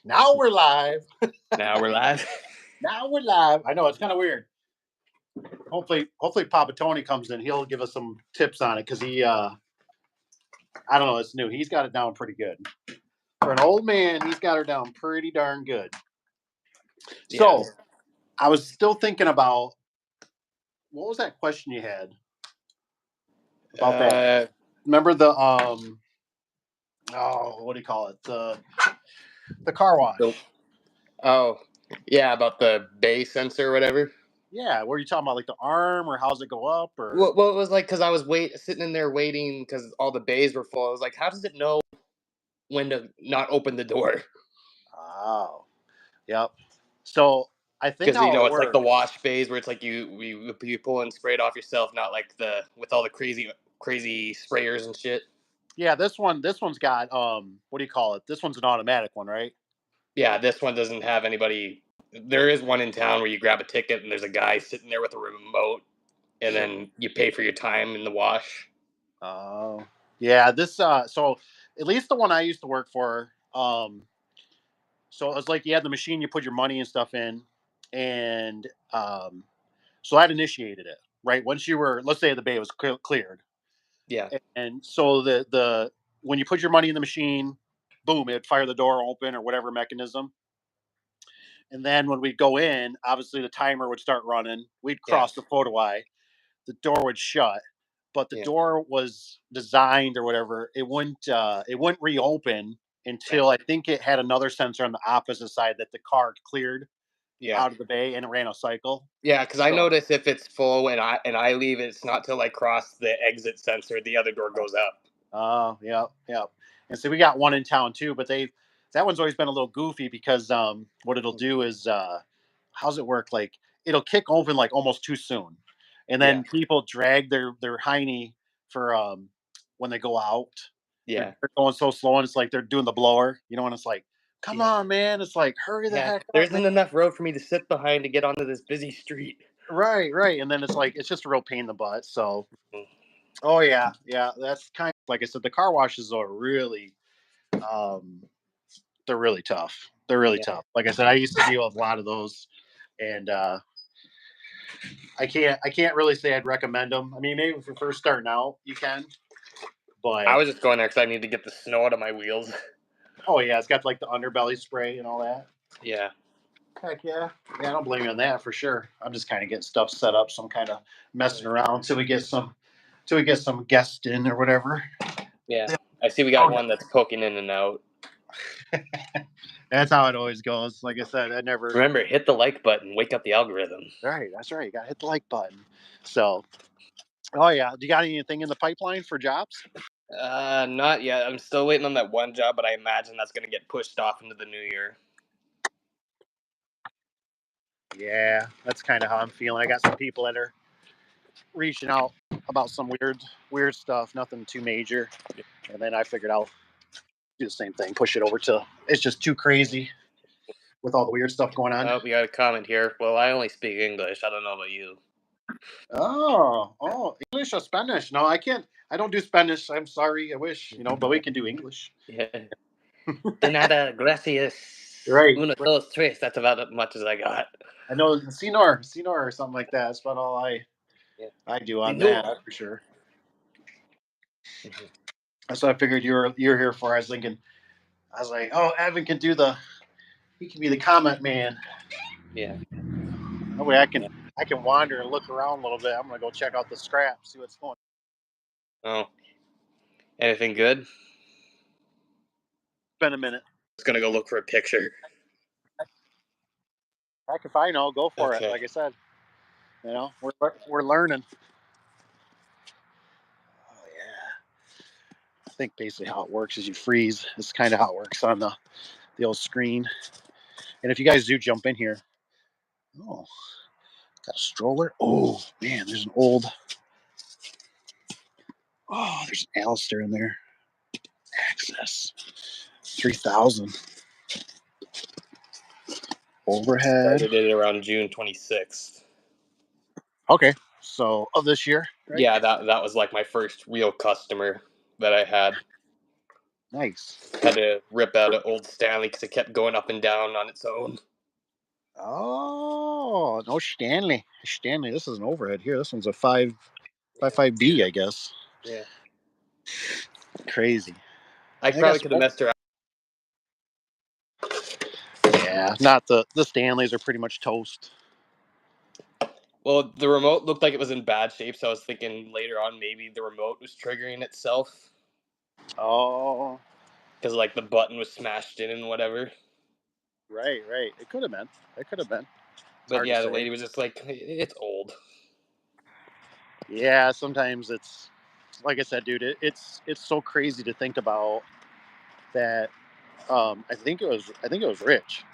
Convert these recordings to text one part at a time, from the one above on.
Now we're live. Now we're live. Now we're live. I know it's kind of weird. Hopefully, Papa Tony comes in. He'll give us some tips on it because he, I don't know, it's new. He's got it down pretty good. For an old man, he's got her down pretty darn good. So, Yeah. I was still thinking about what was that question you had about that? Remember the what do you call it? The car wash. Oh, yeah, about the bay sensor or whatever. Yeah, were you talking about like the arm or how's it go up or? Well, it was like because I was sitting in there waiting because all the bays were full. I was like, how does it know when to not open the door? Oh, yep. So I think Because how it it's like the works. wash bays where it's like you pull and spray it off yourself, not like with all the crazy sprayers and shit. Yeah, this one's got what do you call it? This one's an automatic one, right? Yeah, this one doesn't have anybody. There is one in town where you grab a ticket and there's a guy sitting there with a remote, and then you pay for your time in the wash. Oh, yeah. This so at least the one I used to work for, so it was like you had the machine, you put your money and stuff in, and so that initiated it, right? Once you were, let's say the bay was cleared, Yeah. and so the when you put your money in the machine, boom, it'd fire the door open or whatever mechanism. And then when we'd go in, obviously the timer would start running. We'd cross the photo eye. The door would shut, but the door was designed or whatever. It wouldn't reopen until I think it had another sensor on the opposite side that the car cleared out of the bay and it ran a cycle. Yeah, because I notice if it's full and I leave, it's not till I cross the exit sensor, the other door goes up. Oh, yeah. And so we got one in town too, but that one's always been a little goofy because what it'll do is how's it work? Like it'll kick open like almost too soon, and then people drag their hiney for when they go out. Yeah, they're going so slow, and it's like they're doing the blower, and it's like, come on, man! It's like hurry the heck there up, isn't man. enough road for me to sit behind to get onto this busy street. Right, and then it's like it's just a real pain in the butt. So, oh yeah, that's kind of like I said. The car washes are really, they're really tough. They're really tough. Like I said, I used to deal with a lot of those, and I can't really say I'd recommend them. I mean, maybe if you're first starting out, you can. But I was just going there because I need to get the snow out of my wheels. Oh yeah, it's got like the underbelly spray and all that. Yeah. Heck yeah. Yeah, I don't blame you on that for sure. I'm just kind of getting stuff set up, so I'm kind of messing around until we get some guests in or whatever. Yeah. I see we got one that's poking in and out. That's how it always goes. Like I said, I never remember, hit the like button, wake up the algorithm. Right, that's right. You gotta hit the like button. So oh yeah. Do you got anything in the pipeline for jobs? Not yet. I'm still waiting on that one job, but I imagine that's gonna get pushed off into the new year. Yeah, that's kind of how I'm feeling. I got some people that are reaching out about some weird stuff, nothing too major. And then I figured I'll do the same thing, push it over to it's just too crazy with all the weird stuff going on. Oh, we got a comment here. Well, I only speak English. I don't know about you. Oh, English or Spanish? No, I can't. I don't do Spanish. I'm sorry. I wish, but we can do English. Yeah. De nada, gracias. Right. Uno, dos, tres. That's about as much as I got. I know Senor or something like that. That's about all I do on that for sure. Mm-hmm. That's what I figured you're here for. I was like, oh, Evan can do he can be the comment man. Yeah. That way I can wander and look around a little bit. I'm gonna go check out the scrap, see what's going on. Oh. Anything good? It's been a minute. Just gonna go look for a picture. Heck, if I know, go for it. Like I said, we're learning. Oh yeah. I think basically how it works is you freeze. This is kind of how it works on the old screen. And if you guys do jump in here, got a stroller. Oh man, there's an old. Oh, there's an Alistair in there. Access 3000. Overhead. Started it around June 26th. Okay, so of this year. Right? Yeah, that was like my first real customer that I had. Nice. Had to rip out an old Stanley because it kept going up and down on its own. Oh, no Stanley. Stanley, this is an overhead here. This one's a 5.5B, I guess. Yeah. Crazy. I I probably guess. could have messed around. Yeah, not the Stanleys are pretty much toast. Well, the remote looked like it was in bad shape, so I was thinking later on maybe the remote was triggering itself Oh, because like the button was smashed in and whatever. right. It could have been. It could have been. It's But hard to yeah, the say. lady was just like, "It's old." Yeah, sometimes it's like I said, dude. It's so crazy to think about that. I think it was Rich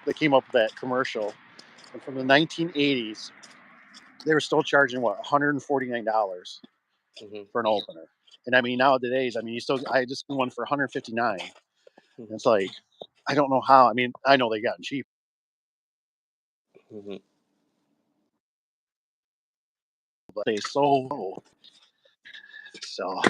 that came up with that commercial, and from the 1980s, they were still charging what $149 Hmm. for an opener. And I mean nowadays, I mean I just got one for 159. Hmm. It's like I don't know how. I mean, I know they got cheap, Hmm. but they so low. So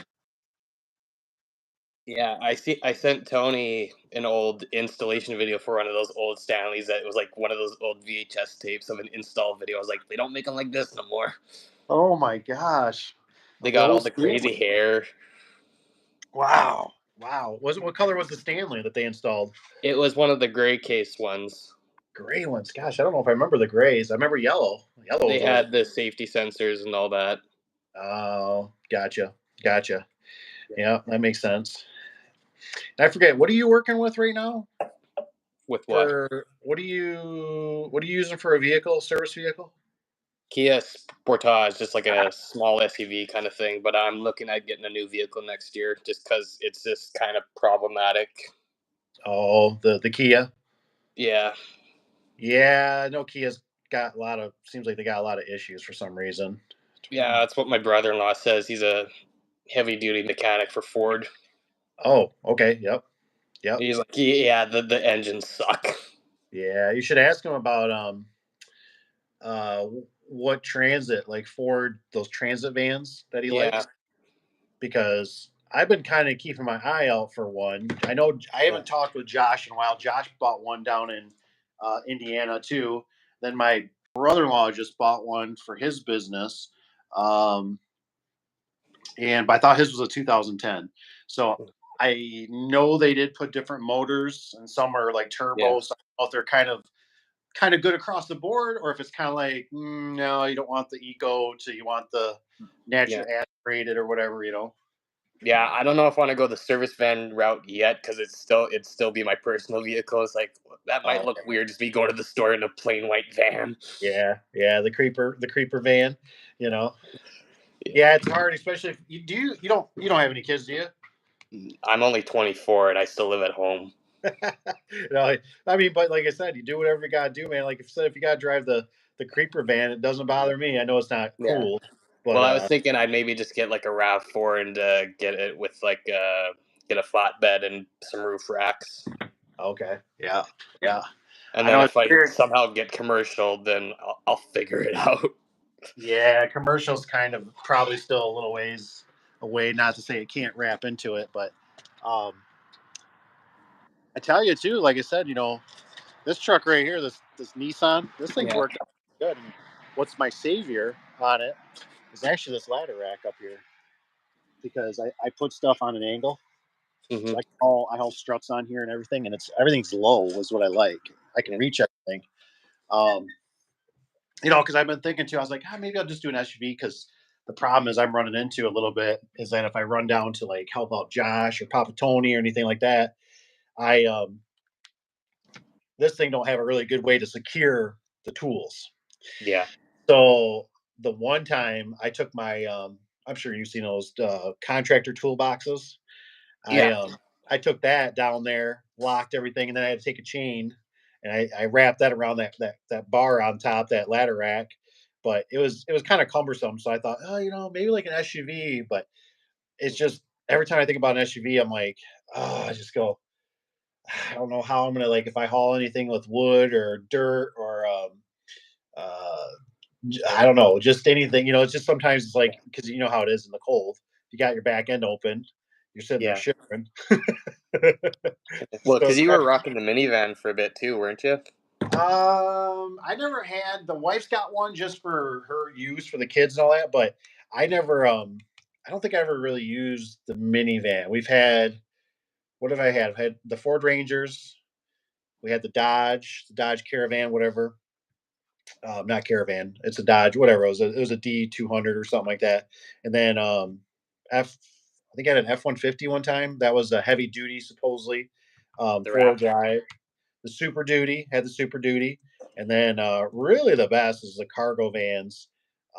Yeah, I see. I sent Tony an old installation video for one of those old Stanleys. That was like one of those old VHS tapes of an install video. I was like, they don't make them like this no more. oh my gosh, They the got all old the Stanley. crazy hair. Wow. What color was the Stanley that they installed? It was one of the gray case ones. Gray ones. Gosh, I don't know if I remember the grays. I remember yellow. Yellow They was always. had the safety sensors and all that. Oh, gotcha. Yeah, that makes sense. And I forget. What are you working with right now? With what? For what are you using for a vehicle? Service vehicle? Kia Sportage, just like a small SUV kind of thing. But I'm looking at getting a new vehicle next year, just because it's just kind of problematic. Oh, the Kia. Yeah, Yeah, no, Kia's got a lot of. Seems like they got a lot of issues for some reason. yeah, that's what my brother-in-law says. He's a heavy-duty mechanic for Ford. Oh, okay. Yep. He's like, yeah, the engines suck. Yeah, you should ask him about what transit, like Ford, those transit vans that he Yeah, likes, because I've been kind of keeping my eye out for one. I know I yeah, haven't talked with Josh in a while. Josh bought one down in Indiana too. Then my brother-in-law just bought one for his business, um, but I thought his was a 2010. So I know they did put different motors, and some are like yeah, turbo. So I don't know if they're kind of good across the board, or if it's kind of like no, you don't want the eco, to you want the yeah. natural aspirated or whatever, Yeah, I don't know if I want to go the service van route yet because it'd still be my personal vehicle. It's like that might look Okay. weird, just me going to the store in a plain white van. Yeah, the creeper van, you know. Yeah. Yeah, it's hard, especially if you don't have any kids, do you? I'm only 24 and I still live at home. I mean, but like I said, you do whatever you gotta do, man. Like if you gotta drive the creeper van, it doesn't bother me. I know it's not Yeah. cool, but Well, I was thinking I'd maybe just get like a Rav4 and get it with like get a flatbed and some roof racks. okay, yeah. And I then know it's if I weird. somehow get commercial, then I'll figure it out. Yeah, commercials kind of probably still a little ways away. Not to say it can't wrap into it, but um, I tell you too. Like I said, this truck right here, this Nissan, this thing's Yeah. worked out good. And what's my savior on it is actually this ladder rack up here, because I put stuff on an angle, Hmm. so I haul struts on here and everything, and everything's low is what I like. I can Yeah. reach everything. Um, because I've been thinking too. I was like, maybe I'll just do an SUV, because the problem is I'm running into a little bit is that if I run down to like help out Josh or Papa Tony or anything like that, I this thing don't have a really good way to secure the tools. Yeah. So the one time I took my I'm sure you've seen those contractor toolboxes. I Yeah. um I took that down there, locked everything, and then I had to take a chain and I wrapped that around that bar on top, that ladder rack. But it was kind of cumbersome. So I thought, maybe like an SUV, but it's just every time I think about an SUV, I'm like, I just go, I don't know how I'm gonna, like, if I haul anything with wood or dirt or uh I don't know, just anything. It's just sometimes it's like, because you know how it is in the cold. You got your back end open, you're sitting there Yeah. shivering. Well, because you were So, rocking the minivan for a bit too, weren't you? I never had. The wife's got one just for her use for the kids and all that, but I never. I don't think I ever really used the minivan. We've had. What have I had? I've had the Ford Rangers. We had the Dodge Caravan, whatever. Not Caravan. It's a Dodge, whatever. It was a D200 or something like that. And then F. I think I had an F-150 one time. That was a heavy duty, supposedly, The 4-wheel Raptor. drive. The Super Duty had the Super Duty, and then really the best is the cargo vans.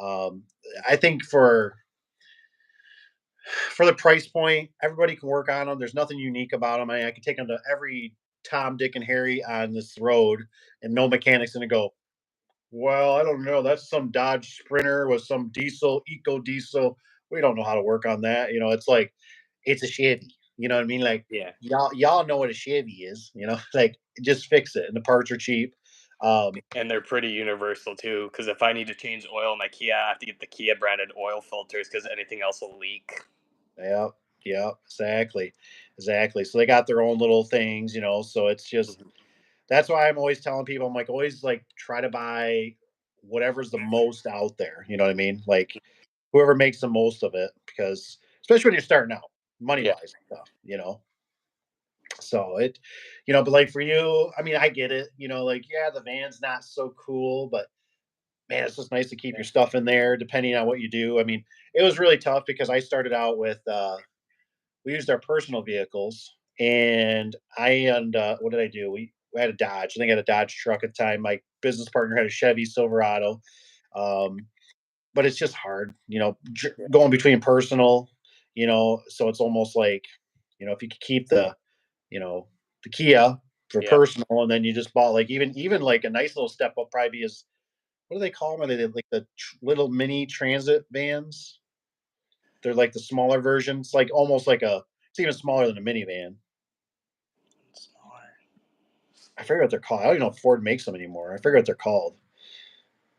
Um, I think for the price point, everybody can work on them. There's nothing unique about them. I can take them to every Tom, Dick, and Harry on this road, and no mechanics going to go, well, I don't know. That's some Dodge Sprinter with some diesel, eco diesel. We don't know how to work on that. It's like it's a Chevy. You know what I mean? Like Yeah. y'all know what a Chevy is. Like just fix it, and the parts are cheap. And they're pretty universal too, because if I need to change oil in my Kia, I have to get the Kia branded oil filters because anything else will leak. Yeah, yeah, exactly, exactly. So they got their own little things. So it's just Mhm. that's why I'm always telling people, I'm like, always like try to buy whatever's the most out there. You know what I mean? Like whoever makes the most of it, because especially when you're starting out, money Yeah. wise stuff. So but like for you, I mean, I get it. Like yeah, the van's not so cool, but man, it's just nice to keep your Yeah. stuff in there, depending on what you do. I mean, it was really tough because I started out with we used our personal vehicles, and what did I do? We had a Dodge. I think I had a Dodge truck at the time. My business partner had a Chevy Silverado. Um, but it's just hard, Yeah. going between personal, so it's almost like, if you could keep you know, the Kia for Yeah. personal, and then you just bought like even like a nice little step up probably be is what do they call them? Are they like the little mini transit vans? They're like the smaller versions, like almost like it's even smaller than a minivan. Smaller. I forget what they're called. I don't even know if Ford makes them anymore. I forget what they're called.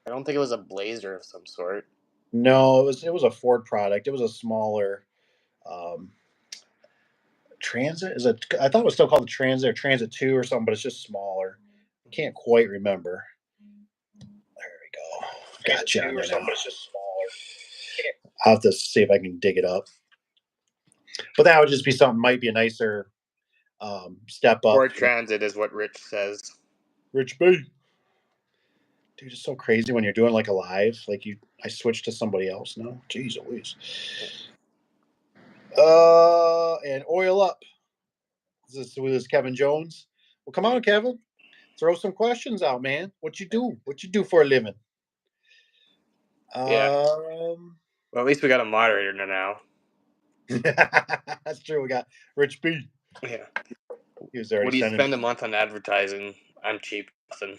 I don't think it was a Blazer of some sort. No, it was a Ford product. It was a smaller um, Transit. Is it? I thought it was still called the Transit or Transit Two or something, but it's just smaller. Can't quite remember. There we go. Gotcha on there now. I'll have to see if I can dig it up. But that would just be something. Might be a nicer step up. Ford Transit is what Rich says. Rich B. Dude, it's so crazy when you're doing like a live. Like I switched to somebody else now. Jeez Louise. And oil up. This Kevin Jones. Well, come on, Kevin. Throw some questions out, man. What you do? What you do for a living? Yeah. Um, Well, at least we got a moderator now. that's true. We got Rich B. Yeah. He was already What do you sending. spend a month on advertising? I'm cheap. Nothing.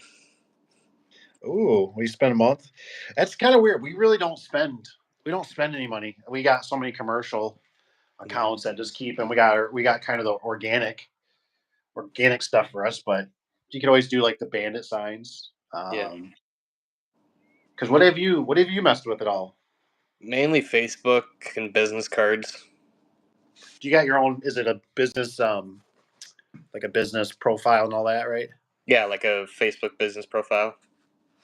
Ooh, we spend a month. That's kind of weird. We really don't spend. We don't spend any money. We got so many commercial Yeah. accounts that just keep, and we got kind of the organic stuff for us. But you can always do like the bandit signs. Yeah. Because what have you messed with at all? Mainly Facebook and business cards. Do you got your own? Is it a business like a business profile and all that, right? Yeah, like a Facebook business profile.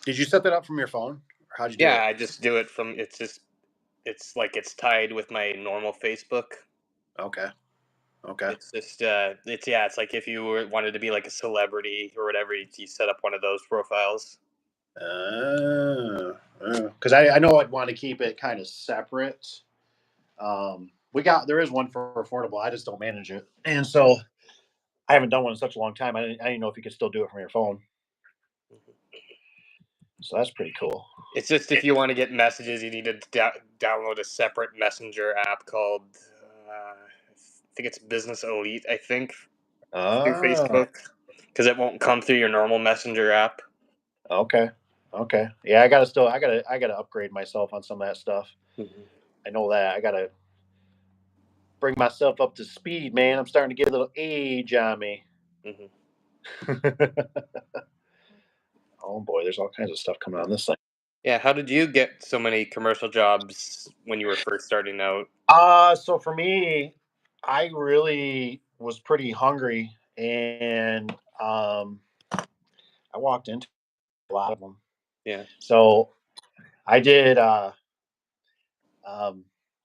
Did you set that up from your phone? Or how'd you do Yeah, it? I just do it from. It's like it's tied with my normal Facebook. Okay. Okay. It's just it's like if you wanted to be like a celebrity or whatever, you set up one of those profiles. Because I know I'd want to keep it kind of separate. There is one for affordable. I just don't manage it, and so I haven't done one in such a long time. I didn't know if you could still do it from your phone. So that's pretty cool. It's just if you want to get messages, you need to download a separate messenger app called I think it's Business Elite. I think through Ah, Facebook because it won't come through your normal messenger app. okay, okay. Yeah, I gotta upgrade myself on some of that stuff. Mm-hmm. I know that I gotta bring myself up to speed, man. I'm starting to get a little age on me. Mm-hmm. Oh boy, there's all kinds of stuff coming on this thing. Yeah, how did you get so many commercial jobs when you were first starting out? So for me, I really was pretty hungry, and I walked into a lot of them. Yeah. So I did. Um,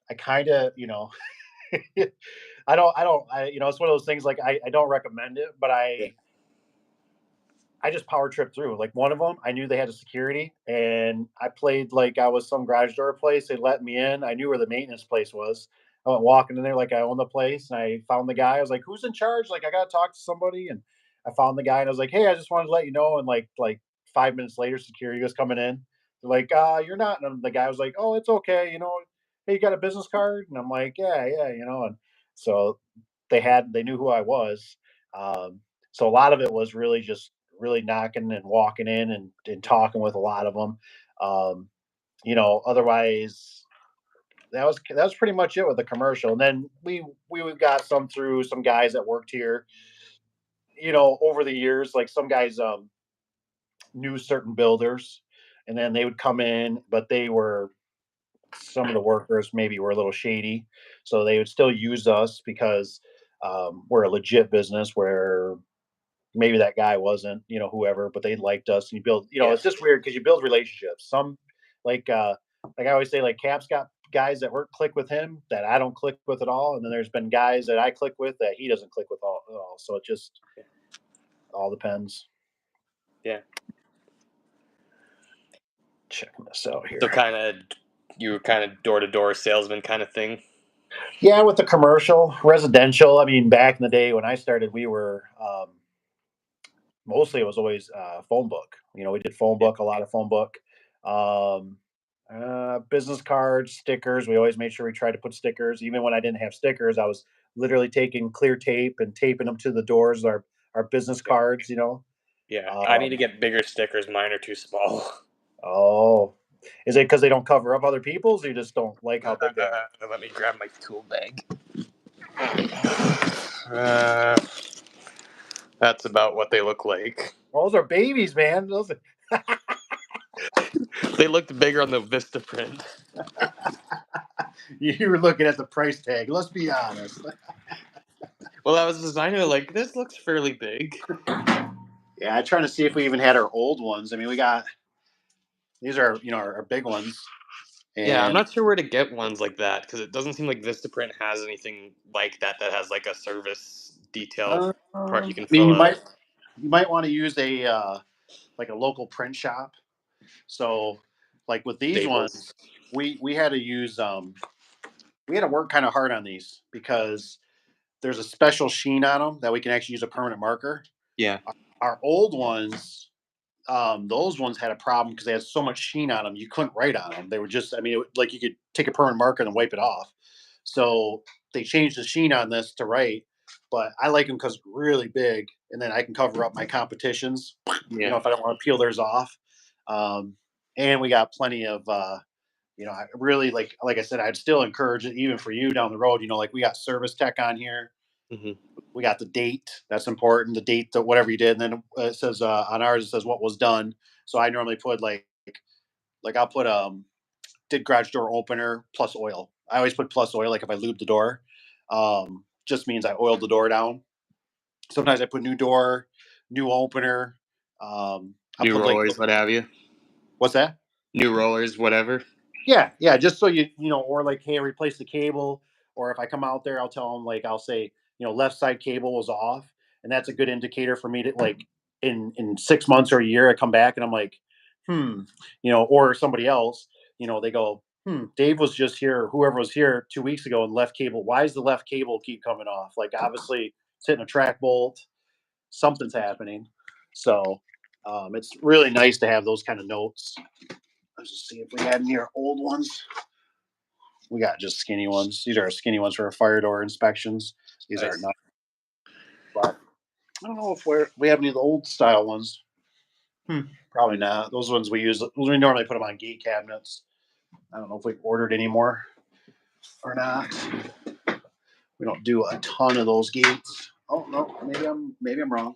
I kind of, it's one of those things like I don't recommend it, but Yeah. I just power tripped through. Like one of them, I knew they had a security, and I played like I was some garage door place. They let me in. I knew where the maintenance place was. I went walking in there like I owned the place, and I found the guy. I was like, "Who's in charge?" Like, I gotta talk to somebody, and I found the guy, and I was like, "Hey, I just wanted to let you know." And like 5 minutes later, security was coming in. They're like, "You're not." And the guy was like, "Oh, it's okay. Hey, you got a business card?" And I'm like, "Yeah, yeah." And so they knew who I was. Um, so a lot of it was really just really knocking and walking in and talking with a lot of them. Um, otherwise that was pretty much it with the commercial. And then we got some through some guys that worked here, over the years. Like some guys knew certain builders, and then they would come in, but they were some of the workers maybe were a little shady, so they would still use us because we're a legit business where maybe that guy wasn't, whoever, but they liked us. And you build, Yeah. it's just weird because you build relationships. Some like I always say, like Cap's got guys that work click with him that I don't click with at all, and then there's been guys that I click with that he doesn't click with all at all. So it just all depends. Yeah. Checking this out here. So you were kind of door to door salesman kind of thing. Yeah, with the commercial, residential. I mean, back in the day when I started, we were mostly it was always phone book. We did phone Yeah. book, a lot of phone book. Um, business cards, stickers. We always made sure we tried to put stickers. Even when I didn't have stickers, I was literally taking clear tape and taping them to the doors. Our business cards. Yeah. I need to Um, get bigger stickers. Mine are too small. oh, is it because they don't cover up other people's? Or you just don't like how big they are? Let me grab my tool bag. Uh, that's about what they look like. Those are babies, man. Those are, They looked bigger on the Vista print. you were looking at the price tag. Let's be honest. Well, I was designing it like this looks fairly big. Yeah, I'm trying to see if we even had our old ones. I mean, we got these are our big ones, Yeah, I'm and not sure where to get ones like that because it doesn't seem like Vistaprint has anything like that that has like a service detail part you can I mean, fill you out. might want to use a like a local print shop. So, like with these Staples. ones, we had to use we had to work kind of hard on these because there's a special sheen on them that we can actually use a permanent marker. Yeah. Our old ones, those ones had a problem because they had so much sheen on them, you couldn't write on them. They were just, I mean, like you could take a permanent marker and wipe it off. So they changed the sheen on this to write, but I like them because really big, and then I can cover up my competitions. Yeah. If I don't want to peel theirs off. Um, and we got plenty of, I really like I said, I'd still encourage it even for you down the road. Like we got service tech on here. Hmm. We got the date. That's important. The date that whatever you did, and then it says on ours it says what was done. So I normally put like I'll put did garage door opener plus oil. I always put plus oil. Like if I lube the door, just means I oiled the door down. Sometimes I put new door, new opener. I New put like rollers, what have you. what's that? New rollers, whatever. Yeah, yeah. Just so or like, hey, replace the cable. Or if I come out there, I'll tell them like I'll say, left side cable was off, and that's a good indicator for me to like in 6 months or a year, I come back and I'm like, or somebody else, they go, Dave was just here, or whoever was here 2 weeks ago and left cable. Why does the left cable keep coming off? Like obviously it's hitting a track bolt, something's happening. So it's really nice to have those kind of notes. Let's just see if we had any of our old ones. We got just skinny ones. These are skinny ones for our fire door inspections. These are Nice. not, but I don't know if we have any of the old style ones. Probably not. Those ones we use. We normally put them on gate cabinets. I don't know if we've ordered any more or not. We don't do a ton of those gates. Oh no, maybe I'm wrong.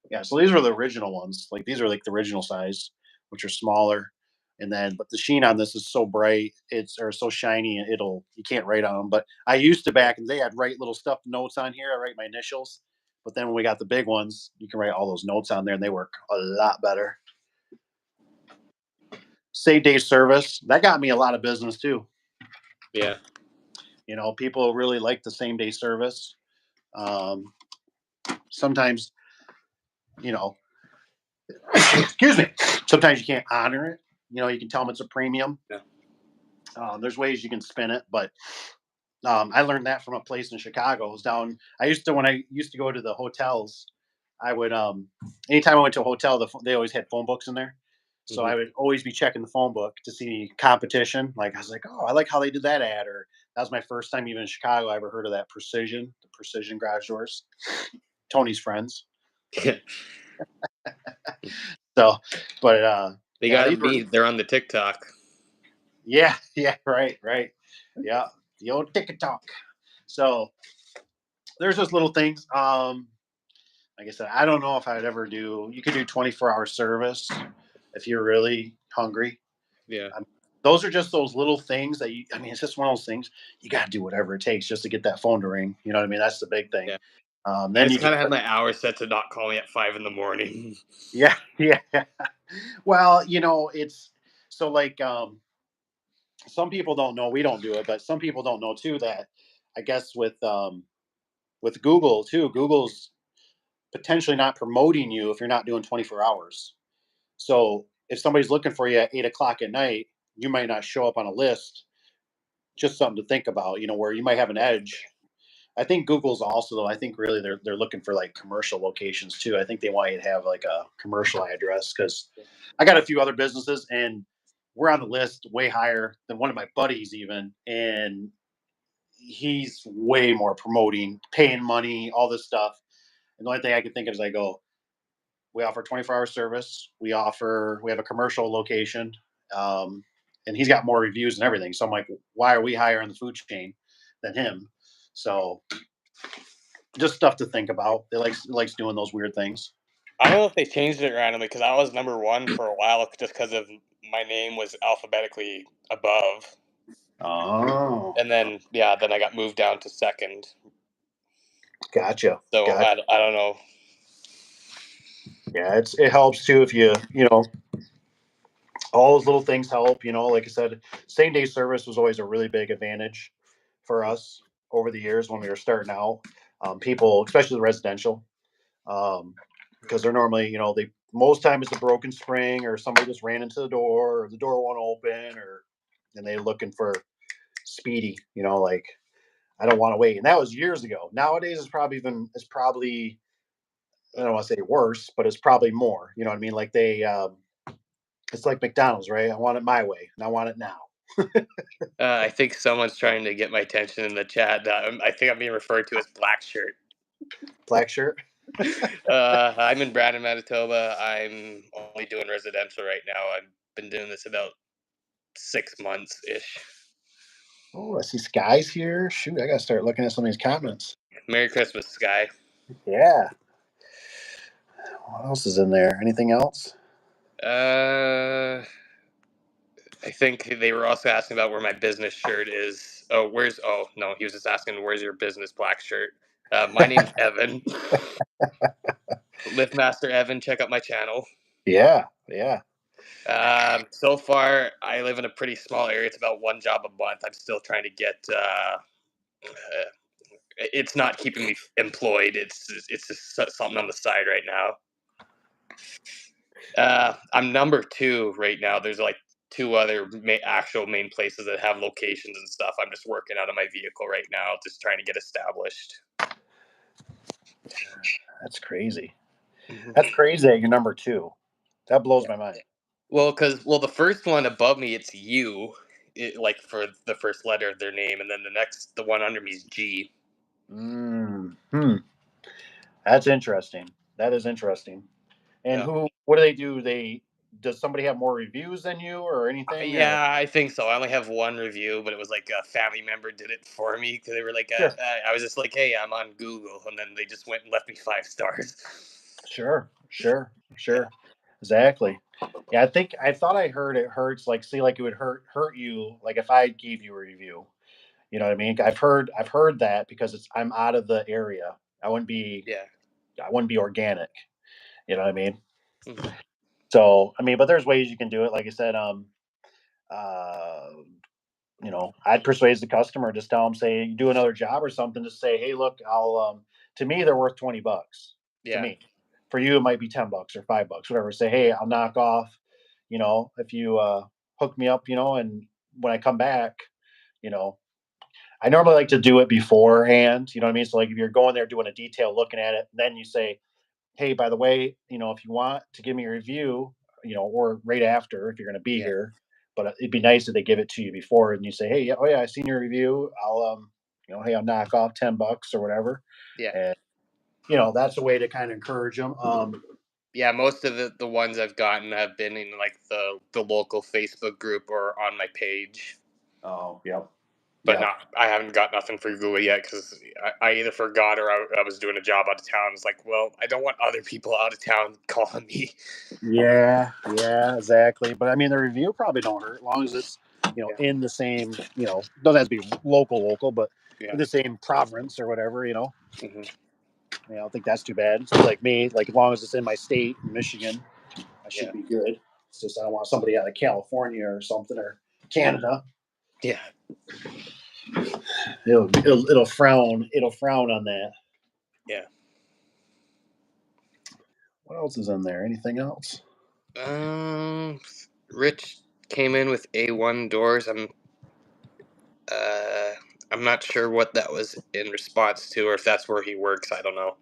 Yeah, so these were the original ones. Like these are like the original size, which are smaller. And then, but the sheen on this is so bright, or so shiny, you can't write on them. But I used to back in the day, I'd write little stuff notes on here. I write my initials. But then when we got the big ones, you can write all those notes on there, and they work a lot better. Same day service, that got me a lot of business too. Yeah. People really like the same day service. Um, Sometimes, you know, excuse me. Sometimes you can't honor it. You can tell them it's a premium. Yeah. There's ways you can spin it, but I learned that from a place in Chicago. It was down. When I used to go to the hotels, I would anytime I went to a hotel, they always had phone books in there. So Mhm. I would always be checking the phone book to see competition. Like I was like, oh, I like how they did that ad. Or that was my first time even in Chicago. I ever heard of that the Precision garage doors. Tony's friends. So, but They yeah, got these them were beat. They're on the TikTok. yeah, yeah, right, yeah, the old TikTok. So there's just little things. Like I said, I don't know if I'd ever do. You could do 24-hour service if you're really hungry. Yeah. Those are just those little things that you. I mean, it's just one of those things you got to do whatever it takes just to get that phone to ring. You know what I mean? That's the big thing. Yeah. I Then just you can, kind of had my hours set to not call me at 5 in the morning. yeah, yeah. Well, it's so like some people don't know. We don't do it, but some people don't know too that I guess with Google too. Google's potentially not promoting you if you're not doing 24 hours. So if somebody's looking for you at 8 o'clock at night, you might not show up on a list. Just something to think about, where you might have an edge. I think Google's also though. I think really they're looking for like commercial locations too. I think they want you to have like a commercial address because I got a few other businesses and we're on the list way higher than one of my buddies even, and he's way more promoting, paying money, all this stuff. And the only thing I can think of is I go, we offer 24-hour service. We have a commercial location. And he's got more reviews and everything. So I'm like, why are we higher in the food chain than him? So just stuff to think about. They likes doing those weird things. I don't know if they changed it randomly because I was number one for a while just because of my name was alphabetically above. Oh, And then, yeah, then I got moved down to second. gotcha. So Gotcha. I don't know. Yeah, it helps too if all those little things help. Like I said, same day service was always a really big advantage for us over the years when we were starting out. People, especially the residential, because they're normally, they most time it's a broken spring or somebody just ran into the door or the door won't open and they're looking for speedy. Like I don't want to wait. And that was years ago. Nowadays it's probably I don't want to say worse, but it's probably more. You know what I mean? Like it's like McDonald's, right? I want it my way, and I want it now. I think someone's trying to get my attention in the chat. I think I'm being referred to as Black Shirt. Black shirt. I'm in Brandon, Manitoba. I'm only doing residential right now. I've been doing this about 6 months ish. Oh, I see skies here. Shoot, I gotta start looking at some of these comments. Merry Christmas, Sky. Yeah. What else is in there? Anything else? I think they were also asking about where my business shirt is. Oh, where's? Oh no, he was just asking where's your business black shirt. My name's Evan. Liftmaster Evan. Check out my channel. Yeah, yeah. So far, I live in a pretty small area. It's about one job a month. I'm still trying to get. It's not keeping me employed. It's just something on the side right now. I'm number two right now. There's like two other actual main places that have locations and stuff. I'm just working out of my vehicle right now, just trying to get established. That's crazy. Mhm. That's crazy that you're number two. That blows my mind. Well, the first one above me, it's U, like for the first letter of their name, and then the one under me is G. Hmm. That's interesting. That is interesting. And Yeah. what do they do? Does somebody have more reviews than you or anything? Or Yeah, I think so. I only have one review, but it was like a family member did it for me because they were like, sure, I was just like, hey, I'm on Google, and then they just went and left me 5 stars. sure, sure, sure. Exactly. Yeah, I thought I heard it hurts like see like it would hurt you like if I gave you a review. You know what I mean? I've heard that because I'm out of the area. I wouldn't be Yeah. I wouldn't be organic. You know what I mean? Hmm. So I mean, but there's ways you can do it. Like I said, uh, I'd persuade the customer. Just tell them, say, you do another job or something. Just say, hey, look, I'll. To me, they're worth $20. To Yeah. me, for you, it might be $10 or $5, whatever. Say, hey, I'll knock off. If you hook me up, and when I come back, you know, I normally like to do it beforehand. You know what I mean? So like if you're going there doing a detail, looking at it, then you say, hey, by the way, if you want to give me a review, or right after if you're going to be Yeah. here, but it'd be nice if they give it to you before and you say, hey, yeah, oh yeah, I seen your review. I'll, hey, I'll knock off $10 or whatever. Yeah. And, that's a way to kind of encourage them. Yeah, most of the ones I've gotten have been in like the local Facebook group or on my page, Oh, yep. but Yep. not I haven't got nothing for Google yet because I either forgot or I was doing a job out of town. It's like, well, I don't want other people out of town calling me. Yeah. Yeah, exactly. But I mean, the review probably don't hurt as long as it's, Yeah. in the same, doesn't have to be local, but Yeah. in the same province or whatever. Hmm. I don't think that's too bad. It's like me, like as long as it's in my state, Michigan, I should Yeah. be good. It's just I don't want somebody out of California or something or Canada. Yeah. It'll frown. It'll frown on that. Yeah. What else is in there? Anything else? Um, Rich came in with A1 doors. Uh, I'm not sure what that was in response to, or if that's where he works. I don't know.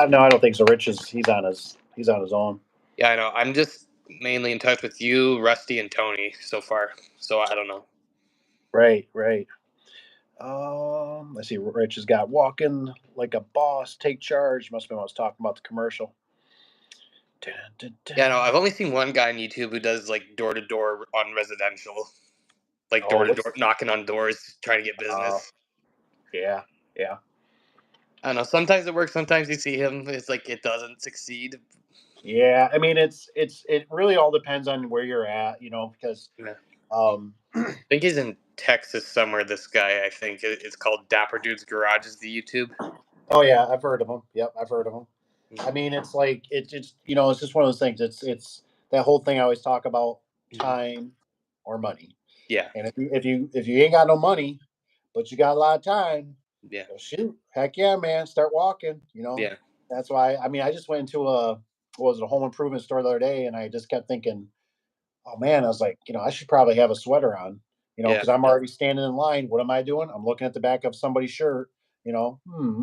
No, I don't think so. Rich is he's on his own. Yeah, I know. I'm just mainly in touch with you, Rusty, and Tony so far. So I don't know. Right, right. Let's see. Rich has got walking like a boss, take charge. Must have been what I was talking about the commercial. Dun, dun, Yeah, no. dun. I've only seen one guy on YouTube who does like door to door on residential, like door Oh, to door, what's knocking on doors, trying to get uh, business. yeah, yeah. I don't know. Sometimes it works. Sometimes you see him. It's like it doesn't succeed. Yeah, I mean it really all depends on where you're at, because Yeah. um I think he's in Texas somewhere. This guy, I think it's called Dapper Dude's Garage. Is the YouTube? oh yeah, I've heard of them. Yep, I've heard of them. I Mhm. mean, it's like it's it's just one of those things. It's that whole thing I always talk about Mhm. time or money. Yeah. And if you ain't got no money, but you got a lot of time, Yeah. well, shoot, heck yeah, man, start walking. Yeah. That's why. I mean, I just went into a home improvement store the other day, and I just kept thinking, oh man, I was like, I should probably have a sweater on, Yeah. because I'm already standing in line. What am I doing? I'm looking at the back of somebody's shirt,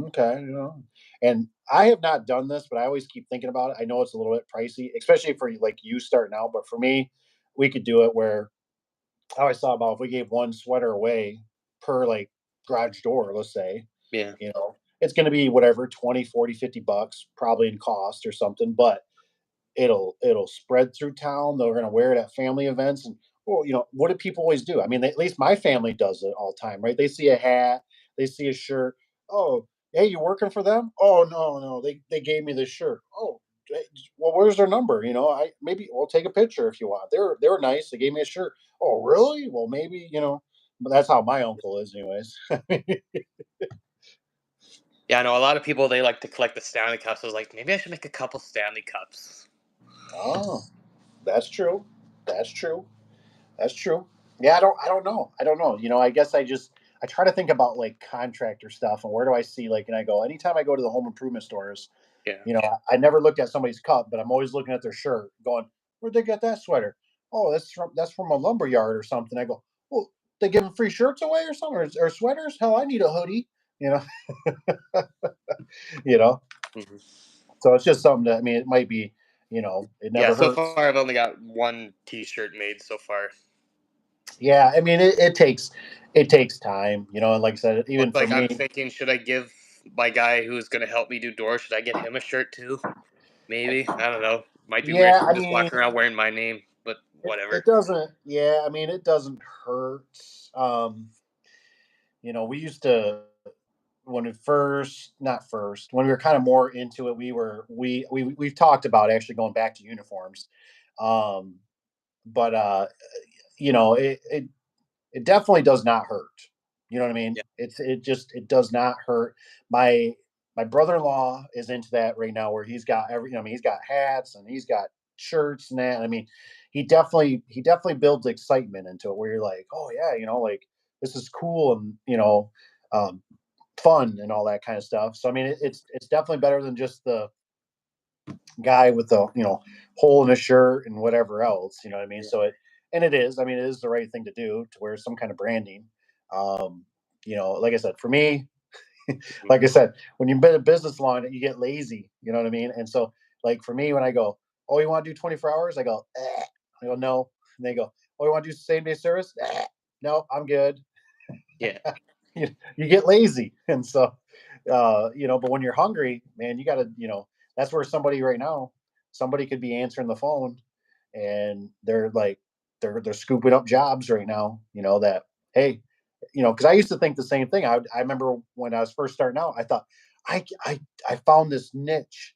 okay, and I have not done this, but I always keep thinking about it. I know it's a little bit pricey, especially for like you starting out, but for me, we could do it where I always thought about if we gave one sweater away per like garage door, let's say, Yeah. it's going to be whatever, 20, 40, $50 probably in cost or something, but it'll spread through town. They're going to wear it at family events, and well, what do people always do? I mean, at least my family does it all the time, right? They see a hat, they see a shirt. Oh, hey, you working for them? Oh no, no, they gave me this shirt. Oh, well, where's their number? I maybe we'll take a picture if you want. They were nice. They gave me a shirt. Oh, really? Well, maybe But that's how my uncle is, anyways. Yeah. I know a lot of people. They like to collect the Stanley Cups. I was like, maybe I should make a couple Stanley Cups. Oh, that's true. That's true. That's true. Yeah, I don't know. I don't know. I guess I try to think about like contractor stuff and where do I see like and I go anytime I go to the home improvement stores, Yeah. I never looked at somebody's cup, but I'm always looking at their shirt, going, where'd they get that sweater? Oh, that's from a lumber yard or something. I go, well, they giving free shirts away or something or sweaters? Hell, I need a hoodie. You know, you know. Hmm. So it's just something that I mean, it might be, it Yeah. never So hurts. far, I've only got one T-shirt made so far. Yeah, I mean, it takes time, and like I said, even But for like, I'm me, thinking, should I give my guy who's gonna help me do doors? Should I get him a shirt too? Maybe. I don't know. Might be weird yeah, if I I'm just mean, walking around wearing my name, but it whatever. doesn't. Yeah, I mean, it doesn't hurt. We used to when we first, not first, when we were kind of more into it, we've talked about actually going back to uniforms. Um, but it definitely does not hurt. You know what I mean? Yeah. It does not hurt. My my brother-in-law is into that right now where he's got he's got hats and he's got shirts and that. I mean, he definitely builds excitement into it where you're like, "Oh yeah, like this is cool and, um fun and all that kind of stuff." So I mean, it's definitely better than just the guy with the hole in his shirt and whatever else. You know what I mean? Yeah. So it is. I mean, it is the right thing to do to wear some kind of branding. Um, like I said, for me, Mhm. like I said, when you've been in business long, you get lazy. You know what I mean? And so, like for me, when I go, "Oh, you want to do 24 hours?" I go, eh. I go, "No." And they go, "Oh, you want to do same day service?" No, I'm good. Yeah. You get lazy, and so but when you're hungry, man, you got to, that's where somebody right now, somebody could be answering the phone, and they're like, they're scooping up jobs right now, that, hey, because I used to think the same thing. I remember when I was first starting out, I thought, I found this niche.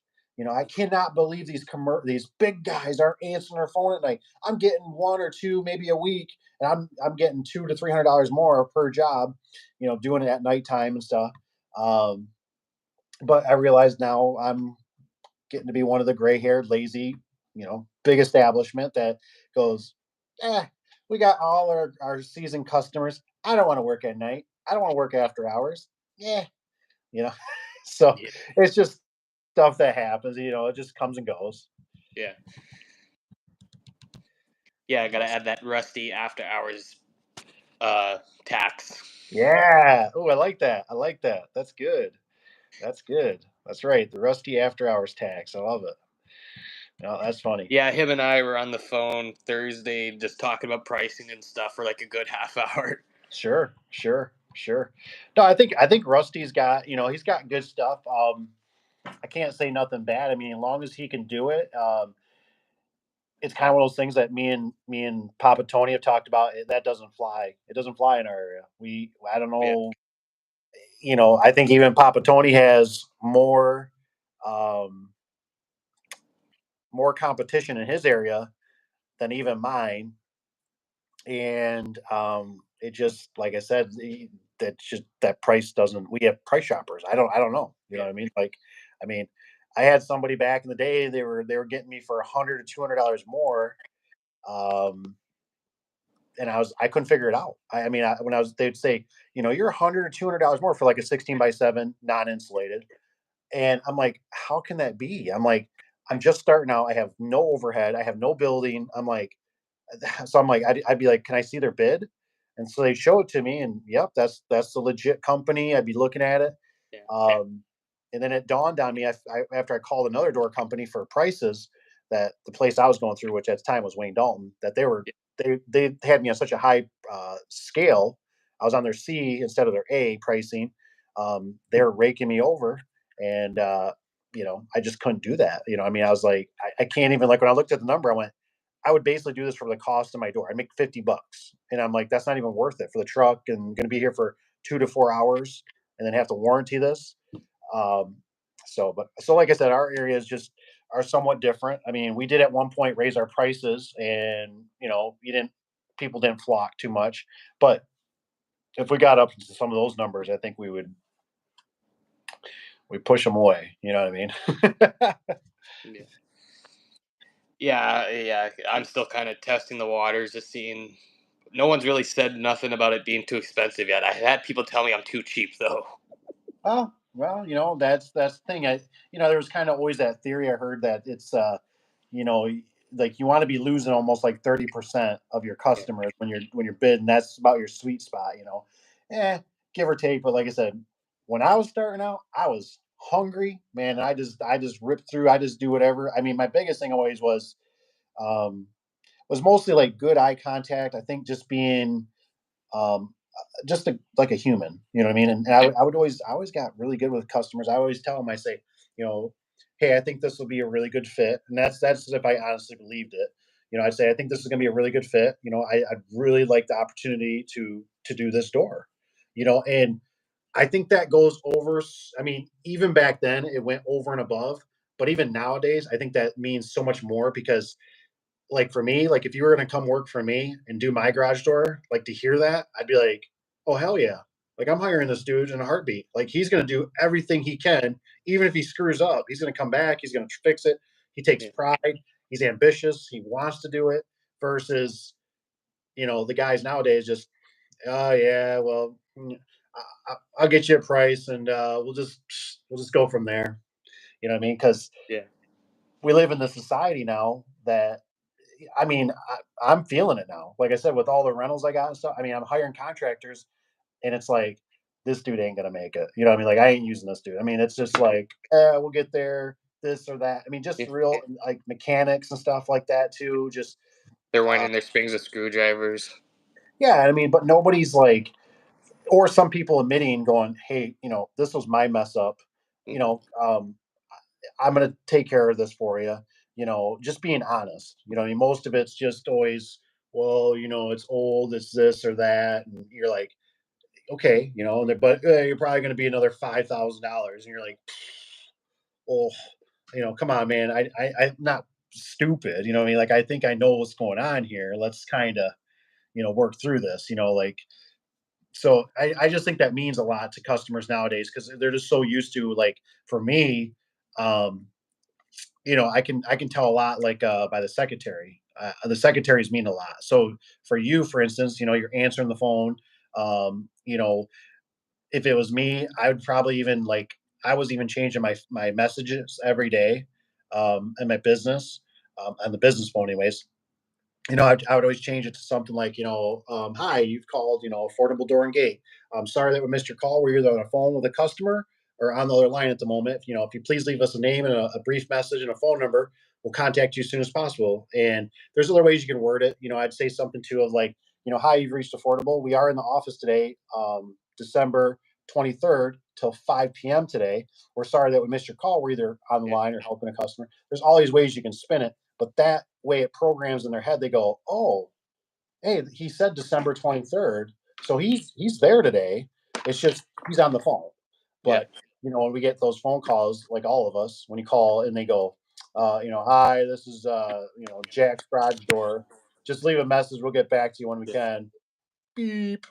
I cannot believe these big guys aren't answering their phone at night. I'm getting one or two, maybe a week, and I'm getting $200 to $300 more per job, doing it at nighttime and stuff. Um, but I realize now I'm getting to be one of the gray-haired, lazy, big establishment that goes, eh, we got all our seasoned customers. I don't want to work at night. I don't want to work after hours. Yeah, you know. So Yeah. it's just stuff that happens. It just comes and goes. Yeah. Yeah. I gotta add that rusty after hours uh tax. Yeah. Oh, I like that. I like that. That's good. That's good. That's right. The rusty after hours tax. I love it. No, that's funny. Yeah, him and I were on the phone Thursday just talking about pricing and stuff for like a good half hour. Sure, sure, sure. No, I think Rusty's got, he's got good stuff. I can't say nothing bad. I mean, as long as he can do it, it's kind of one of those things that me and Papa Tony have talked about. That doesn't fly. It doesn't fly in our area. I don't Yeah. know. I think even Papa Tony has um, more competition in his area than even mine. And it just, like I said, that just that price doesn't. We have price shoppers. I don't know. You know Yeah. what I mean? Like, I mean, I had somebody back in the day. They were getting me for $100 to $200 more, um, and I couldn't figure it out. I mean, when I was, they'd say, you're $100 to $200 more for like a 16 by 7 non insulated, and I'm like, how can that be? I'm like, I'm just starting out. I have no overhead. I have no building. I'm like, so I'm like, I'd be like, can I see their bid? And so they show it to me, and yep, that's the legit company. I'd be looking at it, Yeah. um, and then it dawned on me after I called another door company for prices that the place I was going through, which at the time was Wayne Dalton, that Yeah. they had me on such a high scale. I was on their C instead of their A pricing. They were raking me over, and I just couldn't do that. I mean, I was like, I can't even, like, when I looked at the number, I went, I would basically do this for the cost of my door. I make $50, and I'm like, that's not even worth it for the truck, and going to be here for 2 to 4 hours, and then have to warranty this. Um, so like I said, our areas just are somewhat different. I mean, we did at one point raise our prices, and you didn't people didn't flock too much, but if we got up to some of those numbers, I think we push them away. You know what I mean? Yeah. Yeah, yeah. I'm still kind of testing the waters, just seeing. No one's really said nothing about it being too expensive yet. I had people tell me I'm too cheap though. Oh, well, that's the thing. There was kind of always that theory I heard that it's, you know, like you want to be losing almost like 30% of your Yeah. customers when you're bidding. That's about your sweet spot. Eh, give or take. But like I said, when I was starting out, I was hungry, man. And I just ripped through. I just do whatever. I mean, my biggest thing always um, was mostly like good eye contact. I think just being just like a human, you know what I mean? And Yeah. I always got really good with customers. I always tell them, I say, hey, I think this will be a really good fit, and that's if I honestly believed it. I'd say I think this is going to be a really good fit. I'd really like the opportunity to do this door. And I think that goes over. I mean, even back then, it went over and above. But even nowadays, I think that means so much more because like for me, like if you were going to come work for me and do my garage door, like to hear that, I'd be like, oh, hell yeah. Like I'm hiring this dude in a heartbeat. Like he's going to do everything he can, even if he screws up, he's going to come back. He's going to fix it. He takes Yeah. pride. He's ambitious. He wants to do it versus, the guys nowadays just, oh yeah, well, I'll get you a price and we'll just go from there. You know what I mean? Because Yeah. we live in this society now that I mean, I'm feeling it now. Like I said, with all the rentals I got and stuff, I mean, I'm hiring contractors, and it's like, this dude ain't gonna make it. You know what I mean? Like, I ain't using this dude. I mean, it's just like, we'll get there, this or that. I mean, just Yeah. real like mechanics and stuff like that too. Just They're uh, winding their springs with screwdrivers. yeah, I mean, but nobody's like, or some people admitting, going, hey, this was my mess up. Mm. You know, I'm gonna take care of this for you. Just being honest. I mean, most of it's just always, well, it's old, it's this or that, and you're like, okay, but you're probably going to be another $5,000, and you're like, oh, come on, man, I'm not stupid, I mean, like I think I know what's going on here. Let's kind of, work through this, like. So I just think that means a lot to customers nowadays because they're just so used to like for me, um, I can tell a lot like by the secretary. The secretaries mean a lot. So for you, for instance, you're answering the phone. Um, you know, if it was me, I would probably even like I was even changing my messages every day in my business on the business phone, anyways. I would always change it to something like, hi, you've called, Affordable Door and Gate. I'm sorry that we missed your call. We're either on the phone with a customer or on the other line at the moment. If you please leave us a name and a brief message and a phone number, we'll contact you as soon as possible. And there's other ways you can word it. I'd say something too of like, hi, you've reached Affordable. We are in the office today, December 23rd till 5 p.m. today. We're sorry that we missed your call. We're either on the Yeah. line or helping a customer. There's all these ways you can spin it, but that way it programs in their head. They go, oh, hey, he said December 23rd, so he's there today. It's just he's on the phone. Yeah. But when we get those phone calls, like all of us, when you call and they go, hi, this is Jack's garage door. Just leave a message. We'll get back to you when we Yeah. can. Beep.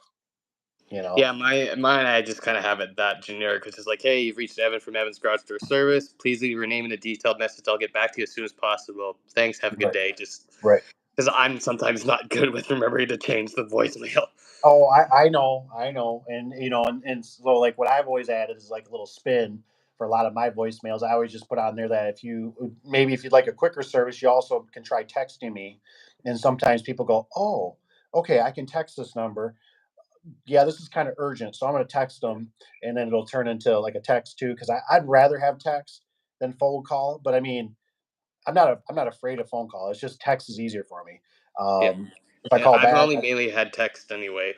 You know. Yeah, mine I just kind of have it that generic, which is like, hey, you've reached Evan from Evan's Garage Door Service. Please leave your name and a detailed message. I'll get back to you as soon as possible. Thanks. Have a good Right. day. Just Right. because I'm sometimes not good with remembering to change the voicemail. Oh, I know, and so like what I've always added is like a little spin for a lot of my voicemails. I always just put on there that if you'd like a quicker service, you also can try texting me. And sometimes people go, oh, okay, I can text this number. Yeah, this is kind of urgent, so I'm going to text them, and then it'll turn into like a text too. Because I'd rather have text than phone call, but I mean, I'm not afraid of phone call. It's just text is easier for me. Yeah. If I Yeah, call I've back, only mainly had text anyway.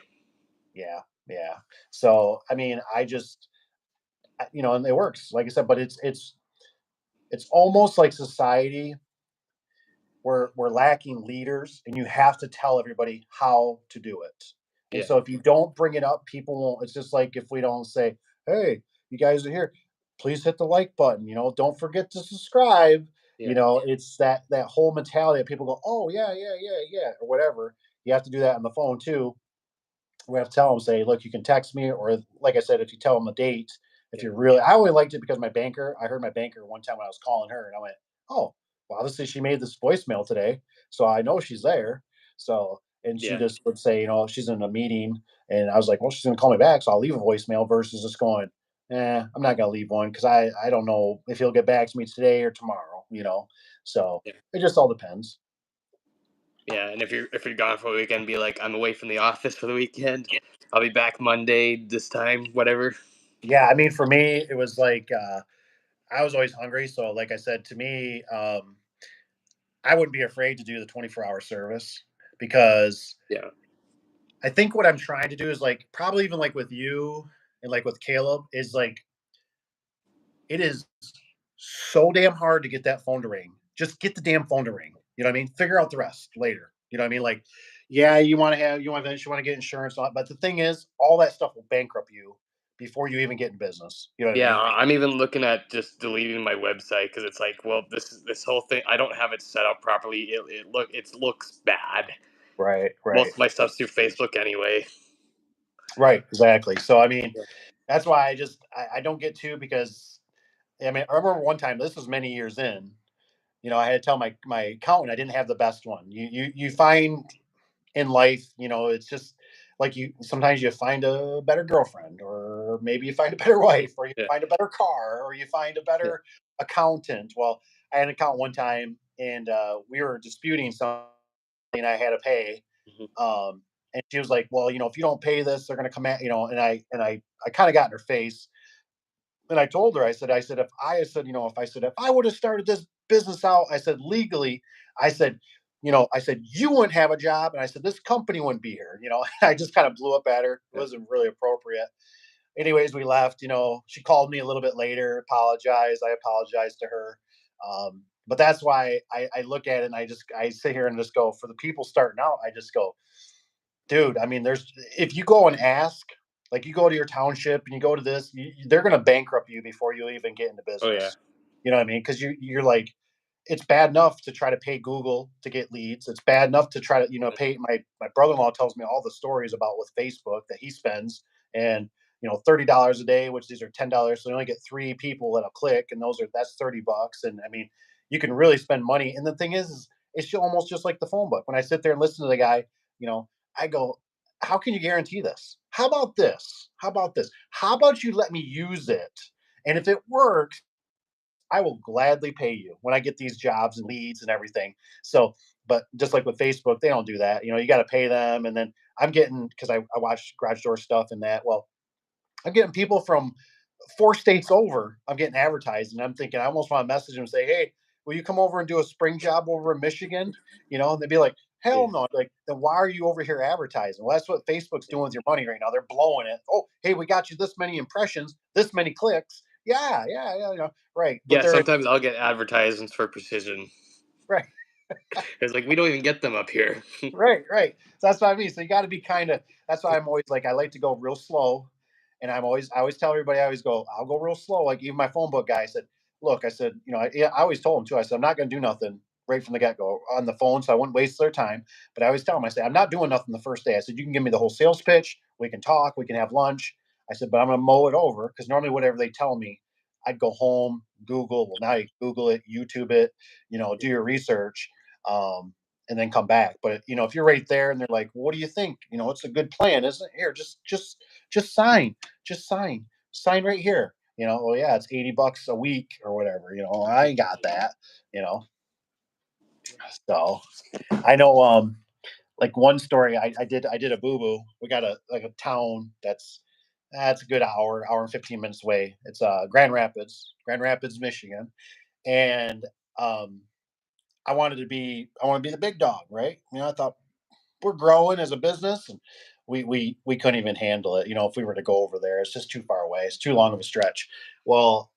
yeah, yeah. So I mean, and it works, like I said, but it's almost like society we're lacking leaders, and you have to tell everybody how to do it. And Yeah. so if you don't bring it up, people won't. It's just like if we don't say, hey, you guys are here, please hit the like button, don't forget to subscribe. Yeah. It's that whole mentality that people go, oh yeah, yeah, yeah, yeah, or whatever. You have to do that on the phone too. We have to tell them, say, look, you can text me, or like I said, if you tell them a date, if Yeah. you're really, I only liked it because I heard my banker one time when I was calling her, and I went, oh, well, obviously she made this voicemail today, so I know she's there. So, and she Yeah. just would say, she's in a meeting, and I was like, well, she's gonna call me back, so I'll leave a voicemail versus just going, I'm not gonna leave one because I don't know if he'll get back to me today or tomorrow. So Yeah. it just all depends. Yeah. And if you're gone for a weekend, be like, I'm away from the office for the weekend. I'll be back Monday this time, whatever. Yeah, I mean, for me, it was like I was always hungry, so like I said, to me, I wouldn't be afraid to do the 24-hour service because Yeah. I think what I'm trying to do is like probably even like with you and like with Caleb is like it is so damn hard to get that phone to ring. Just get the damn phone to ring. You know what I mean? Figure out the rest later. You know what I mean? Like, yeah, you want to get insurance, but the thing is, all that stuff will bankrupt you before you even get in business. You know what I Yeah, mean? I'm even looking at just deleting my website because it's like, well, this whole thing, I don't have it set up properly. It looks bad. Right, Most right, of my stuff's through Facebook anyway. right. Exactly. So I mean, Yeah. that's why I don't get to, because I mean, I remember one time, this was many years in, I had to tell my accountant I didn't have the best one. You find in life, it's just like, you sometimes you find a better girlfriend, or maybe you find a better wife, or you Yeah. find a better car, or you find a Yeah. better accountant. Well, I had an accountant one time, and we were disputing something, and I had to pay. Mhm. Um, and she was like, "Well, if you don't pay this, they're going to come at," and I kind of got in her face. And I told her, if I would have started this business out, I said, legally, I said, I said, you wouldn't have a job. And I said, this company wouldn't be here. I just kind of blew up at her. It Yeah. wasn't really appropriate. Anyways, we left. She called me a little bit later, apologized. I apologized to her. But that's why I look at it, and I sit here and just go, for the people starting out, I just go, dude, I mean, if you go and ask, like, you go to your township and you go to this, they're going to bankrupt you before you even get into Oh yeah. business. You know what I mean? Because you're like, it's bad enough to try to pay Google to get leads. It's bad enough to try to, pay. My brother-in-law tells me all the stories about with Facebook that he spends, and $30 a day, which these are $10, so you only get three people that'll click, and that's $30. And I mean, you can really spend money. And the thing is it's almost just like the phone book. When I sit there and listen to the guy, you know, I go, how can you guarantee this? How about this? How about this? How about you let me use it? And if it works, I will gladly pay you when I get these jobs and leads and everything. So, but just like with Facebook, they don't do that. You got to pay them. And then I'm getting, because I watch garage door stuff and that. Well, I'm getting people from 4 states over. I'm getting advertised, and I'm thinking, I almost want to message them and say, "Hey, will you come over and do a spring job over in Michigan?" And they'd be like, Yeah. "Hell no!" Like, then why are you over here advertising? Well, that's what Facebook's doing with your money right now. They're blowing it. Oh, hey, we got you this many impressions, this many clicks. Yeah, yeah, yeah, right. But Yeah. they're Sometimes I'll get advertisements for precision. right. It's like we don't even get them up here. Right, right. So that's what I mean. So you got to be kind of. That's why I'm always like, I like to go real slow, and I always tell everybody, I always go, I'll go real slow. Like, even my phone book guy, I said, look, I said, yeah, I always told him too. I said, I'm not going to do nothing right from the get go on the phone, so I wouldn't waste their time. But I always tell them, I said, I'm not doing nothing the first day. I said, you can give me the whole sales pitch, we can talk, we can have lunch. I said, but I'm going to mow it over, because normally whatever they tell me, I'd go home, Google. Well, now you Google it, YouTube it, do your research. And then come back. But if you're right there and they're like, "What do you think? It's a good plan, isn't it? Here, just sign, just sign right here." Well, yeah, it's $80 a week or whatever. I ain't got that. You know, so I know. Like, one story, I did a boo boo. We got a town that's a good hour and 15 minutes away. It's Grand Rapids, Michigan, and um, I want to be the big dog, right? I thought, we're growing as a business, and we couldn't even handle it. If we were to go over there, it's just too far away. It's too long of a stretch. Well,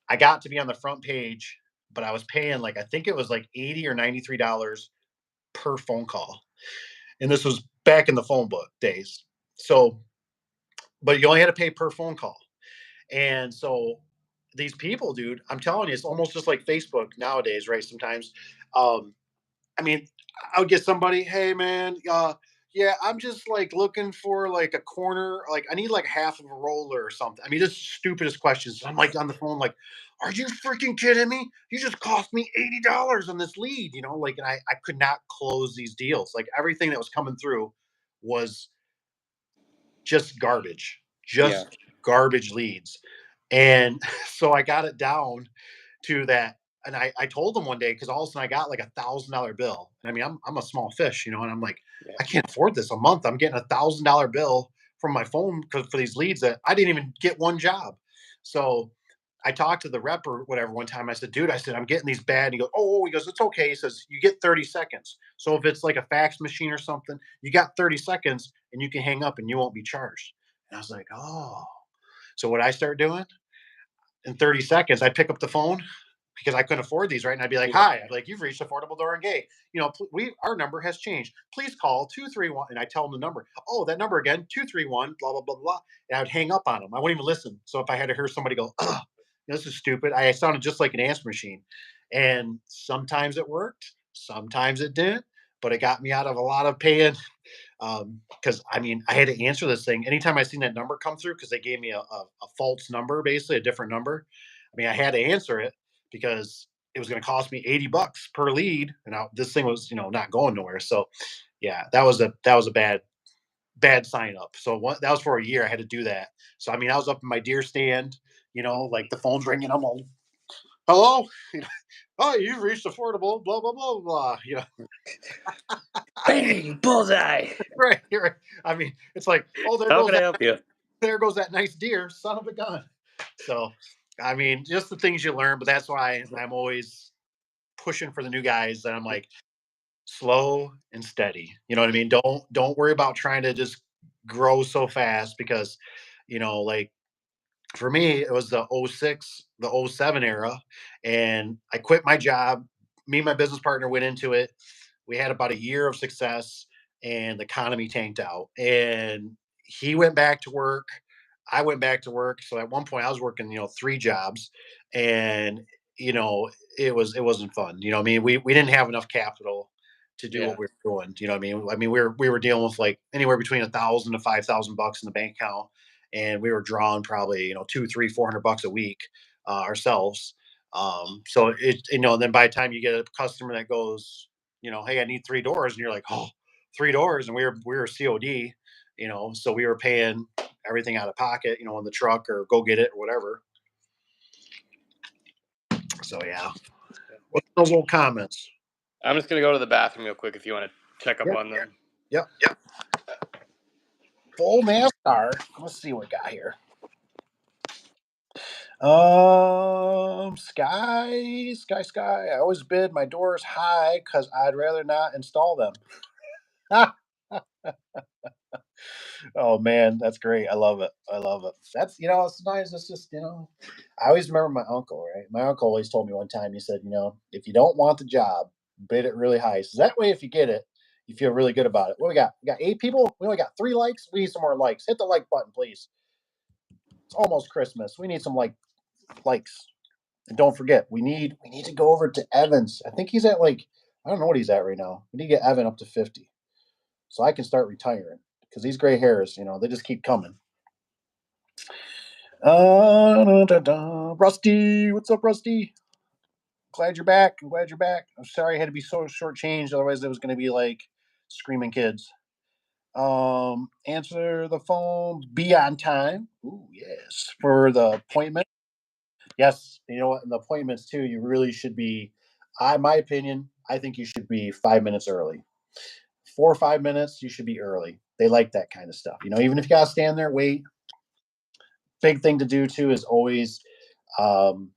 I got to be on the front page, but I was paying, like, I think it was like $80 or $93 per phone call, and this was back in the phone book days. So, but you only had to pay per phone call, and so these people, dude, I'm telling you, it's almost just like Facebook nowadays, right? Sometimes, um, I mean, I would get somebody, "Hey, man, yeah, I'm just like looking for like a corner. Like, I need like half of a roller or something." I mean, just stupidest questions. I'm like on the phone, like, "Are you freaking kidding me? You just cost me $80 on this lead." Like, and I could not close these deals. Like, everything that was coming through was just garbage, Yeah. just garbage leads. And so I got it down to that. And I told them one day, because all of a sudden I got like $1,000 bill. And I mean, I'm a small fish, and I'm like, Yeah. I can't afford this a month. I'm getting $1,000 bill from my phone, for these leads that I didn't even get one job. So I talked to the rep or whatever one time. I said, dude, I said, I'm getting these bad. And he goes, oh, he goes, it's okay. He says, you get 30 seconds. So if it's like a fax machine or something, you got 30 seconds and you can hang up and you won't be charged. And I was like, oh. So what I start doing in 30 seconds, I pick up the phone, because I couldn't afford these, right? And I'd be like, Yeah. "Hi," I'd be like, "You've reached Affordable Door and Gate. You know, our number has changed. Please call 231." And I tell them the number. Oh, that number again, 231. Blah blah blah blah. And I would hang up on them. I wouldn't even listen. So if I had to hear somebody go, "Ugh, this is stupid," I sounded just like an answer machine. And sometimes it worked, sometimes it didn't, but it got me out of a lot of paying. Because I mean, I had to answer this thing anytime I seen that number come through because they gave me a false number, basically a different number. I mean, I had to answer it because it was going to cost me $80 per lead, and this thing was, not going nowhere. So, yeah, that was a bad sign up. So that was for a year. I had to do that. So I mean, I was up in my deer stand, like the phone's ringing. I'm all, hello, oh, you've reached affordable, blah blah blah blah. Bang! Bullseye! Right, right. I mean, it's like, oh, How can I help you? there goes that nice deer, son of a gun. So, I mean, just the things you learn, but that's why I'm always pushing for the new guys. And I'm like, slow and steady. You know what I mean? Don't worry about trying to just grow so fast because, like for me, it was the '06, the '07 era, and I quit my job. Me and my business partner went into it. We had about a year of success, and the economy tanked out. And he went back to work. I went back to work. So at one point, I was working, three jobs, and you know, it wasn't fun. I mean, we didn't have enough capital to do what Yeah. we were doing. You know what I mean? I mean, we were dealing with like anywhere between 1,000 to 5,000 bucks in the bank account, and we were drawing probably two, three, $400 a week ourselves. So then by the time you get a customer that goes, hey, I need three doors, and you're like, oh, three doors, and we were COD, so we were paying everything out of pocket, in the truck or go get it or whatever. So yeah, what's those old comments? I'm just gonna go to the bathroom real quick if you want to check up Yep, on them. yep, yep. Full NASCAR. Let's see what we got here. Sky. I always bid my doors high because I'd rather not install them. Oh man, that's great. I love it. I love it. That's it's nice. It's just I always remember my uncle. Right, my uncle always told me one time. He said, if you don't want the job, bid it really high. So that way, if you get it, you feel really good about it. What we got? We got 8 people. We only got 3 likes. We need some more likes. Hit the like button, please. It's almost Christmas. We need some likes. And don't forget, we need to go over to Evans. I think he's at I don't know what he's at right now. We need to get Evan up to 50, so I can start retiring because these gray hairs, they just keep coming. Rusty, what's up, Rusty? Glad you're back. I'm glad you're back. I'm sorry I had to be so shortchanged. Otherwise, it was going to be like screaming kids. Answer the phone. Be on time. Ooh, yes. For the appointment. Yes. You know what? In the appointments too, you really should be. My opinion, I think you should be 5 minutes early. 4 or 5 minutes, you should be early. They like that kind of stuff. Even if you gotta stand there, wait. Big thing to do too is always um,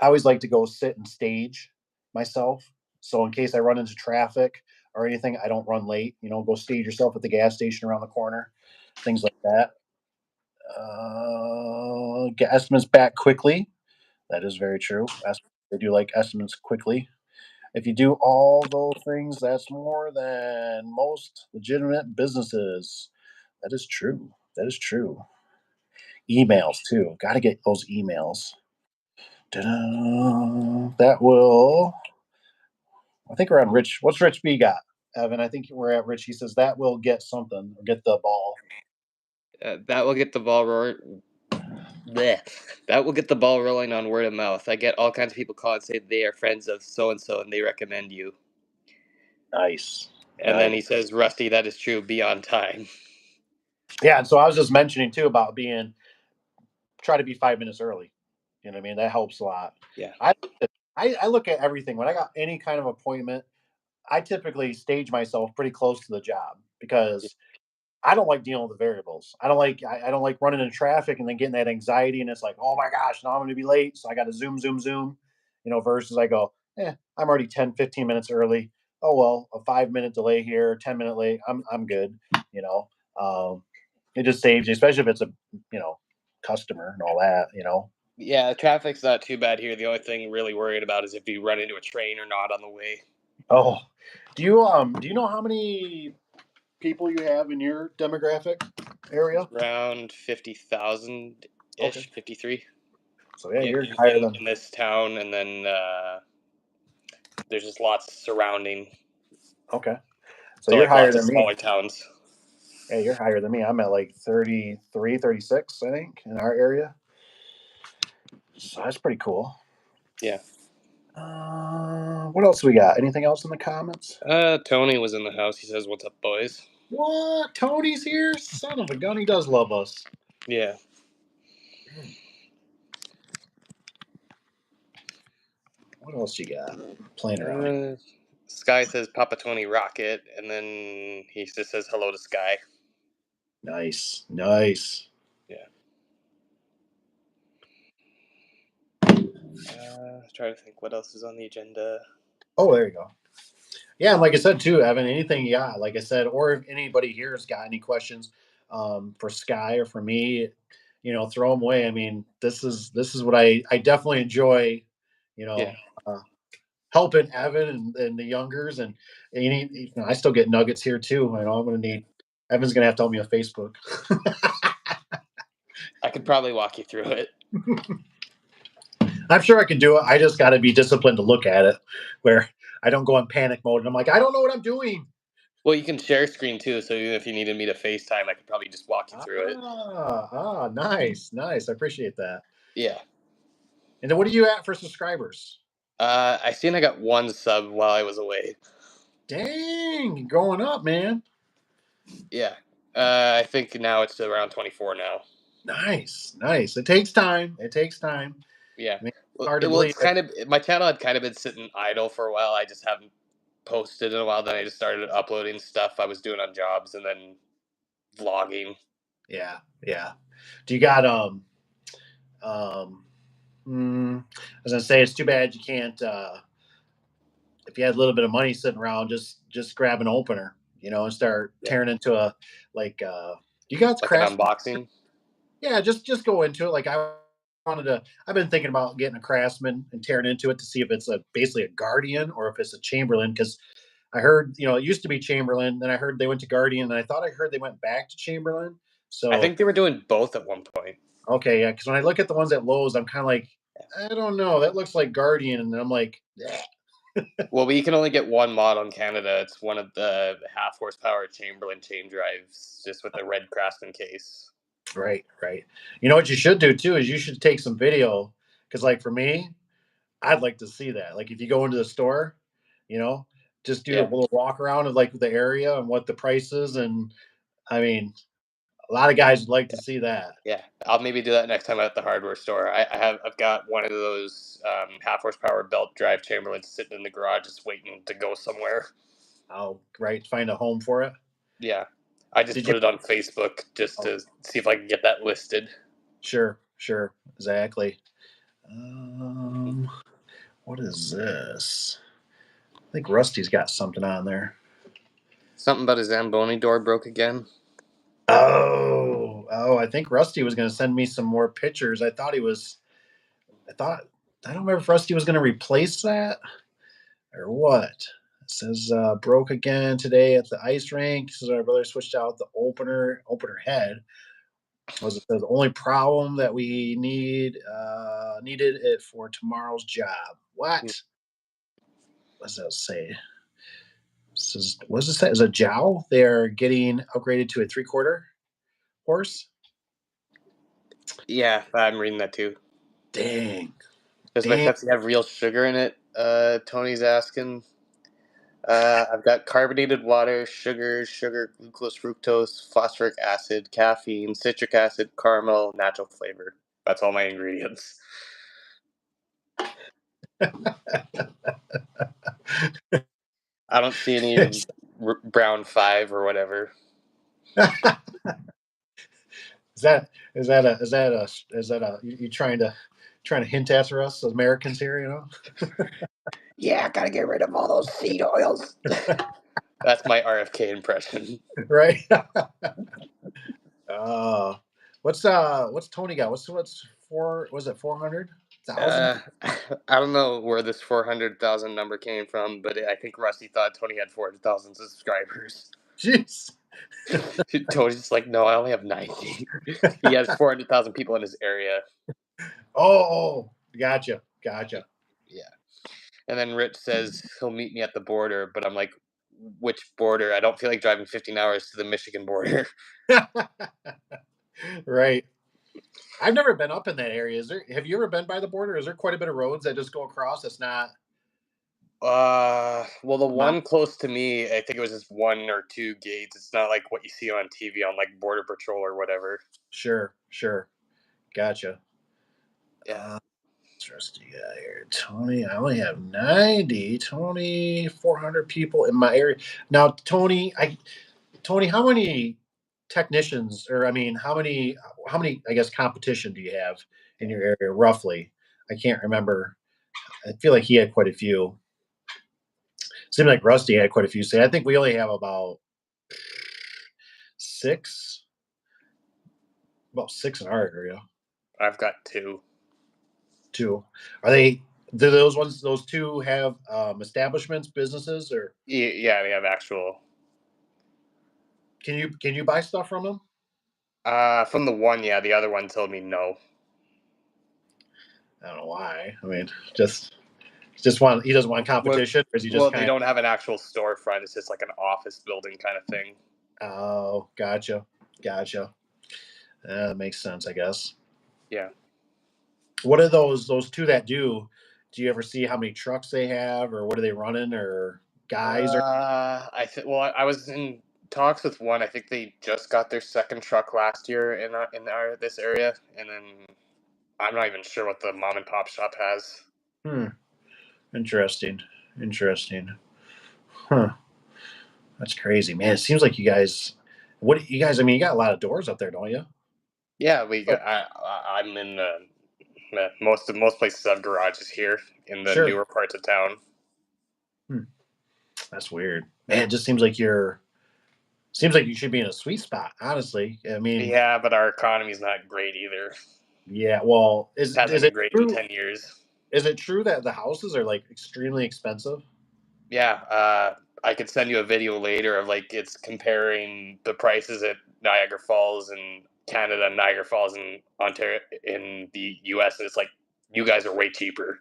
I always like to go sit and stage myself. So in case I run into traffic or anything, I don't run late. Go stage yourself at the gas station around the corner, things like that. Get estimates back quickly. That is very true. They do like estimates quickly. If you do all those things, that's more than most legitimate businesses. That is true. That is true. Emails too. Got to get those emails. Ta-da. That will. I think we're on Rich. What's Rich B got, Evan? I think we're at Rich. He says that will get something or get the ball. That will get the ball rolling. That will get the ball rolling on word of mouth. I get all kinds of people call and say they are friends of so and so and they recommend you. Nice. And then he says, Rusty, that is true. Be on time. Yeah, and so I was just mentioning too about try to be 5 minutes early. You know what I mean? That helps a lot. Yeah. I look at everything when I got any kind of appointment. I typically stage myself pretty close to the job because I don't like dealing with the variables. I don't like running into traffic and then getting that anxiety and it's like, oh my gosh, now I'm going to be late. So I got to zoom. Versus I go, I'm already 10, 15 minutes early. Oh, well, a 5 minute delay here, 10 minute late. I'm good. You know, it just saves you, especially if it's a, customer and all that. Yeah, traffic's not too bad here. The only thing really worried about is if you run into a train or not on the way. Oh, do you know how many people you have in your demographic area? Around 50,000 Okay. ish, 53. So yeah, Yeah, you're higher than. in this town, and then there's just lots surrounding. Okay. So So you're like higher lots of than me. smaller towns. Yeah, you're higher than me. I'm at like 33, 36, I think, in our area. So that's pretty cool. Yeah. What else we got? Anything else in the comments? Tony was in the house. He says, "What's up, boys?" What? Tony's here? Son of a gun, he does love us. Yeah. What else you got playing around? Sky says Papa Tony Rocket, and then he just says hello to Sky. Nice, nice. Yeah. Trying to think what else is on the agenda. Oh, there you go. Yeah, and like I said too, Evan, anything you got, like I said, or if anybody here has got any questions for Sky or for me, throw them away. I mean, this is what I definitely enjoy, you Yeah. know, uh, helping Evan and the youngers, and I still get nuggets here too. I know I'm gonna need Evan's gonna have to help me on Facebook. I could probably walk you through it. I'm sure I can do it. I just got to be disciplined to look at it, where I don't go in panic mode and I'm like, I don't know what I'm doing. Well, you can share screen too, so even if you needed me to FaceTime, I could probably just walk you through it. Nice, nice. I appreciate that. Yeah. And then what are you at for subscribers? I seen I got one sub while I was away. Dang, you're going up, man. Yeah. I think now it's around 24 now. Nice, nice. It takes time. It takes time. Yeah. I mean, it's Well, hard to believe it's it. kind of my channel had kind of been sitting idle for a while. I just haven't posted in a while. Then I just started uploading stuff I was doing on jobs and then vlogging. Yeah, yeah. Do you got um I was gonna say it's too bad you can't if you had a little bit of money sitting around, just grab an opener, and start Yeah. tearing into a like you got Like an craftsman. unboxing. Yeah, just go into it. Like I've been thinking about getting a craftsman and tearing into it to see if it's basically a guardian or if it's a chamberlain, because I heard, it used to be chamberlain, then I heard they went to guardian, and I thought I heard they went back to chamberlain. I So think they were doing both at one point. okay, yeah, because when I look at the ones at Lowe's, I'm kind of like, I don't know, that looks like guardian, and I'm like, yeah. Well, we can only get one mod on Canada. It's one of the half horsepower Chamberlain chain drives, just with the red Craftsman case. Right, right. You know what you should do too is you should take some video, because like for me, I'd like to see that. Like if you go into the store, you know, just do a Yeah. little walk around of like the area and what the price is, and I mean, a lot of guys would like to see that. Yeah, I'll maybe do that next time at the hardware store. I've got one of those half horsepower belt drive Chamberlains sitting in the garage, just waiting to go somewhere. I'll find a home for it. Yeah, I just Did you? put it on Facebook just Oh, to see if I can get that listed. sure, sure, exactly. Um, what is this? I think Rusty's got something on there. Something about a Zamboni door broke again. Oh, I think Rusty was going to send me some more pictures. I thought, I don't remember if Rusty was going to replace that or what. It says broke again today at the ice rink. Says our brother switched out the opener head. Was it the only problem that we needed it for tomorrow's job? What? What does that say? Says what does it say? Is a jowl? They're getting upgraded to a 3/4 horse. Yeah, I'm reading that too. Dang, Does my dang. Pepsi have real sugar in it? Tony's asking. I've got carbonated water, sugar, glucose, fructose, phosphoric acid, caffeine, citric acid, caramel, natural flavor. That's all my ingredients. I don't see any brown 5 or whatever. Is that a you trying to hint at us Americans here? Yeah, gotta get rid of all those seed oils. That's my RFK impression. Right? Uh, what's Tony got? What's Was it 400,000? Uh, I don't know where this 400,000 number came from, but I think Rusty thought Tony had 400,000 subscribers. Jeez. Tony's just like, no, I only have 90. He has 400,000 people in his area. Oh, gotcha. Yeah. And then Rich says he'll meet me at the border, but I'm like, which border? I don't feel like driving 15 hours to the Michigan border. Right. I've never been up in that area. Have you ever been by the border? Is there quite a bit of roads that just go across? That's not Well, the mount. one close to me, I think it was just one or two gates. It's not like what you see on TV on like Border Patrol or whatever. Sure. Gotcha. Yeah. Trusty guy here. Tony, I only have 90. Tony, 400 people in my area. Now, Tony, how many technicians, or I mean, how many, I guess, competition do you have in your area roughly? I can't remember. I feel like he had quite a few. Seemed like Rusty had quite a few. So I think we only have six, about six in our area. I've got two. Two. Are they? Do those two have establishments, businesses, or Yeah, we have actual. can you buy stuff from them? From the one, yeah. The other one told me no. I don't know why. I mean, just want he doesn't want Well, competition, or is he just well, they kind of? don't have an actual storefront. It's just like an office building kind of thing. Oh, gotcha. That makes sense, I guess. Yeah. What are those two that do? Do you ever see how many trucks they have, or what are they running, or guys? Or Well, I was in talks with one. I think they just got their second truck last year in our this area, and then I'm not even sure what the mom and pop shop has. hmm, interesting. Huh? That's crazy, man. It seems like you guys. What you guys? I mean, you got a lot of doors up there, don't you? Yeah, Oh, I'm in most places have garages here in the sure. newer parts of town. Hmm, that's weird, man. It just seems like you should be in a sweet spot. Honestly, I mean, Yeah, but our economy's not great either. yeah. Well, Hasn't is been it great in true? 10 years. Is it true that the houses are like extremely expensive? Yeah, I could send you a video later of like it's comparing the prices at Niagara Falls in Canada and Niagara Falls in Ontario in the U.S. and it's like you guys are way cheaper.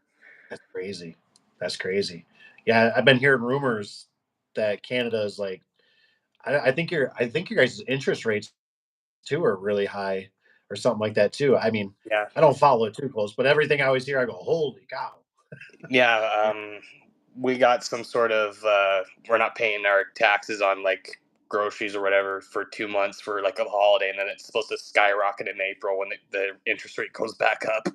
That's crazy. That's crazy. Yeah, I've been hearing rumors that Canada is like. I think your guys' interest rates too are really high, or something like that too. I mean, Yeah, I don't follow it too close, but everything I always hear, I go, "Holy cow!" yeah. We got some sort of we're not paying our taxes on like groceries or whatever for 2 months for like a holiday, and then it's supposed to skyrocket in April when the interest rate goes back up.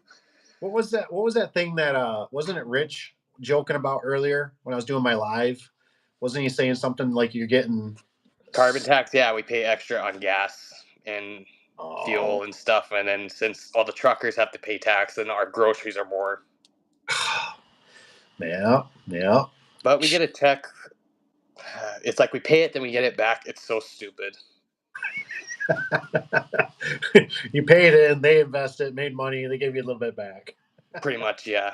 What was that? What was that thing that wasn't it Rich joking about earlier when I was doing my live? Wasn't he saying something like you're getting? Carbon tax, yeah, we pay extra on gas and Oh, fuel and stuff, and then since all the truckers have to pay tax, then our groceries are more. yeah. But we get a check. It's like we pay it, then we get it back. It's so stupid. You paid in, they invested, made money, they gave you a little bit back. Pretty much, yeah.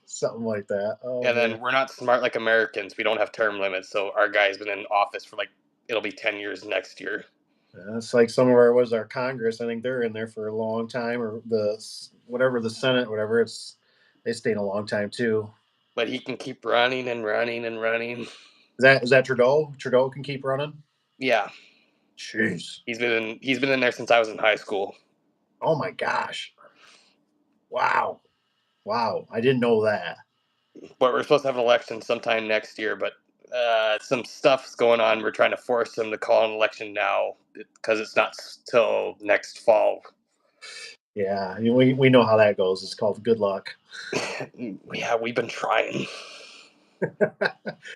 Something like that. Oh And man. then we're not smart like Americans. We don't have term limits, so our guy's been in office for like it'll be 10 years next year. It's like some of our Congress. I think they're in there for a long time, or whatever the Senate, whatever. They stayed a long time too. But he can keep running and running and running. Is that Trudeau? Trudeau can keep running. Yeah, Jeez. he's been in there since I was in high school. Oh my gosh. Wow. Wow. I didn't know that. But we're supposed to have an election sometime next year, but some stuff's going on. We're trying to force them to call an election now because it's not till next fall. Yeah, we know how that goes. It's called good luck. Yeah, we've been trying.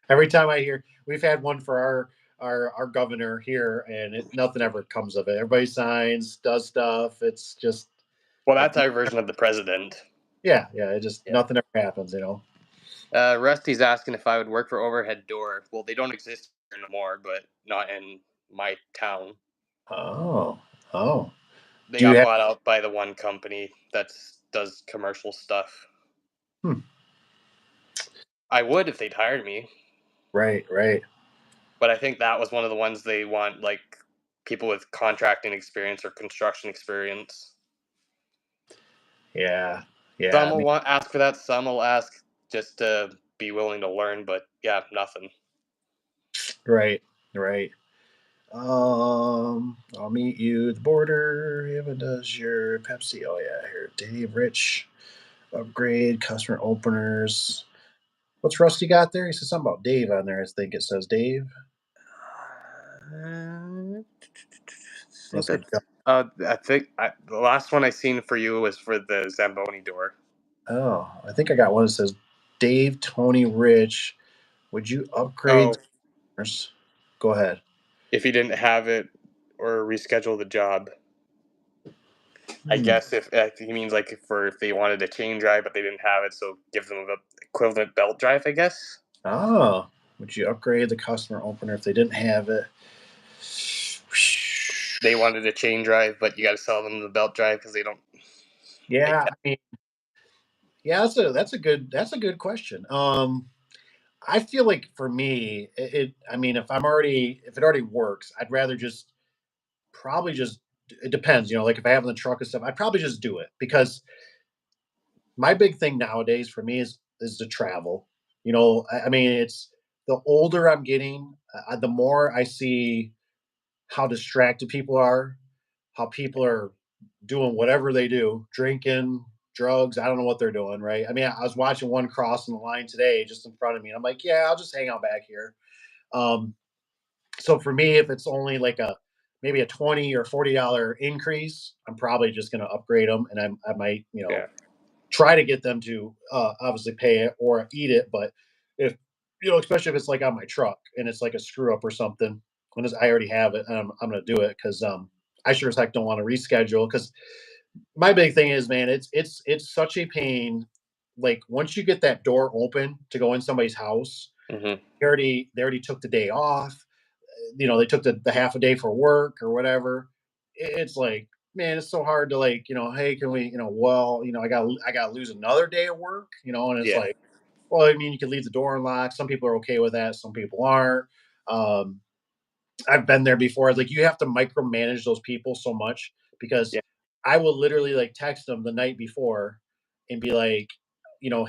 Every time I hear we've had one for our governor here, and nothing ever comes of it. Everybody signs, does stuff. It's just Well, it, that's our version of the president. yeah. It just Yeah. nothing ever happens. Rusty's asking if I would work for Overhead Door. Well, they don't exist here anymore, but not in my town. Oh, oh. They got bought out by the one company that does commercial stuff. I would if they'd hired me. Right. But I think that was one of the ones they want, like, people with contracting experience or construction experience. Yeah. Some will ask for that. Some will ask just to be willing to learn. But yeah, nothing. Right. I'll meet you at the border. Evan does your Pepsi. Oh yeah, here. Dave Rich. Upgrade customer openers. What's Rusty got there? He said something about Dave on there. I think it says Dave. I think the last one I seen for you was for the Zamboni door. Oh, I think I got one that says Dave, Tony, Rich. Would you upgrade? Go ahead. If he didn't have it or reschedule the job. I guess if he means like if they wanted a chain drive but they didn't have it, so give them the equivalent belt drive, I guess. Oh, would you upgrade the customer opener if they didn't have it? They wanted a chain drive, but you got to sell them the belt drive because they don't. Yeah, I mean, yeah, that's a good question. I feel like for me, I mean, if it already works, I'd rather probably just. It depends, like if I have in the truck and stuff, I'd probably just do it because my big thing nowadays for me is to travel. I mean, it's the older I'm getting, the more I see how distracted people are, how people are doing whatever they do, drinking, drugs. I don't know what they're doing, right? I mean, I was watching one crossing the line today just in front of me. And I'm like, yeah, I'll just hang out back here. So for me, if it's only like maybe a $20 or $40 increase, I'm probably just going to upgrade them, and I might try to get them to obviously pay it or eat it. But if especially if it's like on my truck and it's like a screw up or something, when I already have it, and I'm going to do it because I sure as heck don't want to reschedule. Because my big thing is, man, it's such a pain. Like once you get that door open to go in somebody's house, they already took the day off. They took the half a day for work or whatever. It's like, man, it's so hard to like, hey, can we, I got to lose another day of work, and it's like, well, I mean, you can leave the door unlocked. Some people are okay with that. Some people aren't. Um, I've been there before. Like you have to micromanage those people so much because I will literally like text them the night before and be like,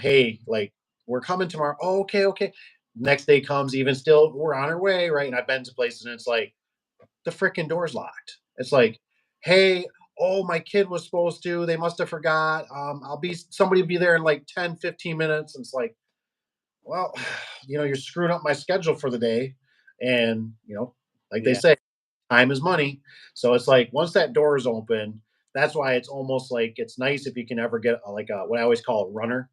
hey, like we're coming tomorrow. Oh, okay. Next day comes, even still, we're on our way, right? And I've been to places and it's like the freaking door's locked. It's like, hey, oh, my kid was supposed to. They must have forgot. Somebody will be there in like 10, 15 minutes. And it's like, well, you're screwing up my schedule for the day. And, like they say, time is money. So it's like once that door is open, that's why it's almost like it's nice if you can ever get what I always call a runner.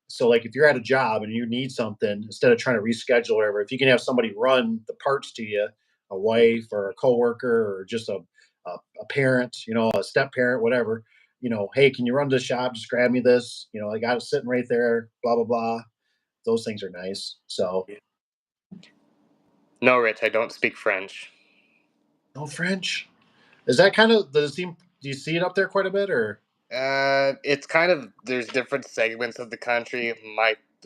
So like if you're at a job and you need something, instead of trying to reschedule or whatever, if you can have somebody run the parts to you, a wife or a coworker or just a parent, a step parent, whatever, hey, can you run to the shop? Just grab me this. I got it sitting right there. Blah blah blah. Those things are nice. So. No, Rich, I don't speak French. No French. Is that kind of does it seem? Do you see it up there quite a bit, or? It's kind of there's different segments of the country.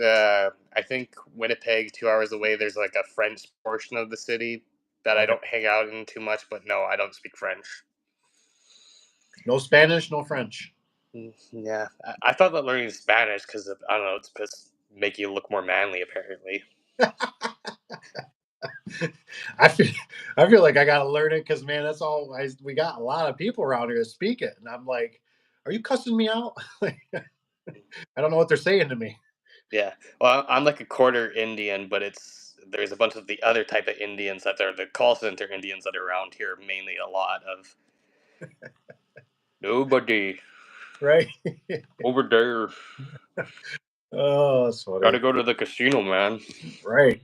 I think Winnipeg, 2 hours away, there's like a French portion of the city that I don't hang out in too much. But no, I don't speak French. No Spanish, no French. Yeah, I thought that learning Spanish because I don't know, it's supposed to make you look more manly. Apparently. I feel like I gotta learn it because man, that's all we got. A lot of people around here that speak it, and I'm like, are you cussing me out? I don't know what they're saying to me. Yeah, well, I'm like a quarter Indian, but there's a bunch of the other type of Indians that are the call center Indians that are around here. Mainly a lot of nobody Right over there. Oh, that's funny. Gotta go to the casino, man. Right.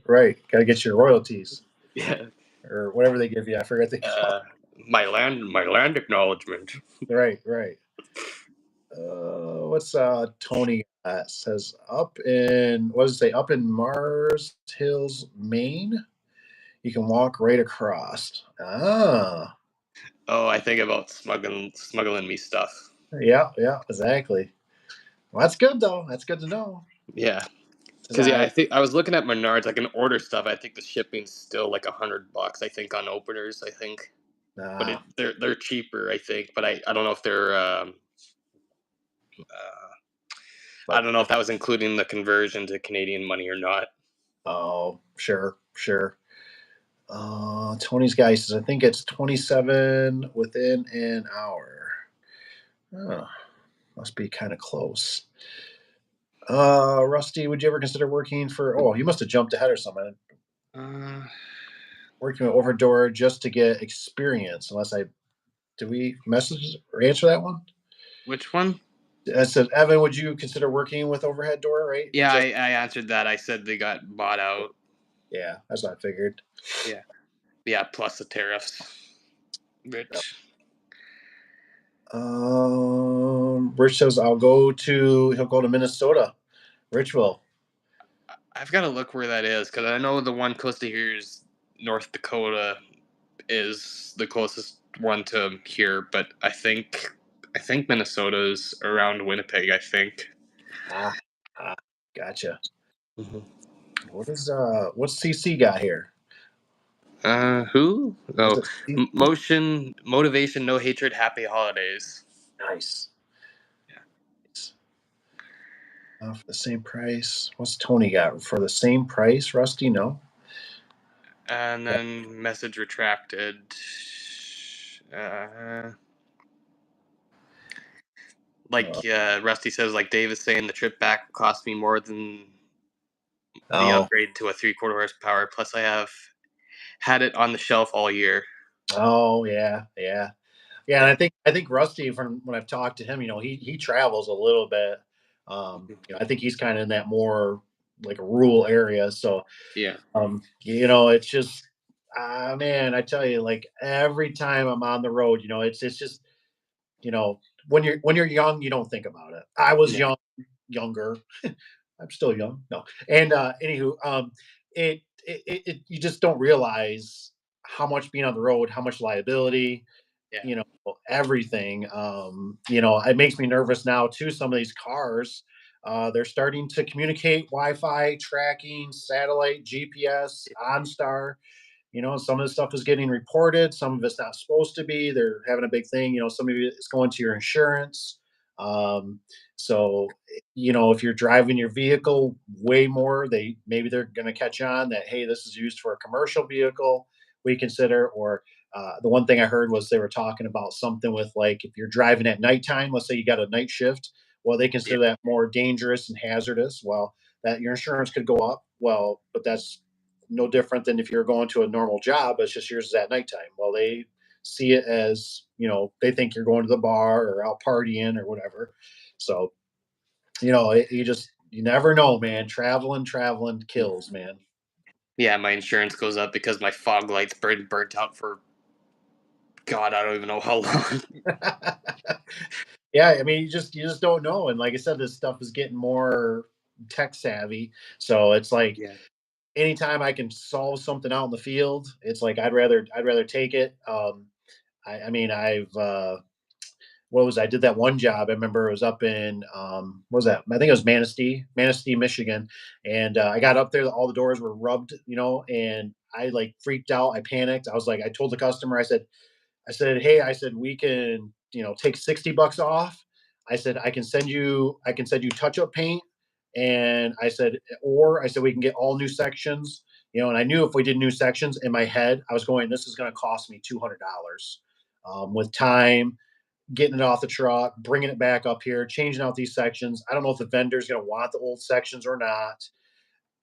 Gotta get your royalties. Yeah. Or whatever they give you. I forget the my land acknowledgement. Right. What's Tony says up in what does it say? Up in Mars Hills, Maine. You can walk right across. Ah. Oh, I think about smuggling me stuff. Yeah, exactly. Well, that's good though. That's good to know. Yeah, 'Cause because I think I was looking at Menards. I can order stuff. I think the shipping's still like $100. I think on openers. I think, but they're cheaper. I think, but I don't know if they're. I don't know if that was including the conversion to Canadian money or not. Oh, sure. Tony's guy says I think it's 27 within an hour. Oh, must be kind of close. Rusty, would you ever consider working for? Oh, you must have jumped ahead or something. Working with Overdoor just to get experience. Do we message or answer that one? Which one? I said, Evan, would you consider working with Overhead Door? Right? Yeah, I answered that. I said they got bought out. Yeah, that's what I figured. Yeah. Plus the tariffs. Rich. Rich says he'll go to Minnesota. Rich will. I've got to look where that is because I know the one close to here is North Dakota is the closest one to here, but I think Minnesota is around Winnipeg. I think. Gotcha. Mm-hmm. What's CC got here? Who? Oh, motivation, no hatred, happy holidays. Nice. Yeah. For the same price. What's Tony got for the same price? Rusty, no. And then message retracted. Rusty says, like Dave is saying, the trip back cost me more than the upgrade to a 3/4 horsepower. Plus, I have had it on the shelf all year. Oh yeah. And I think Rusty, from when I've talked to him, he travels a little bit. I think he's kind of in that more like a rural area. So it's just, man, I tell you, like every time I'm on the road, it's just, when you're young, you don't think about it. I was younger. I'm still young. No. And anywho, you just don't realize how much being on the road, how much liability, everything. It makes me nervous now too. Some of these cars, they're starting to communicate Wi-Fi tracking, satellite, GPS, OnStar. Some of the stuff is getting reported. Some of it's not supposed to be. They're having a big thing. Some of it's going to your insurance. So, if you're driving your vehicle way more, they're going to catch on that, hey, this is used for a commercial vehicle. We consider, or the one thing I heard was they were talking about something with like if you're driving at nighttime, let's say you got a night shift, well, they consider that more dangerous and hazardous. Well, that your insurance could go up. Well, but that's no different than if you're going to a normal job. It's just yours is at nighttime. Well, they see it as they think you're going to the bar or out partying or whatever. So you never know, man. Traveling kills, man. Yeah, my insurance goes up because my fog lights burnt out for God, I don't even know how long. Yeah, I mean, you just don't know. And like I said, this stuff is getting more tech savvy. So it's like anytime I can solve something out in the field, it's like I'd rather take it. I mean, I did that one job. I remember it was up in what was that? I think it was Manistee, Michigan. And I got up there, all the doors were rubbed, and I like freaked out. I panicked. I told the customer, I said, hey, we can, take $60 off. I said, I can send you touch-up paint. And I said, we can get all new sections, and I knew if we did new sections in my head, I was going, this is going to cost me $200 with time, getting it off the truck, bringing it back up here, changing out these sections. I don't know if the vendor's going to want the old sections or not.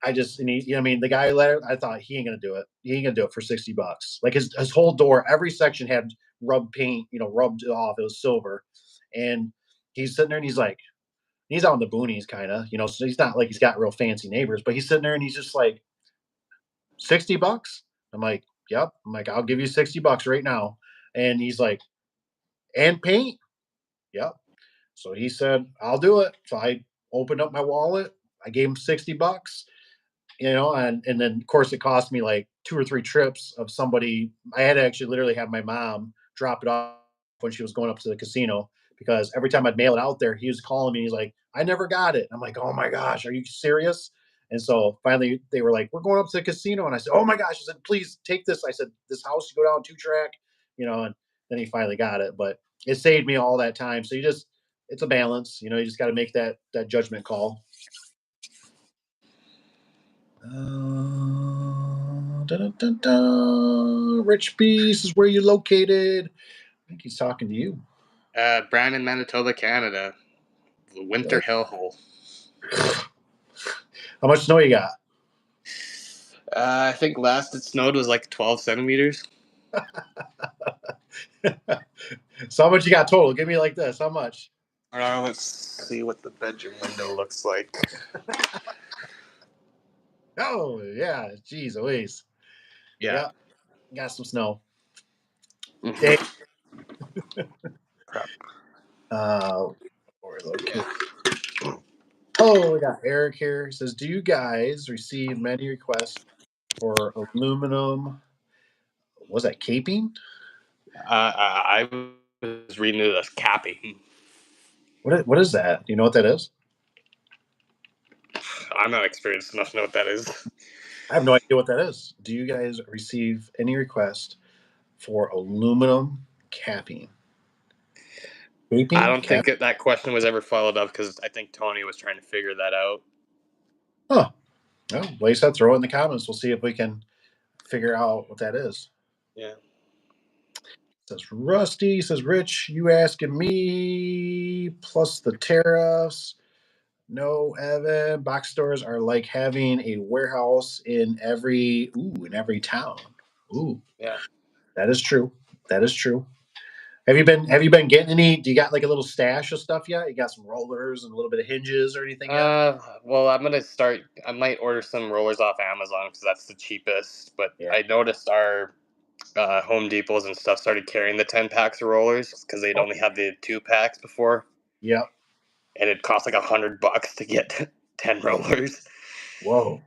The guy I thought he ain't gonna do it. He ain't gonna do it for $60. Like his whole door, every section had rubbed paint, rubbed off. It was silver, and he's sitting there and he's out in the boonies, kind of, So he's not like he's got real fancy neighbors, but he's sitting there and he's just like, $60. I'm like, yep. I'm like, I'll give you $60 right now, and he's like, and paint, yep. So he said, I'll do it. So I opened up my wallet. I gave him $60. And then of course it cost me like 2 or 3 trips of somebody. I had to actually literally have my mom drop it off when she was going up to the casino, because every time I'd mail it out there, he was calling me. He's like, I never got it. I'm like, oh my gosh, are you serious? And so finally they were like, we're going up to the casino. And I said, oh my gosh. I said, please take this. I said, this house, you go down 2-track, and then he finally got it. But it saved me all that time. So it's a balance. You just got to make that judgment call. Rich Beast is where you located. I think he's talking to you. Brandon, Manitoba, Canada. The winter hellhole. How much snow you got? I think last it snowed was like 12 centimeters. So how much you got total? Give me like this. How much? Let's see what the bedroom window looks like. Oh, yeah. Jeez Louise. Yeah. Got some snow. Mm-hmm. Crap. Oh, we got Eric here. He says, do you guys receive many requests for aluminum? Was that caping? I was reading it as capping. What is that? Do you know what that is? I'm not experienced enough to know what that is. I have no idea what that is. Do you guys receive any request for aluminum capping? Caping? I don't think that question was ever followed up, because I think Tony was trying to figure that out. Huh. Well, Lisa, throw it in the comments. We'll see if we can figure out what that is. Yeah. Says Rusty. Says Rich, you asking me plus the tariffs. No, Evan. Box stores are like having a warehouse in every town. Ooh. Yeah. That is true. That is true. Have you been getting any? Do you got like a little stash of stuff yet? You got some rollers and a little bit of hinges or anything yet? Well, I'm gonna start. I might order some rollers off Amazon because that's the cheapest. But Yeah. I noticed our Home Depots and stuff started carrying the 10 packs of rollers because they'd only have the 2 packs before. Yep. And it cost like $100 to get 10 rollers. Whoa.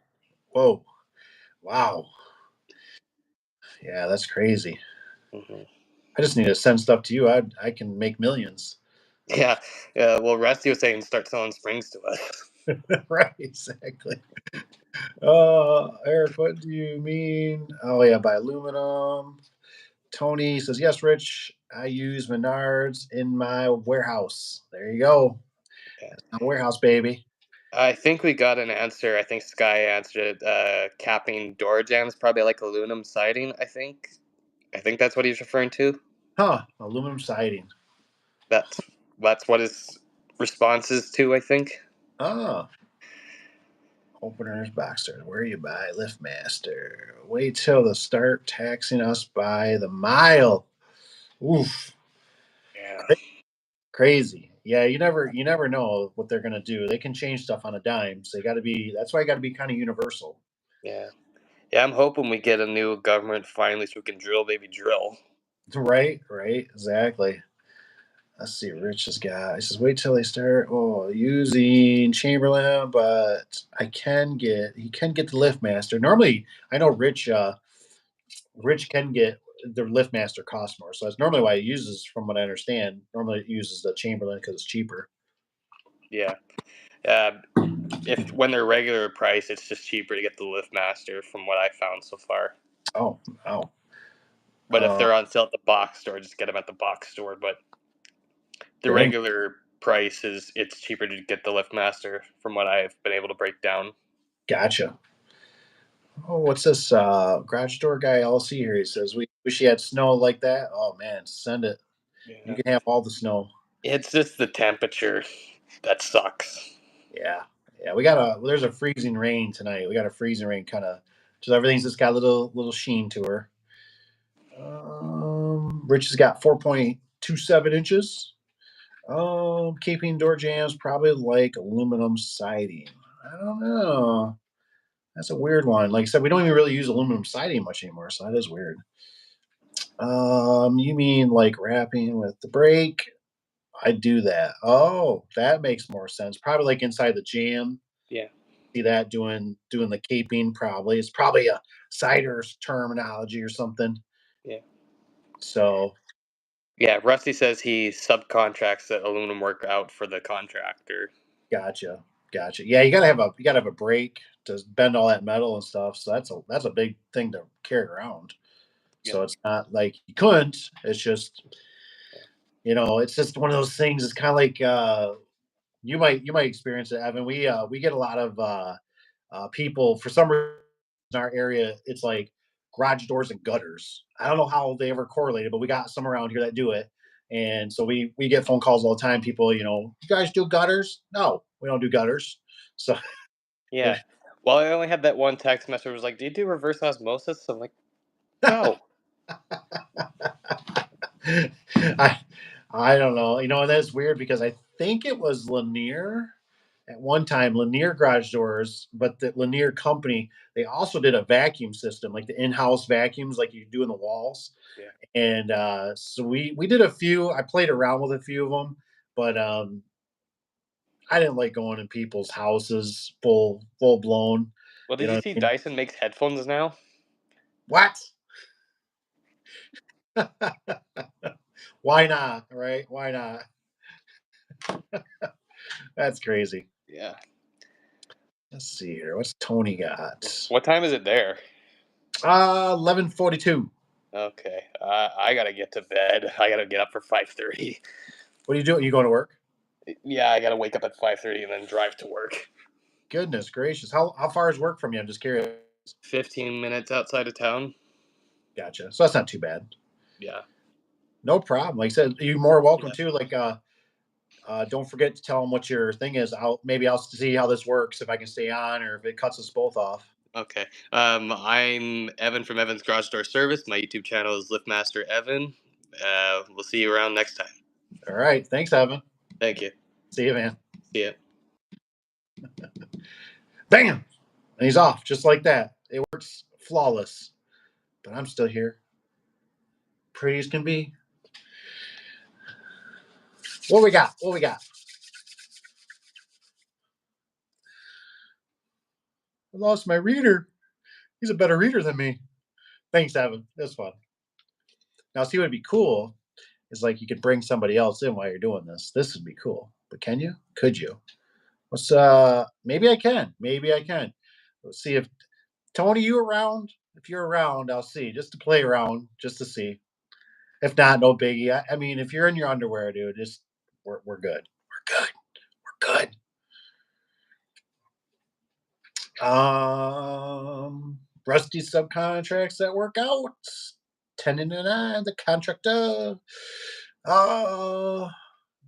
Wow. Yeah, that's crazy. Mm-hmm. I just need to send stuff to you. I can make millions. Yeah. Well, Rusty was saying start selling springs to us. Right, exactly. Eric, what do you mean? Oh yeah, by aluminum. Tony says, yes, Rich, I use Menards in my warehouse. There you go. Yeah. That's my warehouse, baby. I think we got an answer. I think Sky answered it. Capping door jams, probably like aluminum siding, I think. I think that's what he's referring to. Huh, aluminum siding. That's what his response is to, I think. Oh. Openers, Boxster. Where you buy Liftmaster? Wait till they start taxing us by the mile. Oof. Yeah. Crazy. Yeah, you never know what they're gonna do. They can change stuff on a dime. So that's why you gotta be kind of universal. Yeah. Yeah, I'm hoping we get a new government finally so we can drill, baby, drill. Right, exactly. Let's see, Rich's guy. He says, wait till they start using Chamberlain, but he can get the Liftmaster. Normally, I know Rich can get the Liftmaster cost more. So that's normally why he uses, from what I understand, normally it uses the Chamberlain because it's cheaper. Yeah. If when they're regular price, it's just cheaper to get the Liftmaster from what I found so far. Oh, wow. But if they're on sale at the box store, just get them at the box store. But the regular price it's cheaper to get the Liftmaster from what I've been able to break down. Gotcha. Oh, what's this garage door guy LC here? He says, we wish you had snow like that. Oh man, send it. Yeah. You can have all the snow. It's just the temperature that sucks. Yeah. There's a freezing rain tonight. We got a freezing rain kind of, just everything's just got a little sheen to her. Rich has got 4.27 inches. Keeping door jams, probably like aluminum siding. I don't know. That's a weird one. Like I said, we don't even really use aluminum siding much anymore, so that is weird. You mean like wrapping with the brake? I do that. Oh, that makes more sense. Probably like inside the jam. Yeah. See that doing the caping. Probably it's probably a cider's terminology or something. Yeah. So Yeah, Rusty says he subcontracts the aluminum work out for the contractor. Gotcha. Yeah, you gotta have a brake to bend all that metal and stuff. So that's a big thing to carry around. So it's not like you couldn't. It's just it's just one of those things. It's kind of like you might experience it, Evan. We get a lot of people for some reason in our area. It's like garage doors and gutters. I don't know how they ever correlated, but we got some around here that do it. And so we get phone calls all the time. People, you guys do gutters? No, we don't do gutters. So Yeah. Well, I only had that one text message. Was like, "Do you do reverse osmosis?" I'm like, "No." I I don't know. That's weird because I think it was Lanier at one time, Lanier garage doors, but the Lanier company, they also did a vacuum system, like the in-house vacuums like you do in the walls. Yeah. And so we did a few. I played around with a few of them, but I didn't like going in people's houses full blown. Well, You did know you what see I mean? Dyson makes headphones now? What? Why not? Right? Why not? That's crazy. Yeah. Let's see here. What's Tony got? What time is it there? 11:42. Okay. I gotta get to bed. I gotta get up for 5:30. What are you doing? You going to work? Yeah, I gotta wake up at 5:30 and then drive to work. Goodness gracious. How far is work from you? I'm just curious. 15 minutes outside of town. Gotcha. So that's not too bad. Yeah. No problem. Like I said, you're more welcome Yeah. too. Like don't forget to tell them what your thing is. I'll see how this works if I can stay on or if it cuts us both off. Okay. I'm Evan from Evan's Garage Door Service. My YouTube channel is Liftmaster Evan. We'll see you around next time. All right. Thanks, Evan. Thank you. See you, man. See ya. Bam! And he's off just like that. It works flawless. But I'm still here. Pretty as can be. What we got? What we got? I lost my reader. He's a better reader than me. Thanks, Evan. That's fun. Now, see what would be cool is like you could bring somebody else in while you're doing this. This would be cool. But can you? Could you? What's maybe I can. Maybe I can. Let's see if Tony, you around? If you're around, I'll see. Just to play around, just to see. If not, no biggie. I mean, if you're in your underwear, dude, just we're good. We're good. We're good. Rusty subcontracts that work out. 1099, the contractor.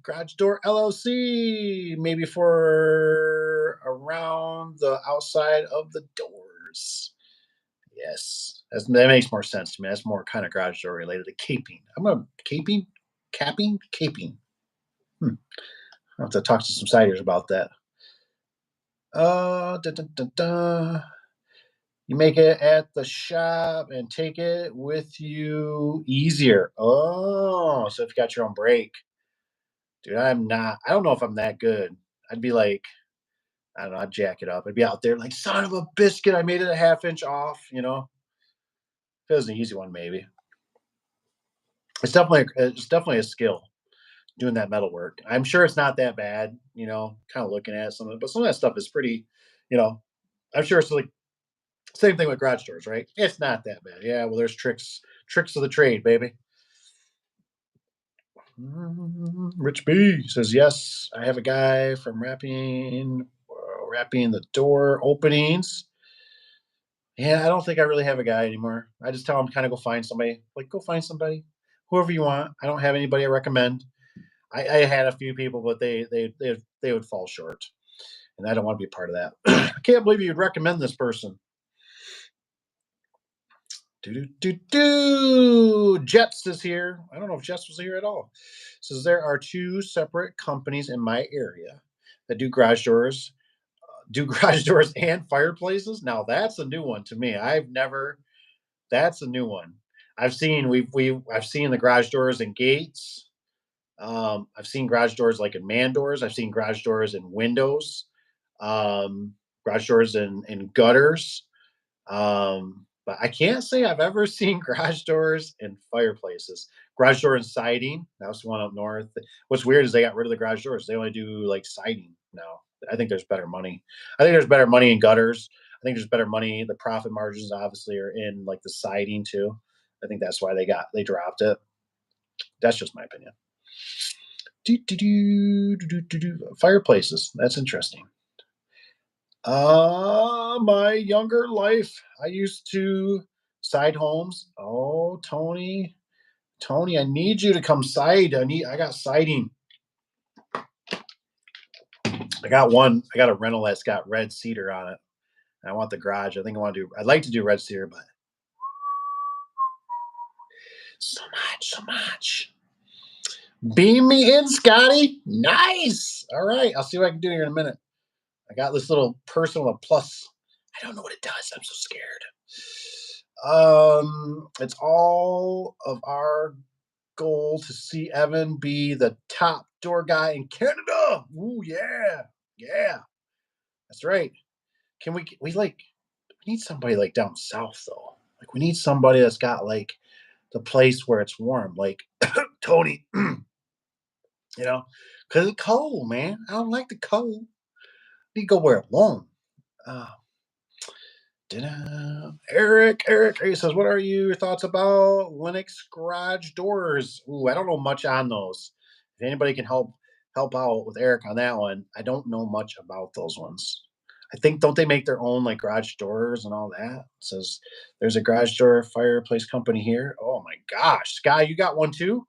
Garage Door LLC, maybe for around the outside of the doors. Yes, that makes more sense to me. That's more kind of garage door related to caping. I'm gonna caping. I'll have to talk to some siders about that. Da, da, da, da. You make it at the shop and take it with you easier. Oh, so if you got your own brake. Dude, I don't know if I'm that good. I'd be like, I don't know, I'd jack it up. I'd be out there like, son of a biscuit, I made it a half inch off, If it was an easy one, maybe. It's definitely a skill doing that metal work. I'm sure it's not that bad, kind of looking at some of it, but some of that stuff is pretty, I'm sure it's like same thing with garage doors, right? It's not that bad. Yeah, well, there's tricks of the trade, baby. Rich B says, yes, I have a guy from wrapping the door openings. Yeah, I don't think I really have a guy anymore. I just tell him kind of go find somebody. Like, go find somebody, whoever you want. I don't have anybody I recommend. I had a few people, but they would fall short, and I don't want to be a part of that. I can't believe you'd recommend this person. Jets is here. I don't know if Jets was here at all. Says there are two separate companies in my area that do garage doors, and fireplaces. Now that's a new one to me. That's a new one. I've seen I've seen the garage doors and gates. I've seen garage doors like in man doors. I've seen garage doors and windows. Garage doors and gutters. But But I can't say I've ever seen garage doors and fireplaces. Garage door and siding. That was the one up north. What's weird is they got rid of the garage doors. They only do like siding now. I think there's better money. I think there's better money in gutters. I think there's better money. The profit margins obviously are in like the siding too. I think that's why they dropped it. That's just my opinion. Fireplaces. That's interesting. My younger life, I used to side homes. Oh, Tony, I need you to come side. I got siding. I got a rental that's got red cedar on it. I want the garage. I'd like to do red cedar, but so much. Beam me in, Scotty. Nice. All right. I'll see what I can do here in a minute. I got this little person with a plus. I don't know what it does. I'm so scared. It's all of our goal to see Evan be the top door guy in Canada. Ooh, yeah. That's right. Can we need somebody like down south though. Like we need somebody that's got like the place where it's warm, like Tony. Because it's cold, man. I don't like the cold. You go where it's warm. Eric says, what are your thoughts about Linux garage doors? Ooh, I don't know much on those. If anybody can help out with Eric on that one, I don't know much about those ones. I think, don't they make their own like garage doors and all that? It says there's a garage door fireplace company here. Oh my gosh, Sky, you got one too?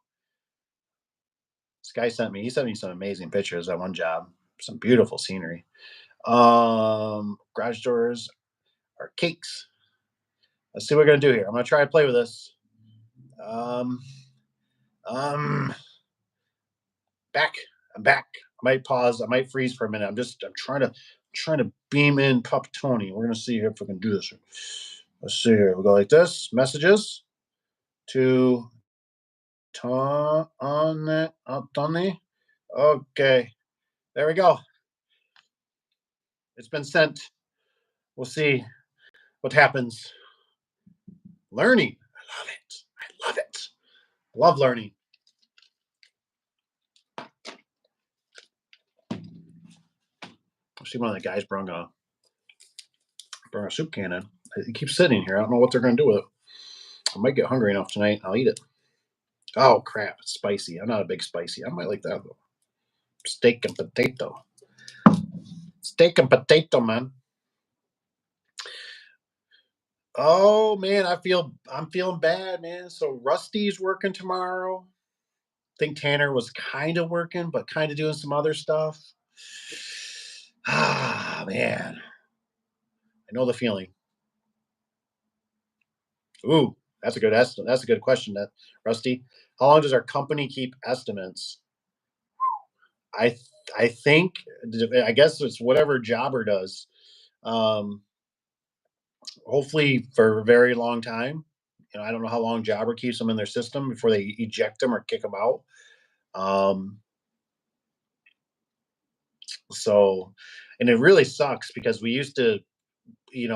Sky sent me some amazing pictures at one job. Some beautiful scenery. Garage doors are cakes. Let's see what we're gonna do here. I'm gonna try to play with this. Back. I'm back. I might pause. I might freeze for a minute. I'm trying to beam in Pup Tony. We're gonna see if we can do this. Let's see here. We'll go like this. Messages to Tony. Okay. There we go. It's been sent. We'll see what happens. Learning. I love it. I love learning. I see one of the guys brought a soup can in. It keeps sitting here. I don't know what they're going to do with it. I might get hungry enough tonight. I'll eat it. Oh, crap. It's spicy. I'm not a big spicy. I might like that, though. Steak and potato. Steak and potato, man. Oh, man. I'm feeling bad, man. So Rusty's working tomorrow. I think Tanner was kind of working, but kind of doing some other stuff. Ah, man. I know the feeling. Ooh, that's a good question, Rusty. How long does our company keep estimates? I think, I guess it's whatever Jobber does. Hopefully for a very long time. I don't know how long Jobber keeps them in their system before they eject them or kick them out. So, and it really sucks because we used to we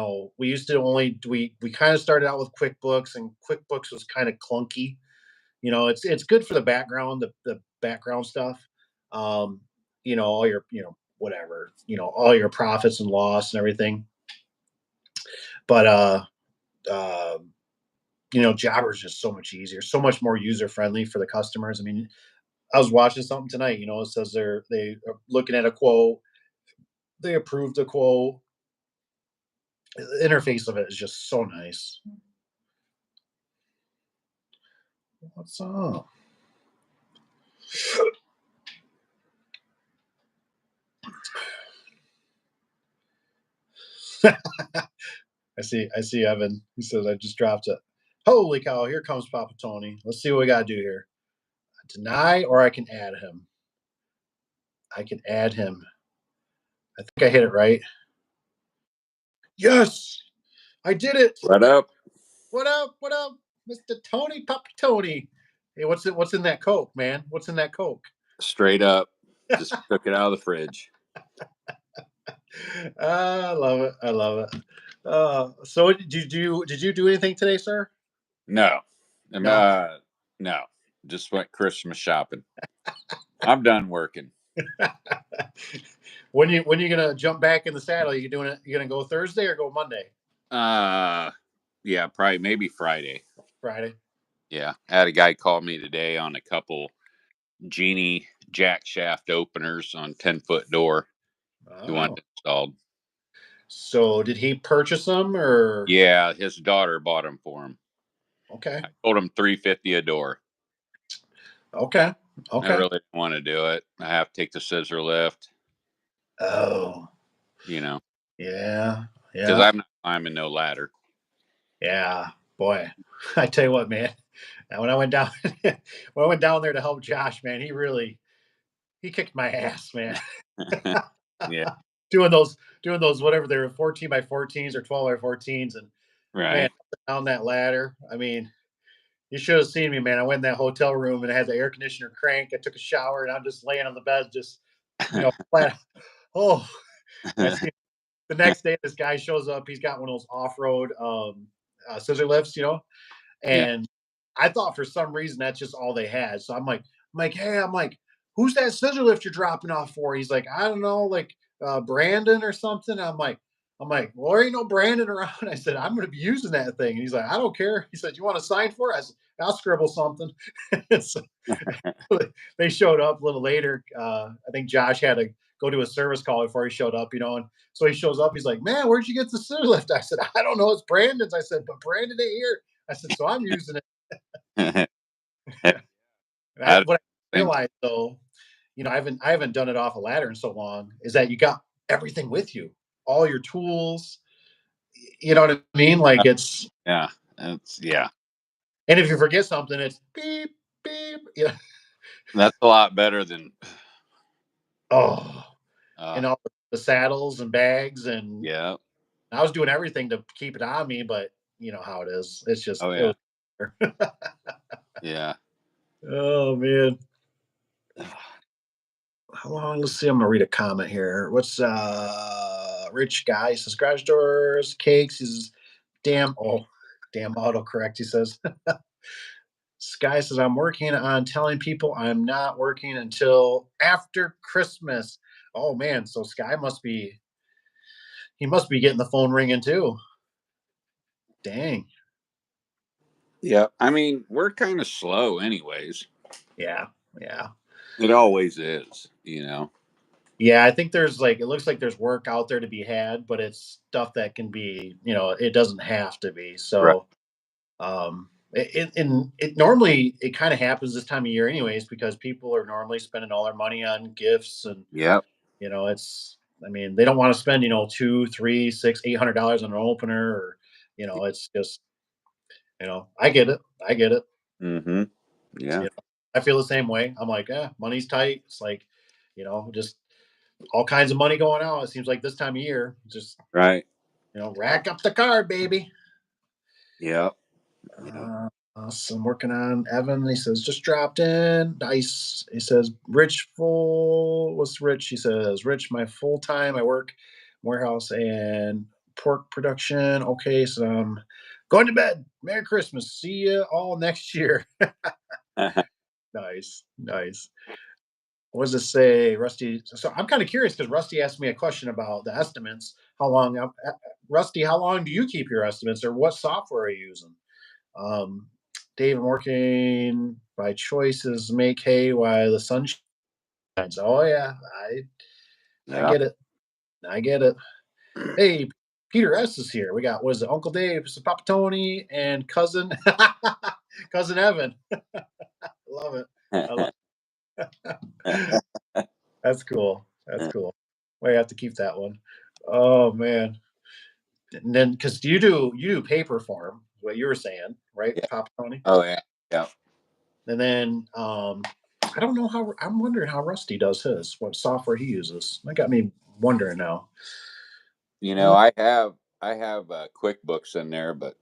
kind of started out with QuickBooks, and QuickBooks was kind of clunky. It's good for the background, the background stuff. All your, whatever, all your profits and loss and everything. But Jobber is just so much easier, so much more user friendly for the customers. I mean, I was watching something tonight. It says they are looking at a quote, they approved a quote. The interface of it is just so nice. What's up? I see Evan. He says, I just dropped it. Holy cow, here comes Papa Tony. Let's see what we got to do here. Deny, or I can add him. I can add him. I think I hit it right. Yes, I did it. What up? What up, Mr. Tony, Papa Tony? Hey, what's in that Coke, man? What's in that Coke? Straight up. Just took it out of the fridge. I love it. So did you do anything today, sir? No. No. No. Just went Christmas shopping. I'm done working. When you gonna jump back in the saddle? You doing it? You gonna go Thursday or go Monday? Yeah, probably maybe Friday. Friday. Yeah. I had a guy call me today on a couple Genie jack shaft openers on 10-foot door. He wanted Oh. it installed. So did he purchase them or? Yeah, his daughter bought them for him. Okay. I told him $350 a door. Okay. I Okay. really didn't want to do it. I have to take the scissor lift, Oh. because Yeah. Yeah. I'm not climbing no ladder. Yeah. Boy, I tell you what, man. When I went down, there to help Josh, man, he kicked my ass, man. Yeah, doing those whatever they're 14 by 14s or 12 by 14s, and man, right. down that ladder. I mean, you should have seen me, man. I went in that hotel room and I had the air conditioner crank. I took a shower and I'm just laying on the bed, just flat. Oh, that's the next day. This guy shows up. He's got one of those off-road scissor lifts, Yeah. and I thought for some reason that's just all they had. So hey, who's that scissor lift you're dropping off for? He's like, I don't know, like Brandon or something. Well, there ain't no Brandon around. I said, I'm going to be using that thing. And he's like, I don't care. He said, you want to sign for it? I said, I'll scribble something. So they showed up a little later. I think Josh had to go to a service call before he showed up, and so he shows up. He's like, man, where'd you get the scissor lift? I said, I don't know. It's Brandon's. I said, but Brandon ain't here. I said, so I'm using it. What I realized though, I haven't done it off a ladder in so long, is that you got everything with you, all your tools. You know what I mean? Like Yeah. and if you forget something, it's beep beep. Yeah. That's a lot better than. Oh, Uh, and all the saddles and bags, and yeah. I was doing everything to keep it on me, but you know how it is. It's just Oh it yeah. was. Yeah. Oh man. How long? Let's see. I'm gonna read a comment here. What's rich guy? He says garage doors, cakes. He says damn autocorrect. He says Sky says I'm working on telling people I'm not working until after Christmas. Oh man, so Sky must be getting the phone ringing too. Dang. Yeah. I mean, we're kind of slow, anyways. Yeah. Yeah. It always is. Yeah, I think it looks like there's work out there to be had, but it's stuff that can be, it doesn't have to be. Right. So, it normally it kind of happens this time of year, anyways, because people are normally spending all their money on gifts, and Yep. I mean, they don't want to spend, two, three, six, $800 on an opener, or it's just, I get it, I get it. Mm-hmm. Yeah. I feel the same way. I'm like, money's tight. It's like, just all kinds of money going out. It seems like this time of year, just Right. rack up the card, baby. Yep. Yeah. So I'm working on Evan. He says just dropped in. Nice. He says Rich full. What's Rich? He says Rich, my full time. I work warehouse and pork production. Okay, so I'm going to bed. Merry Christmas. See you all next year. Nice, nice. What does it say, Rusty? So I'm kind of curious because Rusty asked me a question about the estimates. How long, Rusty? How long do you keep your estimates, or what software are you using? Um, Dave, I'm working by choices. Make hay while the sun shines. Oh yeah, I Yeah. get it. I get it. Hey, Peter S is here. We got what is it? Uncle Dave, this is Papa Tony, and cousin cousin Evan. Love it. I love That's cool. That's cool. We have to keep that one. Oh man. And then because you do paper form, what you were saying, right, Yeah. Papa Tony? Oh yeah. Yeah. And then I don't know how I'm wondering how Rusty does his, what software he uses. That got me wondering now. I have QuickBooks in there, but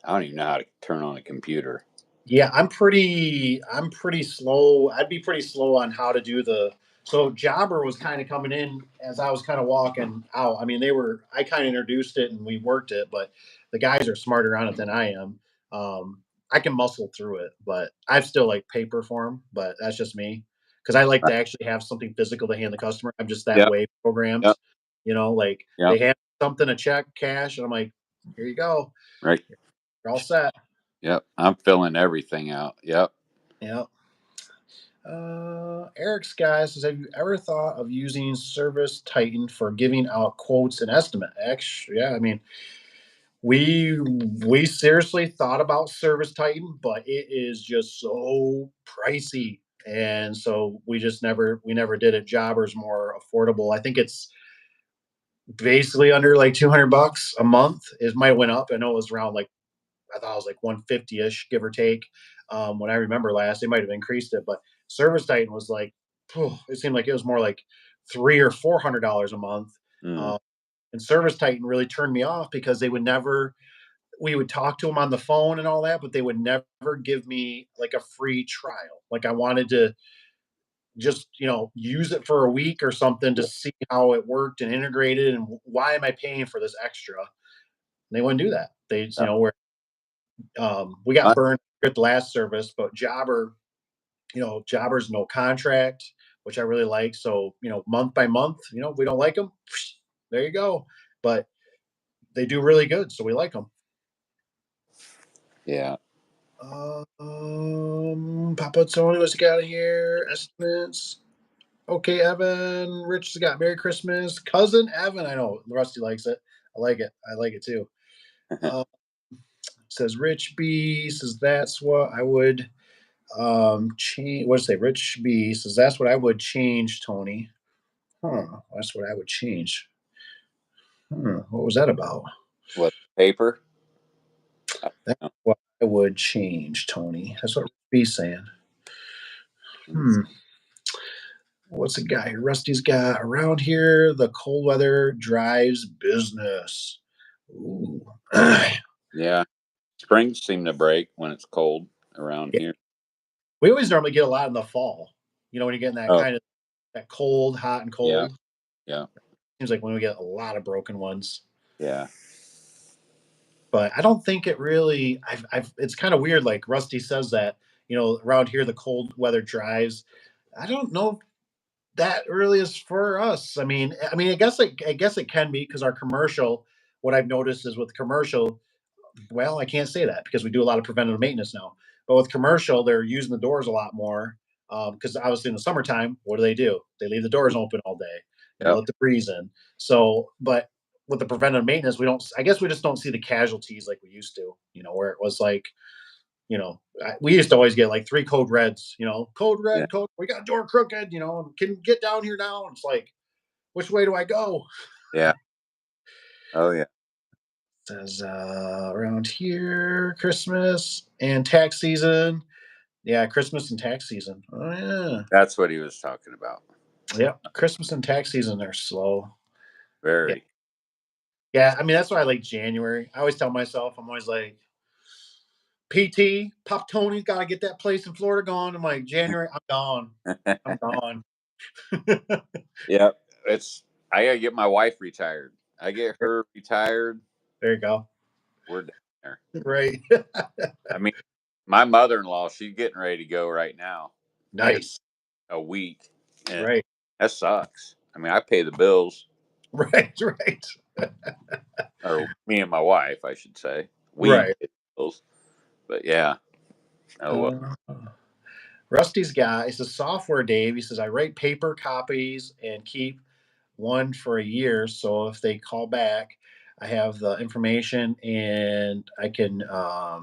I don't even know how to turn on a computer. Yeah, I'm pretty slow. I'd be pretty slow on how to do the So Jobber was kind of coming in as I was kind of walking out. I mean, I kind of introduced it and we worked it, but the guys are smarter on it than I am. I can muscle through it, but I still like paper form, but that's just me. Cause I like to actually have something physical to hand the customer. I'm just that Yep. way programmed, Yep. like Yep. they have something, a check, cash. And I'm like, here you go. Right. You're all set. Yep. I'm filling everything out. Yep. Yep. Eric's guy says, have you ever thought of using Service Titan for giving out quotes and estimate? Actually, yeah, I mean, we seriously thought about Service Titan, but it is just so pricey. And so we never did it. Jobber's more affordable. I think it's basically under like $200 a month. It might have went up. I know it was around like, I thought it was like 150-ish, give or take. When I remember last, they might have increased it, but Service Titan was like, it seemed like it was more like $300 or $400 a month. Mm. And Service Titan really turned me off because we would talk to them on the phone and all that, but they would never give me like a free trial. Like I wanted to just, use it for a week or something to see how it worked and integrated and why am I paying for this extra? And they wouldn't do that. They, where we got burned at the last service, but Jobber's no contract, which I really like. So, month by month, we don't like them. There you go. But they do really good. So we like them. Yeah. Papa Tony, what's he got here? Estimates. Okay, Evan. Rich has got Merry Christmas. Cousin Evan. I know Rusty likes it. I like it. I like it too. Says Rich B says that's what I would change. What does it say? Rich B says that's what I would change, Tony. That's what I would change. What was that about? What, paper? That's what I would change, Tony. That's what Rich B's saying. What's the guy Rusty's got around here? The cold weather drives business. Ooh. Yeah. Springs seem to break when it's cold around here. We always normally get a lot in the fall. When you're getting that kind of that cold, hot and cold. Yeah. Seems like when we get a lot of broken ones. Yeah. But I don't think it really. It's kind of weird. Like Rusty says that around here the cold weather drives. I don't know if that really is for us. I mean, I guess it can be because our commercial. What I've noticed is with commercial. Well, I can't say that because we do a lot of preventative maintenance now. But with commercial, they're using the doors a lot more because obviously in the summertime, what do? They leave the doors open all day. They let the breeze in. So, but with the preventative maintenance, we don't. I guess we just don't see the casualties like we used to. Where it was like, we used to always get like 3 code reds. Code red, code. We got a door crooked. Can you get down here now? And it's like, which way do I go? Yeah. Oh yeah. Says around here, Christmas and tax season. Yeah, Christmas and tax season. Oh yeah. That's what he was talking about. Yep. Christmas and tax season are slow. Very. Yeah, that's why I like January. I always tell myself, I'm always like, PT, Pop Tony's got to get that place in Florida gone. I'm like, January, I'm gone. I'm gone. Yeah. I gotta get my wife retired. I get her retired. There you go. We're down there. Right. My mother-in-law, she's getting ready to go right now. Nice. A week. And right. That sucks. I pay the bills. Right. Or me and my wife, I should say. We pay the bills. But yeah. Rusty's guy, he says, software Dave. He says, I write paper copies and keep one for a year. So if they call back, I have the information and I can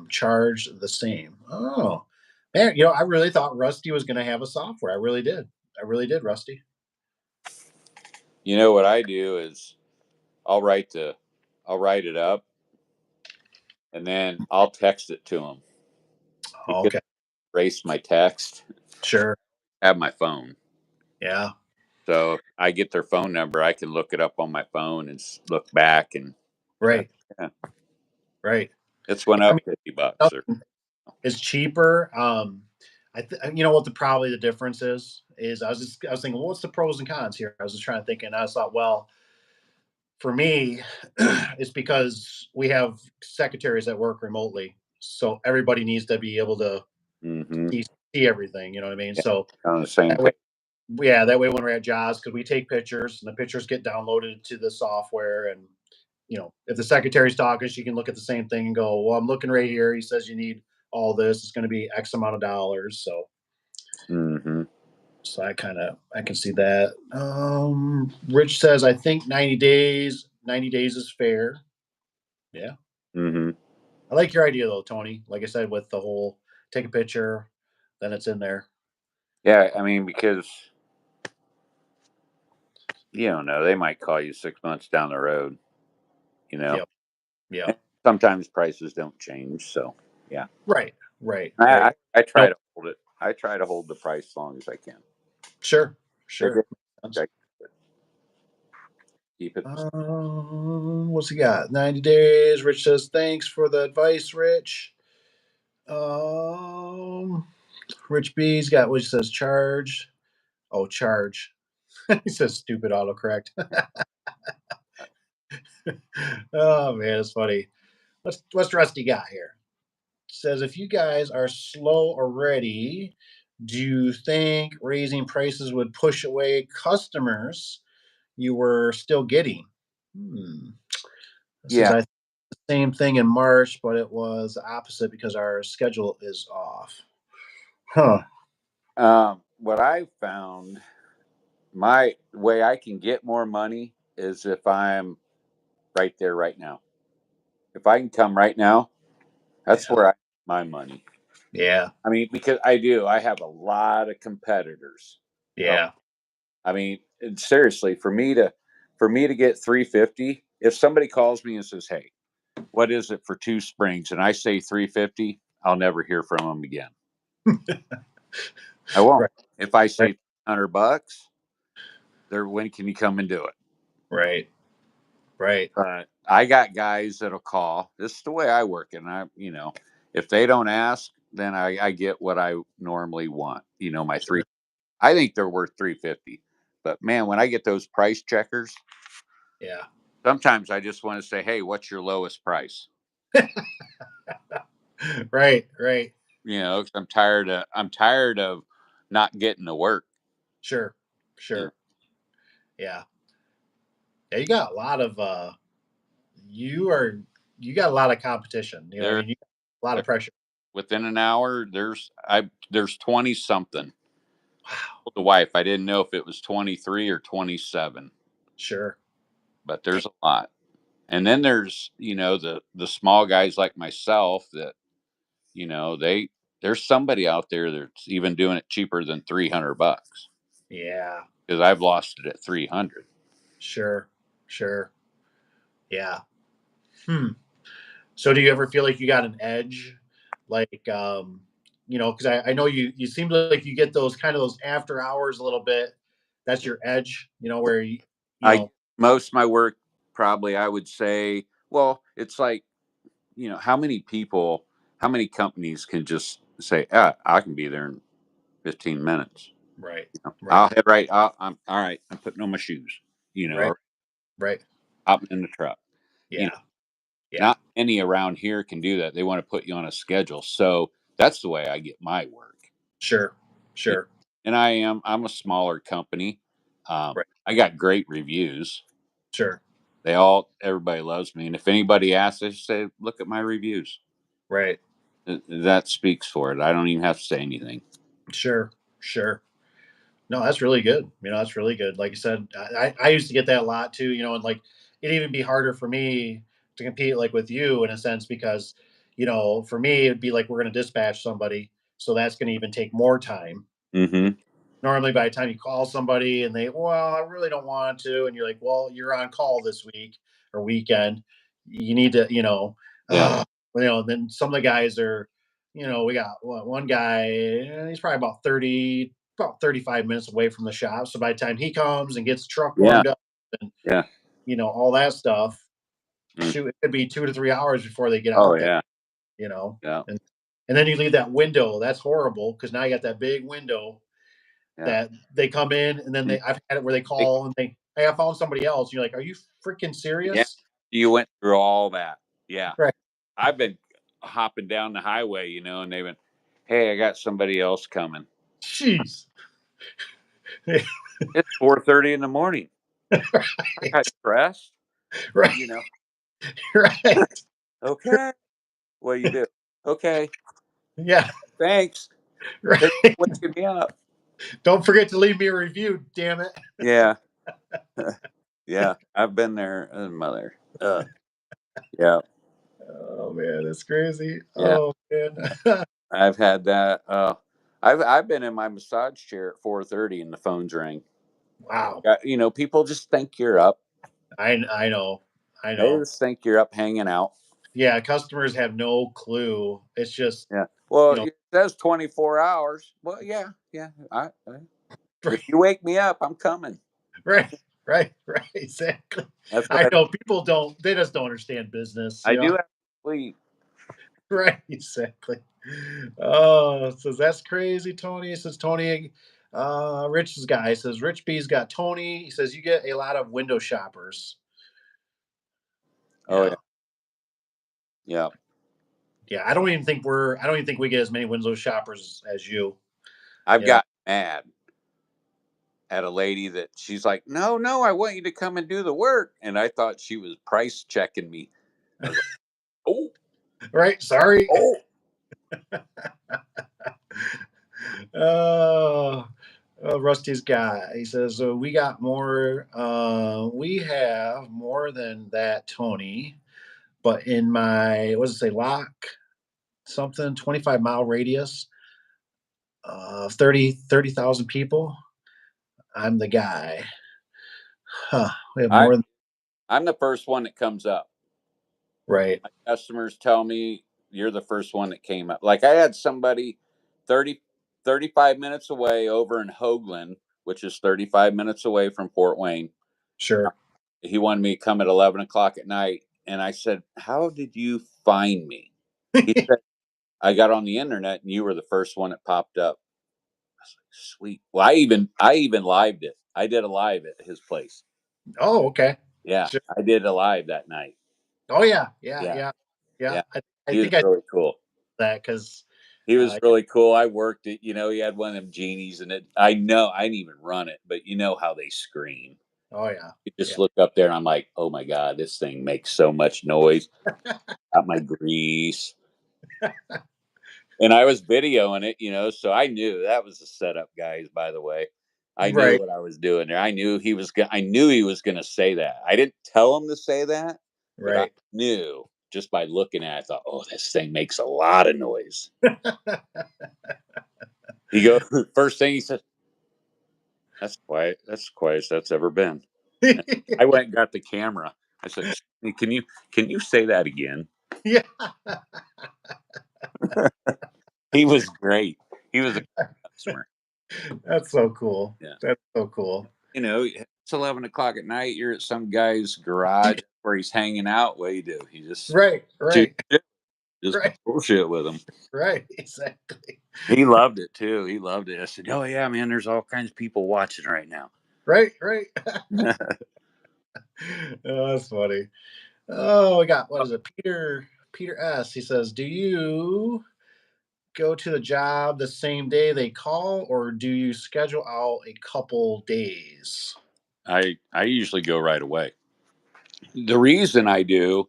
charge the same. Oh, man. I really thought Rusty was going to have a software. I really did. Rusty. What I do is I'll write it up and then I'll text it to him. Oh, okay. Erase my text. Sure. Have my phone. Yeah. So I get their phone number. I can look it up on my phone and look back and. Right. Yeah. Right. It's went up $50. It's cheaper. You know what probably the difference is? is I was thinking, well, what's the pros and cons here? I was just trying to think, and I thought, well, for me, it's because we have secretaries that work remotely, so everybody needs to be able to see everything. You know what I mean? Yeah, so on the same that way, page. that way when we're at jobs, because we take pictures and the pictures get downloaded to the software, and if the secretary's talking, she can look at the same thing and go, well, I'm looking right here. He says you need all this. It's going to be X amount of dollars. So So I can see that. Rich says I think 90 days. 90 days is fair. Yeah. I like your idea though, Tony. Like I said, with the whole take a picture, then it's in there. Yeah, I mean, because you don't know, they might call you 6 months down the road. Yep. Yeah. And sometimes prices don't change. So yeah. Right. Right. I try Nope. to hold it. I try to hold the price as long as I can. Sure. If it- keep it. What's he got? 90 days. Rich says thanks for the advice, Rich. Rich B's got what he says charge. Oh, charge. He says stupid autocorrect. Oh man, it's funny. What's Rusty got here? Says if you guys are slow already, do you think raising prices would push away customers you were still getting? Says Yeah. I the same thing in March, but it was the opposite because our schedule is off. Huh. What I found, my way I can get more money is if I'm right there right now. If I can come right now, that's where I get my money. Yeah. I mean, because I have a lot of competitors. Yeah. I mean, seriously, for me to get 350, if somebody calls me and says, "Hey, what is it for 2 springs?" and I say 350, I'll never hear from them again. I won't. Right. If I say $100, when can you come and do it? Right. Right. But I got guys that'll call. This is the way I work, and if they don't ask, then I get what I normally want. My Sure. 3. I think they're worth 350. But man, when I get those price checkers, Yeah. sometimes I just want to say, "Hey, what's your lowest price?" Right. Right. 'Cause I'm tired of not getting to work. Sure. Yeah. Sure. Yeah. Yeah. You got a lot of you got a lot of competition. You know, what I There, mean, you got a lot of pressure. within an hour, there's 20 something. Wow. The wife, I didn't know if it was 23 or 27, Sure. but there's a lot. And then there's the small guys like myself that there's somebody out there that's even doing it cheaper than $300 Yeah. because I've lost it at 300. Sure. Sure. Yeah. So do you ever feel like you got an edge? Like, because I know you seem like you get those kind of those after hours a little bit. That's your edge, where you I know, Most of my work, probably I would say, well, it's like, how many companies can just say, I can be there in 15 minutes. right, right, I'll head right. I'm all right. I'm putting on my shoes. right, Or right. hopping in the truck. You know, Yeah. Yeah. not any around here can do that. They want to put you on a schedule. So that's the way I get my work. Sure. Yeah. Sure. And I'm a smaller company. Right. I got great reviews. Sure. Everybody loves me. And if anybody asks, I just say, look at my reviews. Right. That speaks for it. I don't even have to say anything. Sure. Sure. No, that's really good. That's really good. Like I said, I used to get that a lot too, and like it'd even be harder for me to compete like with you in a sense because, for me, it'd be like we're going to dispatch somebody. So that's going to even take more time. Mm-hmm. Normally, by the time you call somebody and well, I really don't want to. And you're like, well, you're on call this week or weekend. You need to, Yeah. then some of the guys are, we got one guy, he's probably about 35 minutes away from the shop. So by the time he comes and gets the truck Yeah. warmed up and, Yeah. all that stuff, Mm. shoot, it could be 2 to 3 hours before they get Oh out there, yeah. Yeah. Yeah. And then you leave that window. That's horrible because now you got that big window that they come in and then I've had it where they call and they, hey, I found somebody else. You're like, are you freaking serious? Yeah. You went through all that. Yeah. Right. I've been hopping down the highway, and they went, hey, I got somebody else coming. Jeez. It's 4:30 in the morning. Right. I got stressed. Right. Right. Okay. What do you do? Okay. Yeah. Thanks. Right. Thanks for waking me up. Don't forget to leave me a review, damn it. Yeah. Yeah. I've been there, mother. Yeah. Oh man, that's crazy. Yeah. Oh man. I've had that. I've been in my massage chair at 4:30 and the phone's ring. Wow. People just think you're up. I know. They just think you're up hanging out. Yeah, customers have no clue. It's just Yeah. Well, it says 24 hours. Well, yeah. If you wake me up, I'm coming. right, exactly. That's I what know people they just don't understand business. I do have to sleep. Right, exactly. Oh, says that's crazy, Tony. He says Tony, Rich's guy says Rich B's got Tony. He says you get a lot of window shoppers. Oh yeah. Yeah. Yeah, I don't even think we get as many window shoppers as you. I've got mad at a lady that she's like, no, I want you to come and do the work. And I thought she was price checking me. I was like, oh, right. Sorry. oh. Rusty's guy. He says we got more. We have more than that, Tony. But in my what does it say, lock something 25-mile radius, 30,000 people. I'm the guy. Huh. We have more. I'm the first one that comes up. Right. My customers tell me you're the first one that came up. Like I had somebody 35 minutes away over in Hoagland, which is 35 minutes away from Fort Wayne. Sure. He wanted me to come at 11 o'clock at night. And I said, how did you find me? He said, I got on the internet and you were the first one that popped up. I was like, sweet. Well, I even lived it. I did a live at his place. Oh, okay. Yeah. Sure. I did a live that night. Oh yeah. Yeah. I He think was really cool. That because he was really cool. I worked it. He had one of them genies in it. I know I didn't even run it, but you know how they scream. Oh yeah. You just look up there and I'm like, oh my God, this thing makes so much noise. Got my grease. And I was videoing it, so I knew that was the setup, guys, by the way. I knew what I was doing there. I knew he was going to say that. I didn't tell him to say that, but I knew just by looking at it, I thought, oh, this thing makes a lot of noise. He goes, first thing he said, that's quiet. That's the quietest that's ever been. I went and got the camera. I said, can you say that again? Yeah. He was great. He was a customer. That's so cool. Yeah. That's so cool. It's 11 o'clock at night. You're at some guy's garage where he's hanging out. What do you do? He just bullshit with him. Right, exactly. He loved it too. He loved it. I said, "Oh yeah, man. There's all kinds of people watching right now." Right. Oh, that's funny. Oh, we got, what is it? Peter S. He says, do you go to the job the same day they call, or do you schedule out a couple days? I usually go right away. The reason I do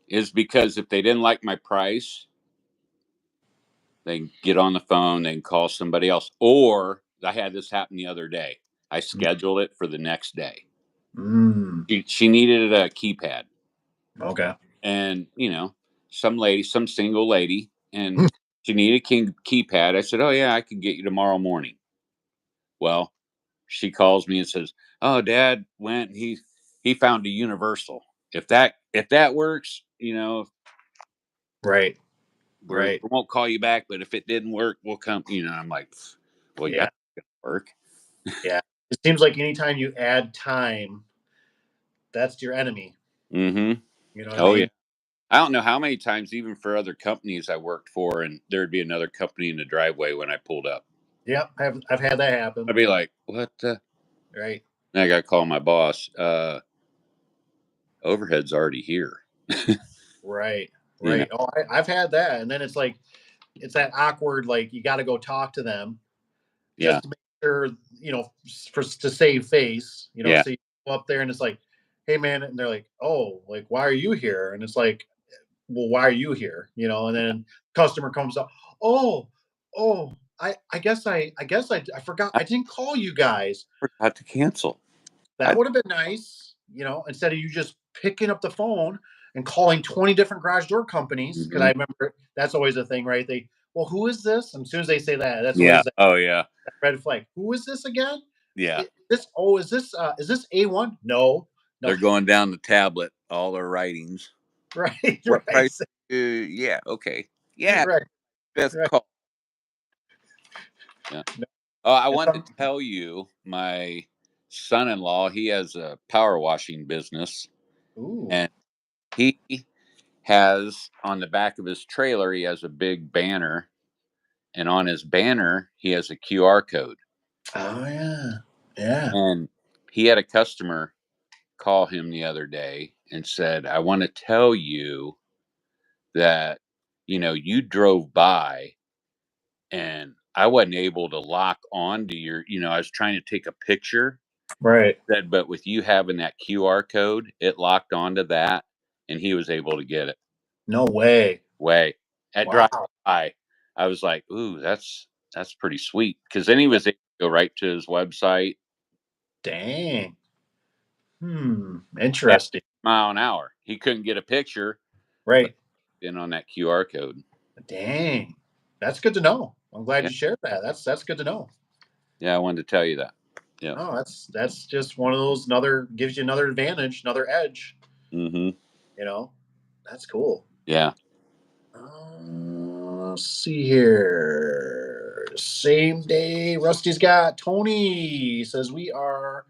is because if they didn't like my price, they can get on the phone, they can call somebody else. Or I had this happen the other day. I scheduled it for the next day. She needed a keypad. Okay. And, some single lady, and she needed a keypad. I said, oh, yeah, I can get you tomorrow morning. Well, she calls me and says, oh, Dad went, he found a universal. If that works, Right. we won't call you back, but if it didn't work, we'll come. I'm like, well, yeah, it's gonna work. Yeah. It seems like anytime you add time, that's your enemy. Mm-hmm. You know what I mean? Yeah. I don't know how many times, even for other companies I worked for, and there'd be another company in the driveway when I pulled up. Yep, I've had that happen. I'd be like, what the? Right. And I got to call my boss. Overhead's already here. Right. You know? Right. Oh, I've had that. And then it's like, it's that awkward, like you got to go talk to them just Yeah. to make sure, to save face, Yeah. so you go up there and it's like, hey man, and they're like, oh, like, why are you here? And it's like, well, why are you here? And then customer comes up, oh, I forgot, I I didn't call you guys. forgot to cancel. That would have been nice, instead of you just picking up the phone and calling 20 different garage door companies. Because I remember that's always a thing, right? Well, who is this? And as soon as they say that, that's Yeah. always that Oh, yeah. red flag. Who is this again? Yeah. Is this A1? No. They're going down the tablet, all their writings. Right, What right, price? Yeah. Okay. Yeah. right, Best right. call. Yeah. Oh, I And wanted to tell you, my son-in-law, he has a power washing business, ooh, and he has on the back of his trailer, he has a big banner, and on his banner, he has a QR code. oh yeah, yeah, And he had a customer call him the other day and said, I want to tell you that, you drove by and I wasn't able to lock on to your, I was trying to take a picture. right. Said, but with you having that QR code, it locked onto that and he was able to get it. No way. Way. At Wow. drive by, I was like, ooh, that's pretty sweet. Because then he was able to go right to his website. Dang. At Interesting. mile an hour. He couldn't get a picture, but Right. in on that QR code. Dang. That's good to know. I'm glad Yeah. you shared that. That's good to know. Yeah, I wanted to tell you that. Yeah. Oh, that's just one of those gives you another advantage, another edge. Mm-hmm. That's cool. Yeah. Let's see here. Same day. Rusty's got Tony says we are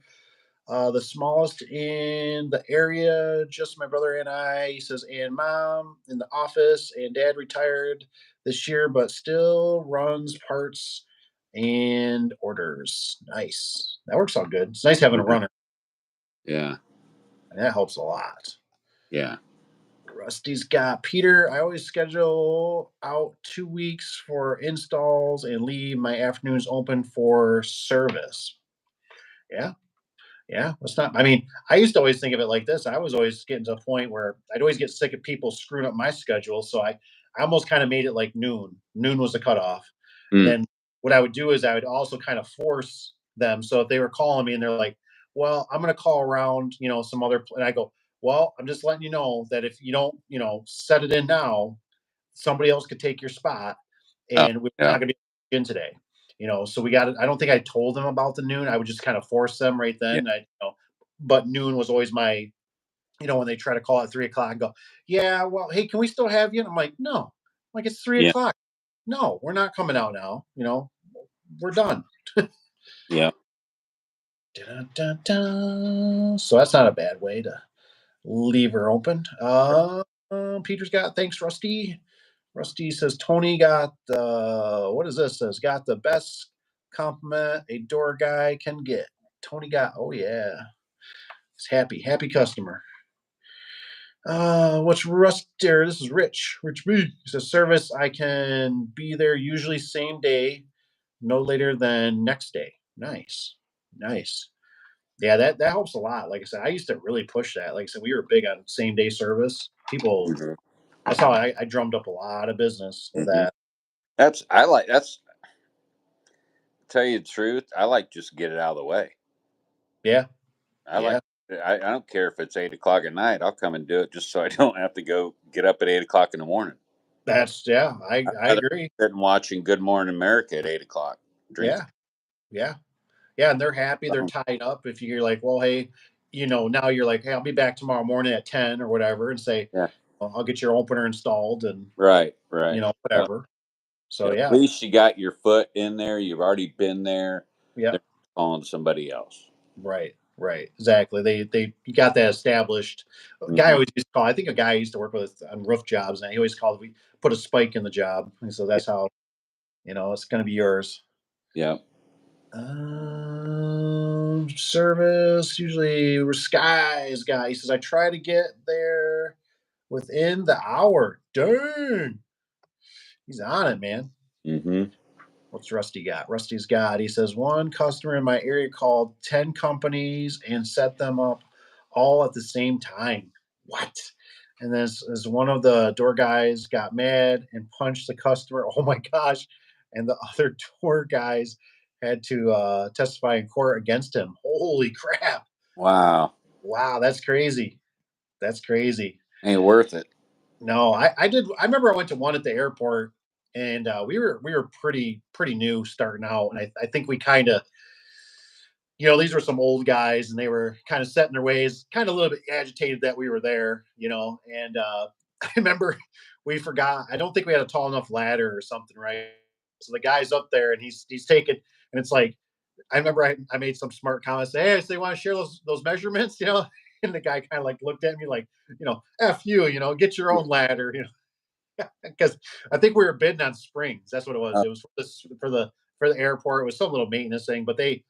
the smallest in the area. Just my brother and I. He says, and mom in the office, and dad retired this year, but still runs parts and orders. Nice. That works out good. It's nice having a runner. Yeah. And that helps a lot. Yeah. Rusty's got Peter. I always schedule out 2 weeks for installs and leave my afternoons open for service. Yeah. Yeah. That's not, I mean, I used to always think of it like this. I was always getting to a point where I'd always get sick of people screwing up my schedule. So I almost kind of made it like noon. Noon was the cutoff. And Mm. then what I would do is I would also kind of force them. So if they were calling me and they're like, well, I'm going to call around, some other, and I go, well, I'm just letting you know that if you don't, set it in now, somebody else could take your spot, Oh, and we're yeah. not going to be in today. So we got it. I don't think I told them about the noon. I would just kind of force them right then. But noon was always my, when they try to call at 3 o'clock and go, yeah, well, hey, can we still have you? And I'm like, no, like it's 3 o'clock. No, we're not coming out now. We're done. Yeah. Dun-dun-dun-dun. So that's not a bad way to leave her open. Peter's got, thanks, Rusty. Rusty says Tony got what is this? Says got the best compliment a door guy can get. Tony got, oh yeah. It's happy customer. What's Ruster? This is Rich B. He says service I can be there usually same day, no later than next day. Nice. Yeah, that helps a lot. Like I said, I used to really push that. Like I said, we were big on same day service. People, Mhm. that's how I drummed up a lot of business with that. That's tell you the truth. I like just get it out of the way. Yeah. I don't care if it's 8 o'clock at night. I'll come and do it just so I don't have to go get up at 8 o'clock in the morning. I agree. Sitting watching Good Morning America at 8 o'clock. Yeah. And they're happy. They're tied up. If you're like, well, hey, now you're like, hey, I'll be back tomorrow morning at 10 or whatever, and say, Yeah. well, I'll get your opener installed and Right. whatever. So At least you got your foot in there. You've already been there. Yeah. They're calling somebody else. Right. Exactly. They got that established. A guy always used to call. I think a guy I used to work with on roof jobs, and he always called. We put a spike in the job, and so that's how it's going to be yours. Yeah. Service usually Sky's guy. He says I try to get there within the hour. Dang, he's on it, man. Mm-hmm. What's Rusty got? Rusty's got. He says one customer in my area called 10 companies and set them up all at the same time. What? And then as one of the door guys got mad and punched the customer. Oh my gosh! And the other door guys had to testify in court against him. Holy crap! Wow. Wow, that's crazy. That's crazy. Ain't worth it. No, I did. I remember I went to one at the airport, and we were pretty new starting out, and I think we kind of, these were some old guys, and they were kind of set in their ways, kind of a little bit agitated that we were there, and I remember we forgot. I don't think we had a tall enough ladder or something, right? So the guy's up there, and he's taking, and it's like I remember I made some smart comments. Hey, so they want to share those measurements, and the guy kind of like looked at me like, F you, get your own ladder, because I think we were bidding on springs. That's what it was. Uh, It was for the airport. It was some little maintenance thing, but they,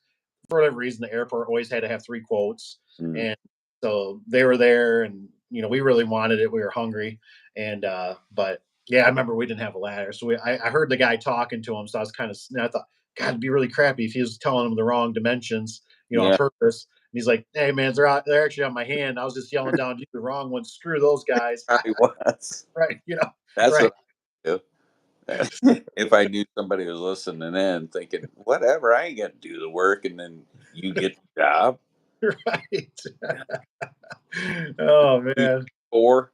for whatever reason, the airport always had to have 3 quotes, mm, and so they were there, and we really wanted it. We were hungry, and but yeah, I remember we didn't have a ladder, so I heard the guy talking to him, so I was kind of, I thought, God, it'd be really crappy if he was telling him the wrong dimensions, on yeah. purpose. And he's like, "Hey, man, they're actually on my hand. I was just yelling down you the wrong one. Screw those guys." Probably was. Right, That's right. what I do. If I knew somebody was listening in, thinking, whatever, I ain't got to do the work, and then you get the job. Right. Oh man. Or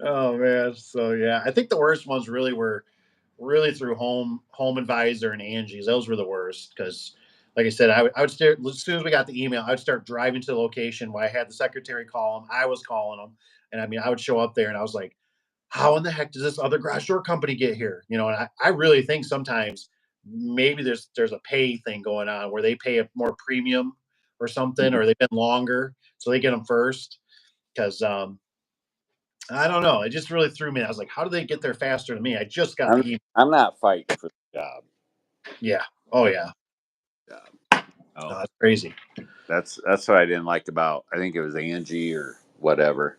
Oh man. So yeah, I think the worst ones really were really through Home Advisor and Angie's. Those were the worst because, like I said, I would start as soon as we got the email, I'd start driving to the location where I had the secretary call them. I was calling them, and I mean, I would show up there, and I was like, how in the heck does this other garage door company get here? And I really think sometimes maybe there's a pay thing going on where they pay a more premium or something, or they've been longer, so they get them first. Because I don't know, it just really threw me. I was like, how do they get there faster than me? I just got the I'm, email. I'm not fighting for the job. Yeah. Oh yeah. Oh, That's crazy. that's what I didn't like about. I think it was Angie or whatever.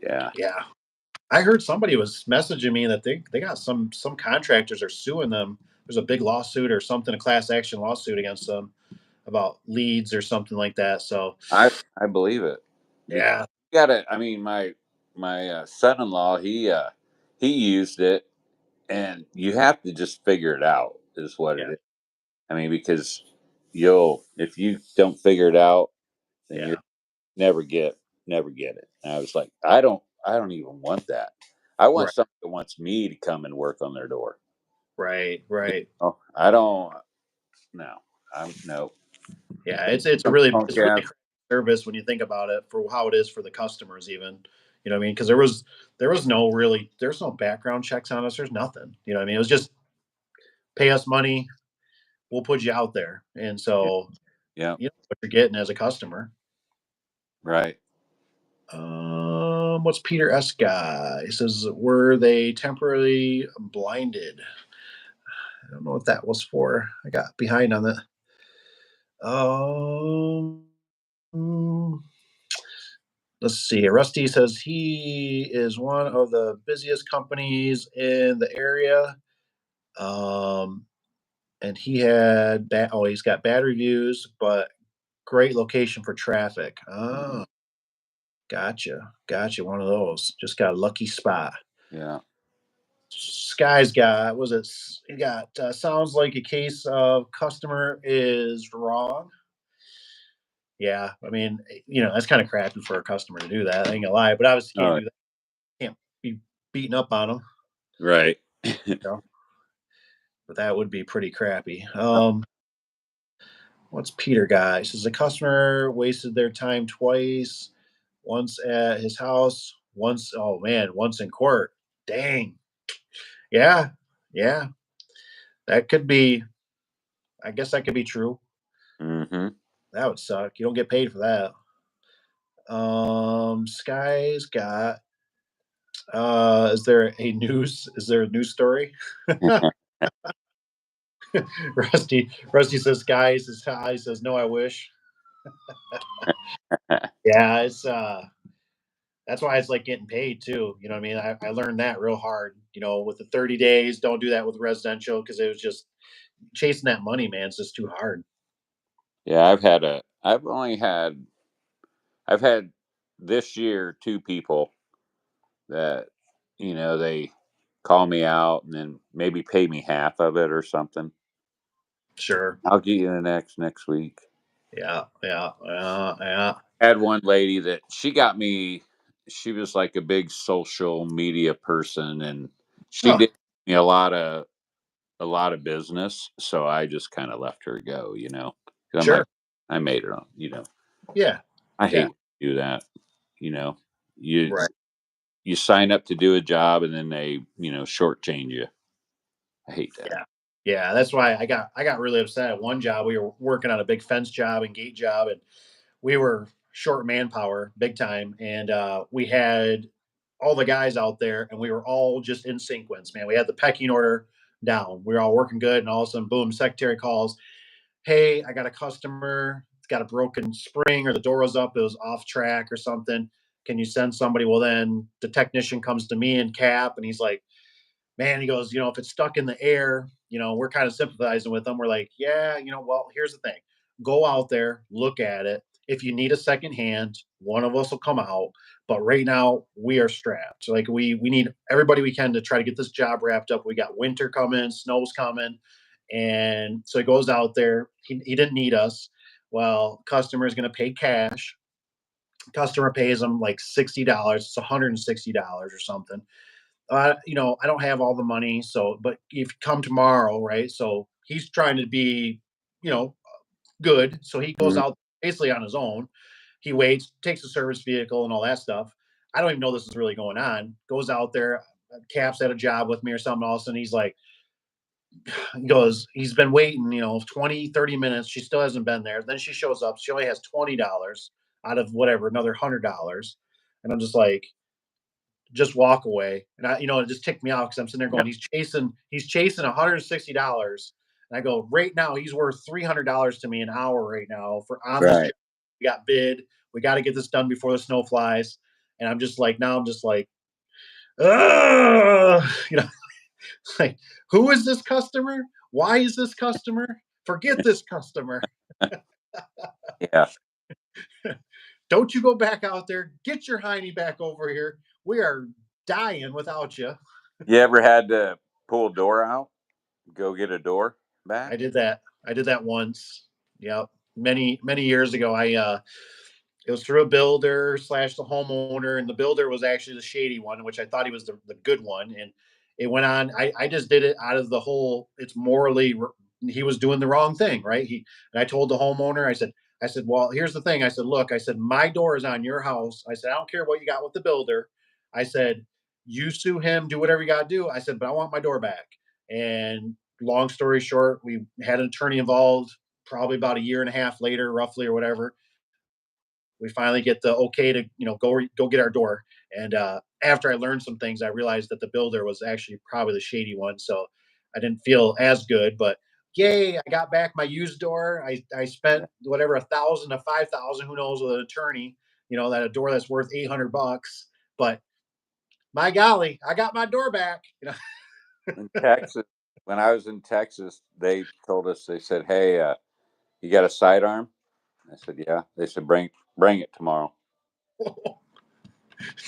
Yeah. Yeah. I heard somebody was messaging me that they got some contractors are suing them. There's a big lawsuit or something, a class action lawsuit against them about leads or something like that. So I believe it. Because yeah, you gotta. I mean, my son-in-law, he used it, and you have to just figure it out. Is what it yeah, is. I mean, because if you don't figure it out, then you're yeah, never get it. And I was like, I don't even want that. I want right, somebody that wants me to come and work on their door. right, right. Oh, I don't. No, I'm no. Yeah, it's a really Don't have. crappy service when you think about it for how it is for the customers even. You know what I mean? Because there's no background checks on us. There's nothing. You know what I mean? It was just pay us money, we'll put you out there. And Yeah, so yeah, you know what you're getting as a customer. right. What's Peter S. guy? He says, were they temporarily blinded? I don't know what that was for. I got behind on that. Um, let's see. Rusty says he is one of the busiest companies in the area. Um, and he's got bad reviews, but great location for traffic. Mhm. Oh, gotcha. One of those. Just got a lucky spot. Yeah. Sky's got was it? He got sounds like a case of customer is wrong. Yeah, I mean, that's kind of crappy for a customer to do that. I ain't gonna lie, but obviously can't Oh, do that. Can't be beating up on them, right. you know. But that would be pretty crappy. What's Peter got? He says the customer wasted their time twice, once at his house, once. Oh man, once in court. Dang. Yeah, yeah. That could be. I guess that could be true. Hmm. That would suck. You don't get paid for that. Sky's got is there a news story? Rusty says, guys, he says, no, I wish. Yeah, it's that's why it's like getting paid too. You know what I mean? I learned that real hard, with the 30 days. Don't do that with residential because it was just chasing that money, man. It's just too hard. Yeah, I've had this year 2 people that, they call me out and then maybe pay me half of it or something. Sure. I'll get you the next week. Yeah. I had one lady that she was like a big social media person, and she did me a lot of business. So I just kind of let her go, 'Cause I'm Sure. like, I made her, Yeah. I hate to do that. You Right. you sign up to do a job and then they, shortchange you. I hate that. Yeah. That's why I got really upset at one job. We were working on a big fence job and gate job, and we were short manpower big time. And we had all the guys out there, and we were all just in sequence, man. We had the pecking order down. We were all working good, and all of a sudden, boom, secretary calls. Hey, I got a customer. It's got a broken spring, or the door was up. It was off track or something. Can you send somebody? Well, then the technician comes to me and Cap, and he's like, man, he goes, if it's stuck in the air, we're kind of sympathizing with them. We're like, yeah, well, here's the thing. Go out there, look at it. If you need a second hand, one of us will come out. But right now, we are strapped. Like we need everybody we can to try to get this job wrapped up. We got winter coming, snow's coming. And so he goes out there. He didn't need us. Well, customer is going to pay cash. Customer pays him like $60. It's $160 or something. I don't have all the money. So, but if you come tomorrow, right? So he's trying to be, you know, good. So he goes Mhm. out basically on his own. He waits, takes a service vehicle and all that stuff. I don't even know this is really going on. Goes out there, Cap's at a job with me or something. All of a sudden he's like, he's been waiting, 20, 30 minutes. She still hasn't been there. Then she shows up. She only has $20 out of whatever, another $100. And I'm just like, just walk away. And it just ticked me off because I'm sitting there going, he's chasing $160. And I go, right now, he's worth $300 to me an hour right now for on this job. Right. We got bid. We got to get this done before the snow flies. And I'm just like, ugh, like, who is this customer? Why is this customer? Forget this customer. Yeah. Don't you go back out there. Get your hiney back over here. We are dying without you. You ever had to pull a door out, go get a door back? I did that once. Yep. Many years ago. It was through a builder slash the homeowner, and the builder was actually the shady one, which I thought he was the good one. And it went on. I just did it out of the whole. It's morally he was doing the wrong thing, right? And I told the homeowner. I said, well, here's the thing. I said, look, I said my door is on your house. I said I don't care what you got with the builder. I said you sue him, do whatever you got to do. I said, but I want my door back. And long story short, we had an attorney involved. Probably about a year and a half later, roughly or whatever, we finally get the okay to go get our door. And after I learned some things, I realized that the builder was actually probably the shady one. So I didn't feel as good, but yay, I got back my used door. I spent whatever 1,000 to 5,000, who knows, with an attorney. That a door that's worth $800, but my golly, I got my door back. In Texas, when I was in Texas, they told us, they said, hey, you got a sidearm? I said, yeah. They said, bring it tomorrow.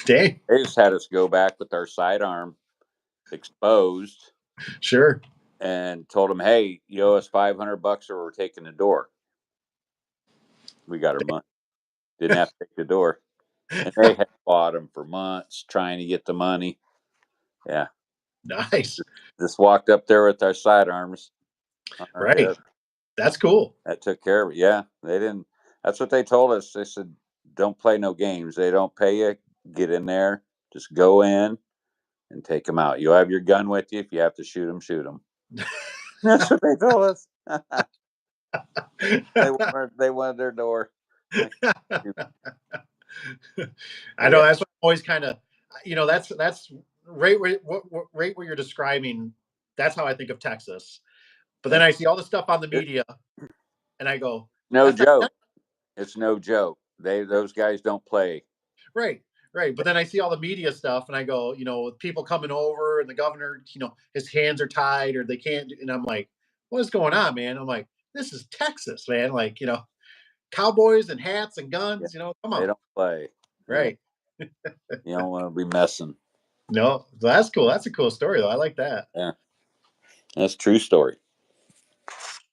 Dang. They just had us go back with our sidearm exposed. Sure. And told them, hey, you owe us $500 or we're taking the door. We got our money. Didn't have to take the door. And they had fought them for months trying to get the money. Yeah. Nice. Just walked up there with our sidearms. Right. That's cool. That took care of it. Yeah. They didn't. That's what they told us. They said, don't play no games. They don't pay you. Get in there. Just go in and take them out. You'll have your gun with you. If you have to shoot them, shoot them. That's what they told us. They wanted their door. I know that's what I'm always kind of, that's right where right what you're describing. That's how I think of Texas. But then I see all the stuff on the media, and I go, no that's not joke. It's no joke. Those guys don't play. right. Right. But then I see all the media stuff, and I go, with people coming over, and the governor, his hands are tied, or they can't. And I'm like, what's going on, man? I'm like, this is Texas, man. Like, cowboys and hats and Yeah, guns. Come they on. don't play. Right. Yeah. You don't want to be messing. No, that's cool. That's a cool story, though. I like that. Yeah, that's a true story.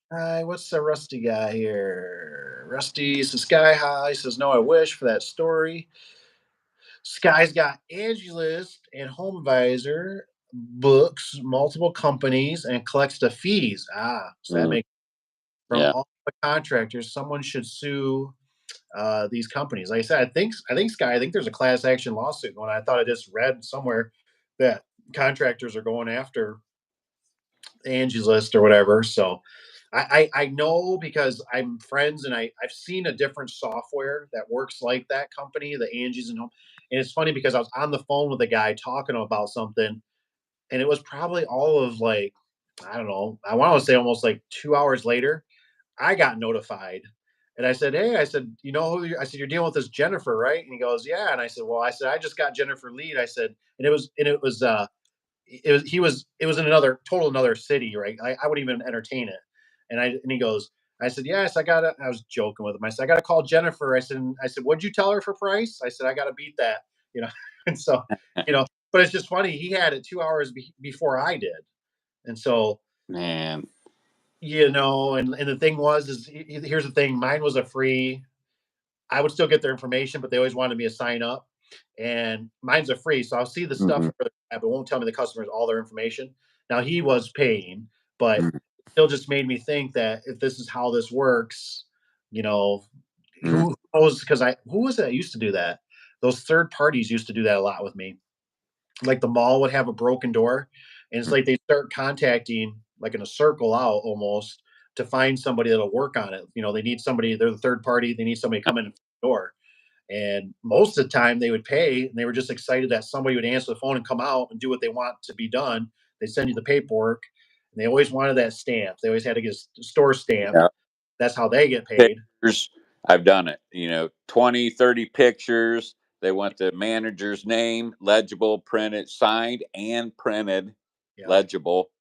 What's the Rusty guy here? Rusty says, Sky High says, no, I wish for that story. Sky's got Angie List and Home Advisor, books, multiple companies, and collects the fees. So that makes from all the contractors. Someone should sue these companies. Like I said, I think Sky, I think there's a class action lawsuit going. I thought I just read somewhere that contractors are going after Angie's List or whatever. So I know because I'm friends and I've seen a different software that works like that company, the Angie's and Home. And it's funny because I was on the phone with a guy talking about something, and it was probably all of like, I don't know, I want to say almost like 2 hours later, I got notified. And I said, hey, I said, I said, you're dealing with this Jennifer, right? And he goes, yeah. And I said, well, I said, I just got Jennifer Lead. I said, and it was in another city, right? I wouldn't even entertain it. And he goes, I said, yes, I was joking with him. I said, I gotta call Jennifer. I said, what'd you tell her for price? I said, I gotta beat that, and so, but it's just funny. He had it 2 hours before I did. And so, Man, and the thing was, here's the thing. Mine was a free, I would still get their information, but they always wanted me to sign up. And mine's a free, so I'll see the stuff, but it won't tell me the customers all their information. Now he was paying, but it still just made me think that if this is how this works, who knows? Because who was it that used to do that? Those third parties used to do that a lot with me. Like the mall would have a broken door, and it's like they start contacting like in a circle out almost to find somebody that'll work on it. They need somebody, they're the third party, they need somebody to come in the door. And most of the time they would pay, and they were just excited that somebody would answer the phone and come out and do what they want to be done. They send you the paperwork, and they always wanted that stamp. They always had to get a store stamp. Yeah. That's how they get paid. Pictures, I've done it. 20, 30 pictures. They want the manager's name, legible, printed, signed and printed, legible.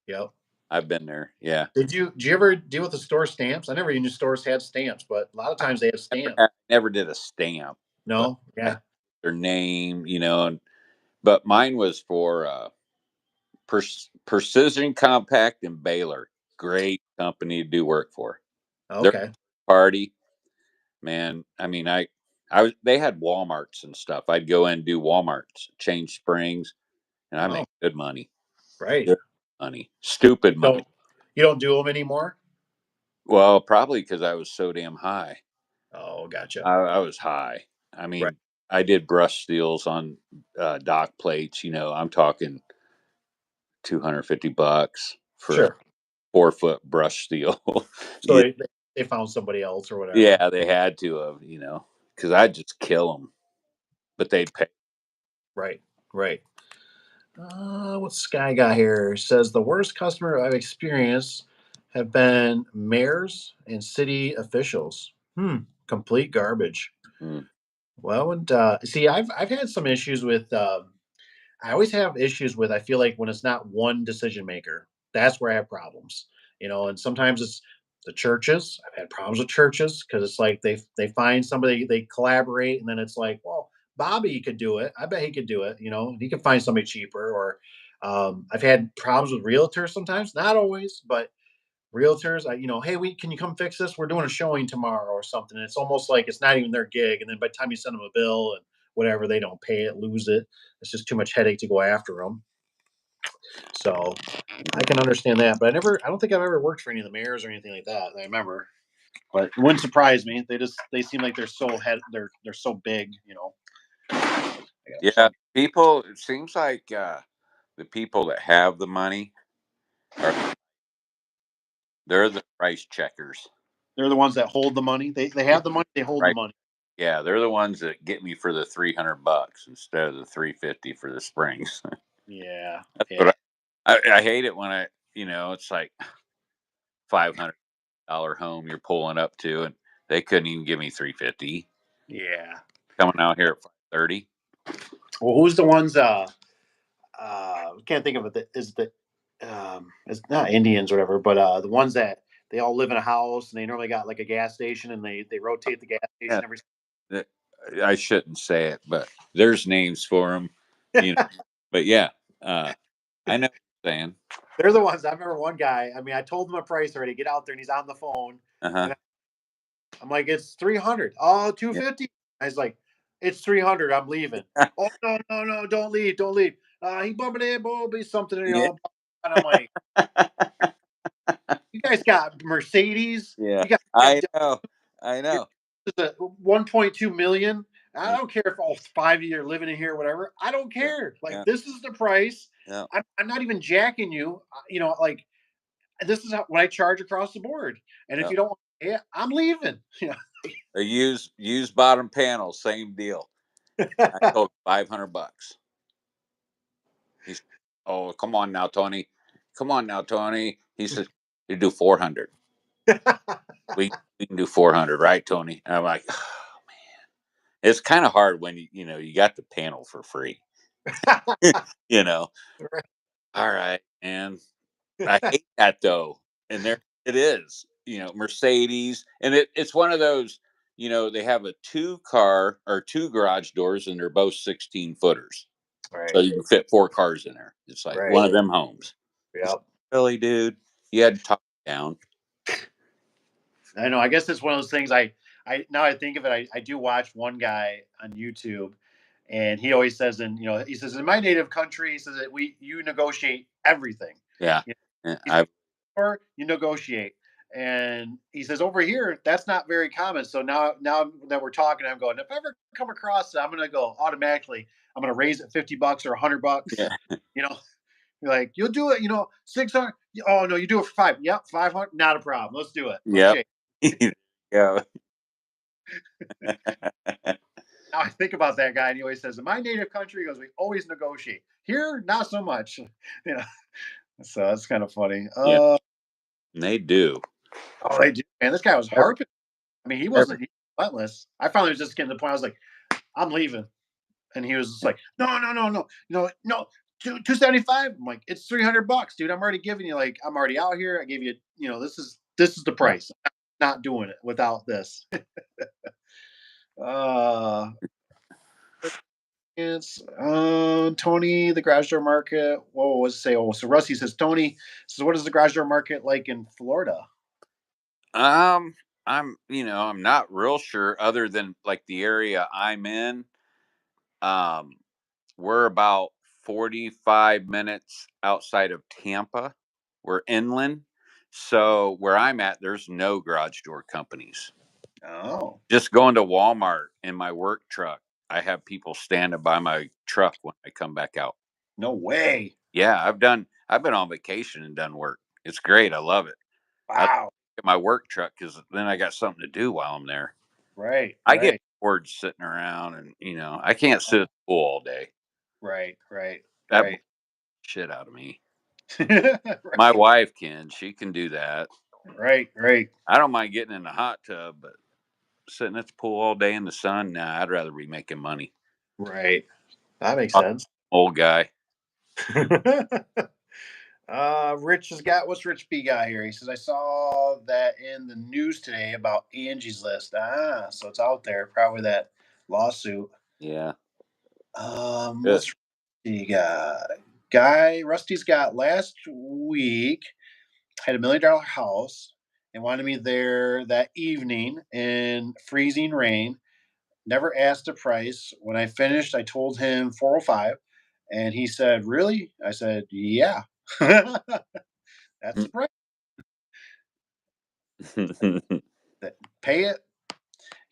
Yep. I've been there. Yeah. Did you ever deal with the store stamps? I never even knew stores had stamps, but a lot of times they have stamps. Never did a stamp. No, yeah. Their name, but mine was for Precision Compact and Baylor. Great company to do work for. Okay. Their party, man. I mean, they had Walmarts and stuff. I'd go in and do Walmarts, change springs, and I make good money. Right. Good money. Stupid money. You don't do them anymore? Well, probably because I was so damn high. Oh, gotcha. I was high. I mean, I did brush steels on dock plates. I'm talking $250 for a 4-foot brush steel. So they found somebody else or whatever. Yeah, they had to have, because I'd just kill them, but they'd pay. Right. What's Sky got here? Says the worst customer I've experienced have been mayors and city officials. Complete garbage. Well, and see, I've had some issues with. I always have issues with. I feel like when it's not one decision maker, that's where I have problems. And sometimes it's the churches. I've had problems with churches because it's like they find somebody, they collaborate, and then it's like, well, Bobby could do it. I bet he could do it. He could find somebody cheaper. Or I've had problems with realtors sometimes, not always, but realtors. Hey, can you come fix this? We're doing a showing tomorrow or something. And it's almost like it's not even their gig. And then by the time you send them a bill and whatever, they don't pay it, lose it. It's just too much headache to go after them. So I can understand that, but I don't think I've ever worked for any of the mayors or anything like that. I remember, but it wouldn't surprise me. They seem like they're so big, Yeah, people. It seems like the people that have the money they're the price checkers. They're the ones that hold the money. They have the money. They hold the money. Yeah, they're the ones that get me for the $300 instead of the $350 for the springs. Yeah, That's what I hate it when it's like $500 home you're pulling up to, and they couldn't even give me $350. Yeah. Coming out here at $530. Well, who's the ones? Can't think of it. It's not Indians or whatever, but the ones that they all live in a house and they normally got like a gas station and they rotate the gas station Yeah. every. I shouldn't say it, but there's names for them, But yeah, I know what you're saying. They're the ones. I remember one guy. I mean, I told him a price already. Get out there, and he's on the phone. Uh-huh. And I'm like, it's 300. Oh, 250. Yeah. I was like, it's 300. I'm leaving. Oh no, don't leave. He bumping it, be something, Yeah. And I'm like, you guys got Mercedes. Yeah. You got I know. It's a 1.2 million. I don't care if all 5 of you are living in here or whatever. I don't care. Like, this is the price. Yeah. I'm not even jacking you. Like, this is what I charge across the board. And if you don't want to pay it, I'm leaving. A used bottom panel, same deal. I told $500. He's, oh, come on now, Tony. He says, you do 400. we can do 400, right, Tony? And I'm like, oh man, it's kind of hard when you got the panel for free. Right. All right, and I hate that though. And there it is, Mercedes, and it's one of those. They have a 2-car or 2 garage doors, and they're both 16-footers. Right. So you can fit 4 cars in there. It's like one of them homes. Yep. Really, dude? You had to talk it down. I know. I guess it's one of those things. Now I think of it. I do watch one guy on YouTube, and he always says, he says, in my native country, he says that you negotiate everything. Yeah. Or you negotiate. And he says over here, that's not very common. So now that we're talking, I'm going, if I ever come across it, I'm going to go automatically. I'm going to raise it $50 or $100. Yeah. You're like, you'll do it, 600. Oh no, you do it for 5. Yep. 500. Not a problem. Let's do it. Yep. Yeah. Now I think about that guy, and he always says, in my native country, he goes, we always negotiate. Here, not so much. So that's kind of funny. Yeah. They do. Oh, they do. Man, this guy was harping. I mean, he wasn't relentless. I finally was just getting to the point. I was like, I'm leaving. And he was just like, no, 275. I'm like, it's $300, dude. I'm already giving you, like, I'm already out here. I gave you, this is the price. I'm not doing it without this. It's Tony, the garage door market. What was it say? Oh, so Rusty says, Tony says, what is the garage door market like in Florida? I'm not real sure, other than like the area I'm in. We're about 45 minutes outside of Tampa. We're inland. So where I'm at, there's no garage door companies. Oh. Just going to Walmart in my work truck. I have people standing by my truck when I come back out. No way. Yeah, I've been on vacation and done work. It's great. I love it. Wow. I my work truck, because then I got something to do while I'm there. Right. I get bored sitting around, and I can't sit at the pool all day. Right. That shit out of me. Right. My wife she can do that. Right. I don't mind getting in the hot tub, but sitting at the pool all day in the sun, nah, I'd rather be making money. Right. That makes sense. Old guy. Rich has got, what's Rich B got here? He says, I saw that in the news today about Angie's List. So it's out there, probably that lawsuit. Yeah. What's Rusty got? Rusty's got last week had $1 million house and wanted me there that evening in freezing rain. Never asked a price. When I finished, I told him 405, and he said, "Really?" I said, "Yeah." That's the price. Pay it.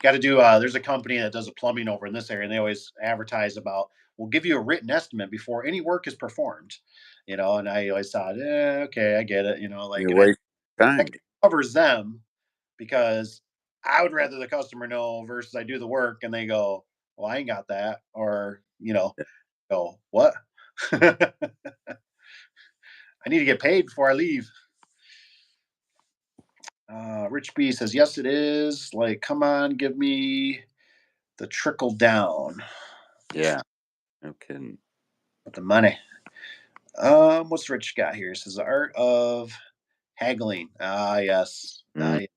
Got to do. There's a company that does a plumbing over in this area, and they always advertise about, "We'll give you a written estimate before any work is performed." And I always thought, okay, I get it. Like, you waste time. that covers them, because I would rather the customer know versus I do the work and they go, "Well, I ain't got that," or go, "What?" I need to get paid before I leave. Rich B says, yes, it is. Like, come on, give me the trickle down. Yeah. No kidding. With the money. What's Rich got here? It says the art of haggling. Yes. I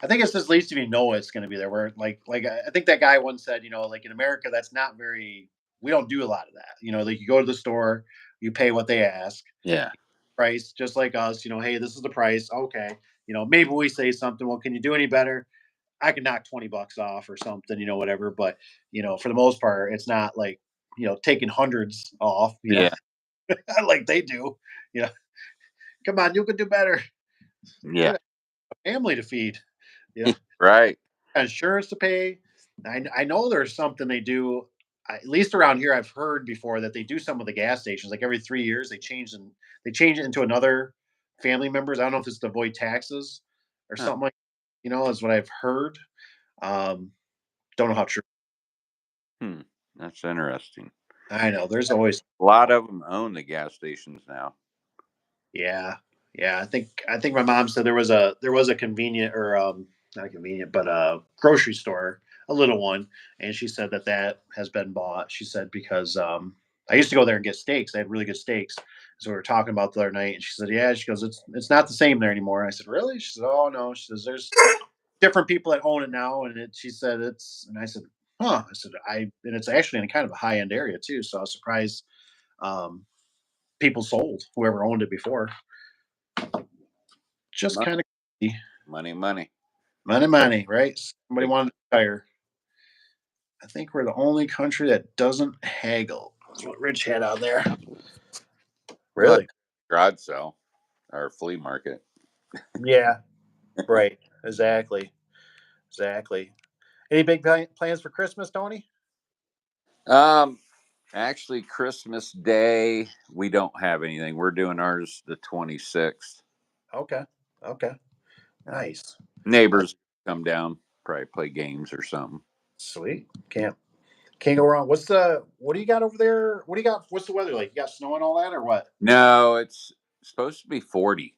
think it's just at least if you know it's going to be there. Where like I think that guy once said, like in America, that's not very. We don't do a lot of that. Like you go to the store, you pay what they ask. Yeah. Price, just like us. Hey, this is the price. Okay. Maybe we say something. Well, can you do any better? I can knock $20 off or something. Whatever. But for the most part, it's not like taking hundreds off. Yeah. Like they do. Come on, you can do better. Yeah. A family to feed. Right. Insurance to pay. I know there's something they do. At least around here, I've heard before that they do some of the gas stations. Like every 3 years, they change it into another family members. I don't know if it's to avoid taxes or something like. Is what I've heard. Don't know how true. That's interesting. I know there's always a lot of them own the gas stations now. Yeah. I think my mom said there was a convenient or not convenient, but a grocery store, a little one, and she said that has been bought. She said because I used to go there and get steaks. They had really good steaks. So we were talking about the other night, and she said, "Yeah." She goes, "It's not the same there anymore." I said, "Really?" She said, "Oh no." She says, "There's different people that own it now," and she said it's. And I said, "Huh?" I said, and it's actually in kind of a high end area too. So I was surprised people sold whoever owned it before. Just kind of money, right? Somebody wanted to retire. I think we're the only country that doesn't haggle. That's what Rich had out there. Really? Garage sale or flea market. Yeah. Right. Exactly. Any big plans for Christmas, Tony? Actually, Christmas Day we don't have anything. We're doing ours the 26th. Okay. Nice. Neighbors come down, probably play games or something. Sweet. Can't go wrong. What do you got over there? What do you got? What's the weather like? You got snow and all that, or what? No, it's supposed to be 40.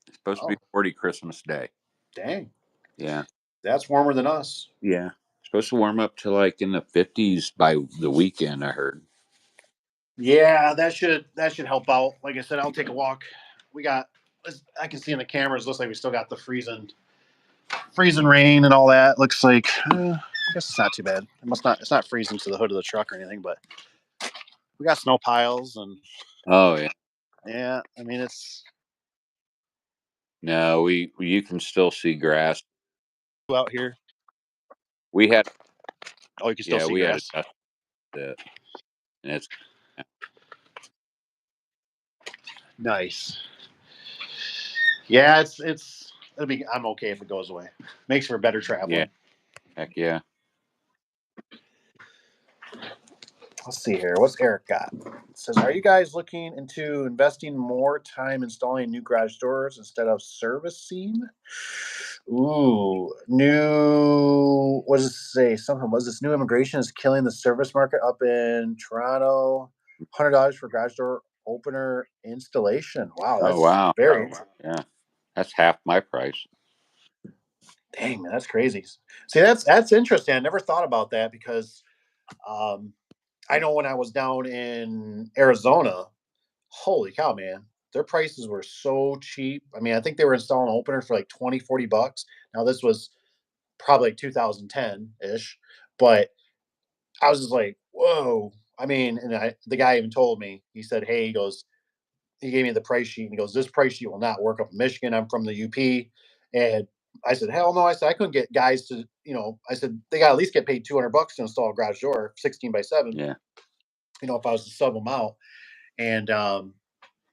It's supposed to be 40 Christmas Day. Dang. Yeah. That's warmer than us. Yeah. It's supposed to warm up to like in the 50s by the weekend, I heard. Yeah, that should help out. Like I said, I'll take a walk. I can see in the cameras. Looks like we still got the freezing rain and all that. Looks like I guess it's not too bad. It's not freezing to the hood of the truck or anything, but we got snow piles and. Oh yeah. Yeah, I mean it's. No, you can still see grass Out here. We had. Oh, you can still see grass. Had it. And it's nice. Yeah, it'll be. I'm okay if it goes away. Makes for better traveling. Yeah. Heck yeah. Let's see here. What's Eric got? It says, are you guys looking into investing more time installing new garage doors instead of servicing? Ooh, what does it say? Something was this new immigration is killing the service market up in Toronto. $100 for garage door opener installation. Wow. That's very. Yeah. That's half my price. Dang, man, that's crazy. See, that's interesting. I never thought about that because I know when I was down in Arizona, holy cow, man, their prices were so cheap. I mean, I think they were installing an opener for like $20-$40. Now this was probably 2010-ish, but I was just like, whoa. I mean, and the guy even told me, he said, hey, he gave me the price sheet and he goes, this price sheet will not work up in Michigan. I'm from the UP. And I said, hell no. I said, I couldn't get guys to, I said, they got to at least get paid $200 to install a garage door, 16x7. Yeah. If I was to sub them out. And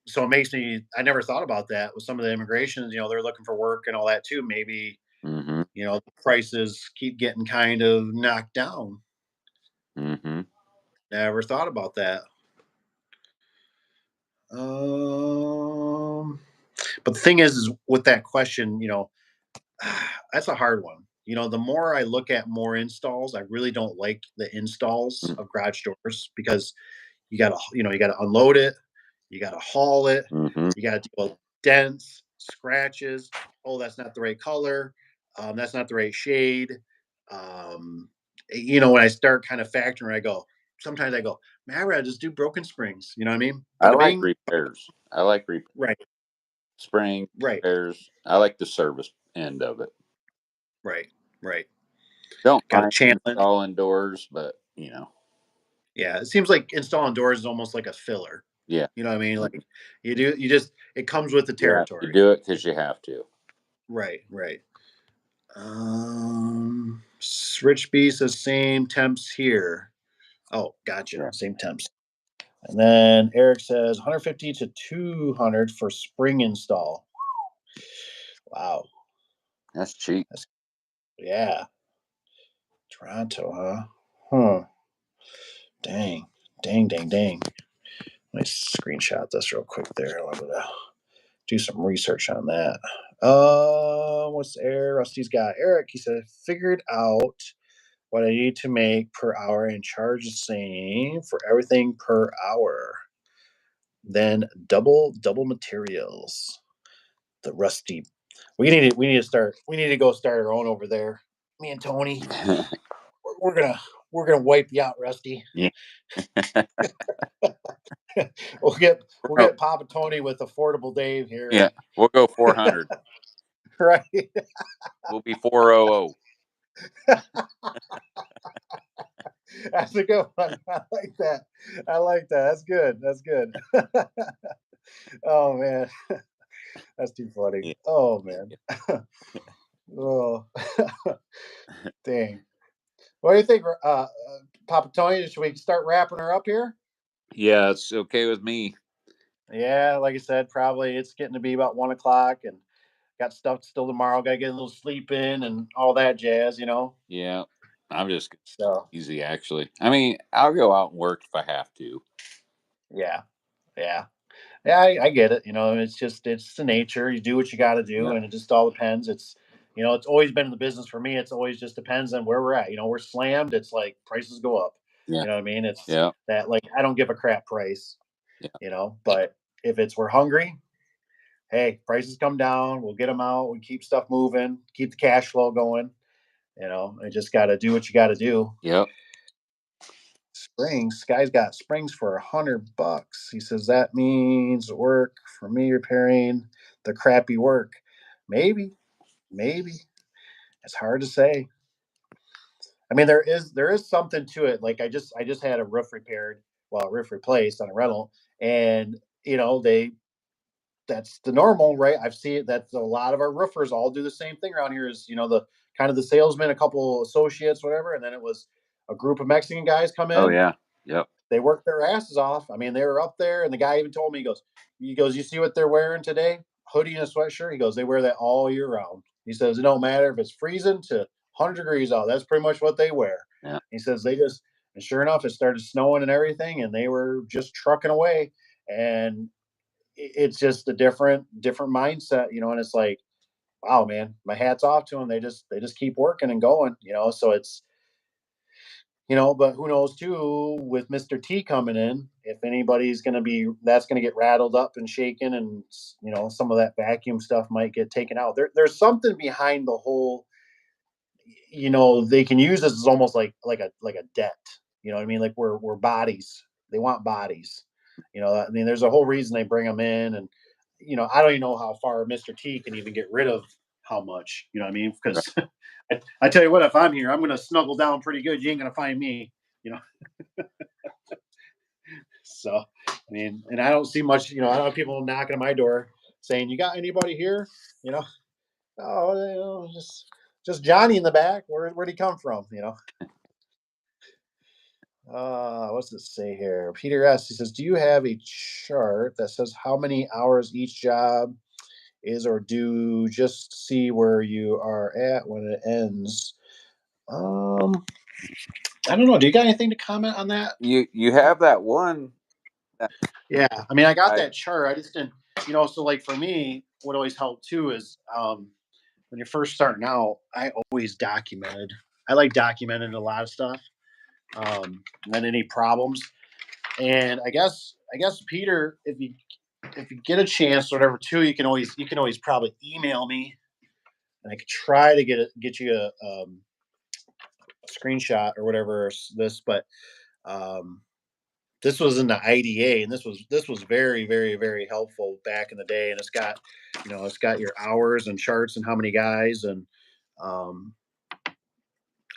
so it makes me, I never thought about that with some of the immigrations, they're looking for work and all that too. Maybe, the prices keep getting kind of knocked down. Never thought about that. But the thing is with that question, that's a hard one. The more I look at more installs, I really don't like the installs of garage doors because you gotta unload it. You got to haul it. Mm-hmm. You got to deal with dents, scratches. Oh, that's not the right color. That's not the right shade. When I start kind of factoring, sometimes I go, man, I'd rather just do broken springs. You know what I mean? I Bada like bing. repairs. I like Right. spring Right. repairs. I like the service end of it. Right. Right. Don't Got a mind challenge. installing doors, but Yeah, it seems like installing doors is almost like a filler. yeah, You know what I mean? Like it comes with the you territory. do it because you have to. Right. Rich B says same temps here. Oh, gotcha. Yeah. Same temps. And then Eric says 150 to 200 for spring install. Wow. That's cheap. Yeah. Toronto, huh? Huh. Dang. Let me screenshot this real quick there. I'm gonna do some research on that. What's Eric? Rusty's got Eric. He said, figured out what I need to make per hour and charge the same for everything per hour. Then double materials. The Rusty. We need to go start our own over there. Me and Tony. We're gonna wipe you out, Rusty. Yeah. We'll get Papa Tony with affordable Dave here. Yeah, we'll go 400. Right. We'll be 400. That's a good one. I like that. That's good. Oh man. That's too funny. Yeah. Oh man. Oh dang. What do you think, Papa Tony? Should we start wrapping her up here? Yeah, it's okay with me. Yeah, like I said, probably it's getting to be about 1:00 and got stuff still tomorrow. Got to get a little sleep in and all that jazz, Yeah, I'm just So easy actually. I mean, I'll go out and work if I have to. yeah. I get it. It's the nature. You do what you got to do, Yeah. and it just all depends. It's always been in the business for me. It's always just depends on where we're at. We're slammed. It's like prices go up. Yeah. You know what I mean? It's Yeah. that like I don't give a crap price. Yeah. But if we're hungry, hey, prices come down. We'll get them out. We keep stuff moving. Keep the cash flow going. I just got to do what you got to do. Yep. Springs. Guy's got springs for $100. He says that means work for me repairing the crappy work. Maybe. It's hard to say. I mean, there is something to it. Like I just had a roof replaced on a rental, and that's the normal, right? I've seen it. That's a lot of our roofers all do the same thing around here. Is the kind of the salesman, a couple associates, whatever, and then it was a group of Mexican guys come in. Oh yeah. Yep. They worked their asses off. I mean, they were up there, and the guy even told me, he goes, you see what they're wearing today? Hoodie and a sweatshirt. He goes, they wear that all year round. He says, it don't matter if it's freezing to 100 degrees out. That's pretty much what they wear. Yeah. He says and sure enough, it started snowing and everything, and they were just trucking away. And it's just a different mindset, and it's like, wow, man, my hat's off to them. They just keep working and going, so it's, but who knows too, with Mr. T coming in, if anybody's that's going to get rattled up and shaken, and some of that vacuum stuff might get taken out. There's something behind the whole, they can use this as almost like a debt. You know what I mean? Like we're bodies. They want bodies. I mean, there's a whole reason they bring them in, and I don't even know how far Mr. T can even get rid of how much. You know what I mean? Because I tell you what, if I'm here, I'm going to snuggle down pretty good. You ain't going to find me. So, I mean, and I don't see much, I don't have people knocking at my door saying, you got anybody here? Oh, just Johnny in the back. Where'd he come from? What's it say here? Peter S. He says, do you have a chart that says how many hours each job is, or do just see where you are at when it ends? I don't know. Do you got anything to comment on that? You have that one. Yeah, I mean, I got that chart. I just didn't, so like for me, what always helped too is when you're first starting out, I always documented. I like documenting a lot of stuff. And then any problems. And I guess Peter, if you get a chance, or whatever, too, you can always probably email me, and I could try to get you a screenshot or whatever this, but um, this was in the IDA, and this was very, very, very helpful back in the day. And it's got your hours and charts and how many guys, and um,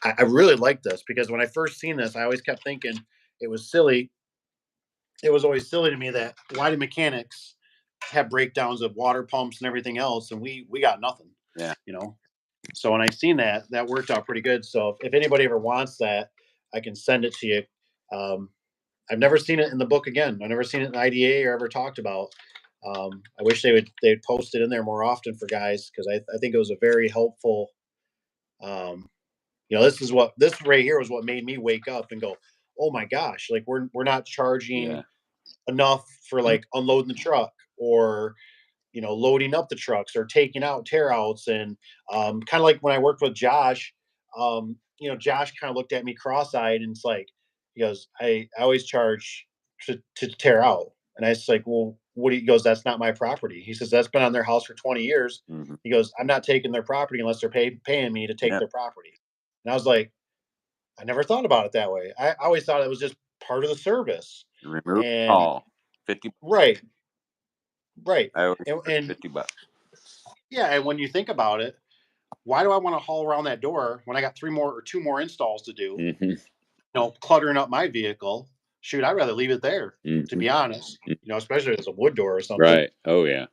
I really like this because when I first seen this, I always kept thinking it was silly. It was always silly to me that why do mechanics have breakdowns of water pumps and everything else, and we got nothing. Yeah. So when I seen that worked out pretty good. So if anybody ever wants that, I can send it to you. Um, I've never seen it in the book again. I've never seen it in IDA or ever talked about. I wish they'd post it in there more often for guys, because I think it was a very helpful. This right here was what made me wake up and go, oh my gosh, like we're not charging enough for like unloading the truck, or loading up the trucks, or taking out tear outs. And kind of like when I worked with Josh, Josh kind of looked at me cross-eyed, and it's like, he goes, I always charge to tear out. And I was like, well, he goes, that's not my property. He says, that's been on their house for 20 years. Mm-hmm. He goes, I'm not taking their property unless they're paying me to take their property. And I was like, I never thought about it that way. I always thought it was just part of the service. Remove And all 50. Right. I always And $50. yeah, and when you think about it, why do I want to haul around that door when I got 2 more installs to do? Mm-hmm. Cluttering up my vehicle. Shoot, I'd rather leave it there, to be honest. Especially if it's a wood door or something. Right. Oh yeah.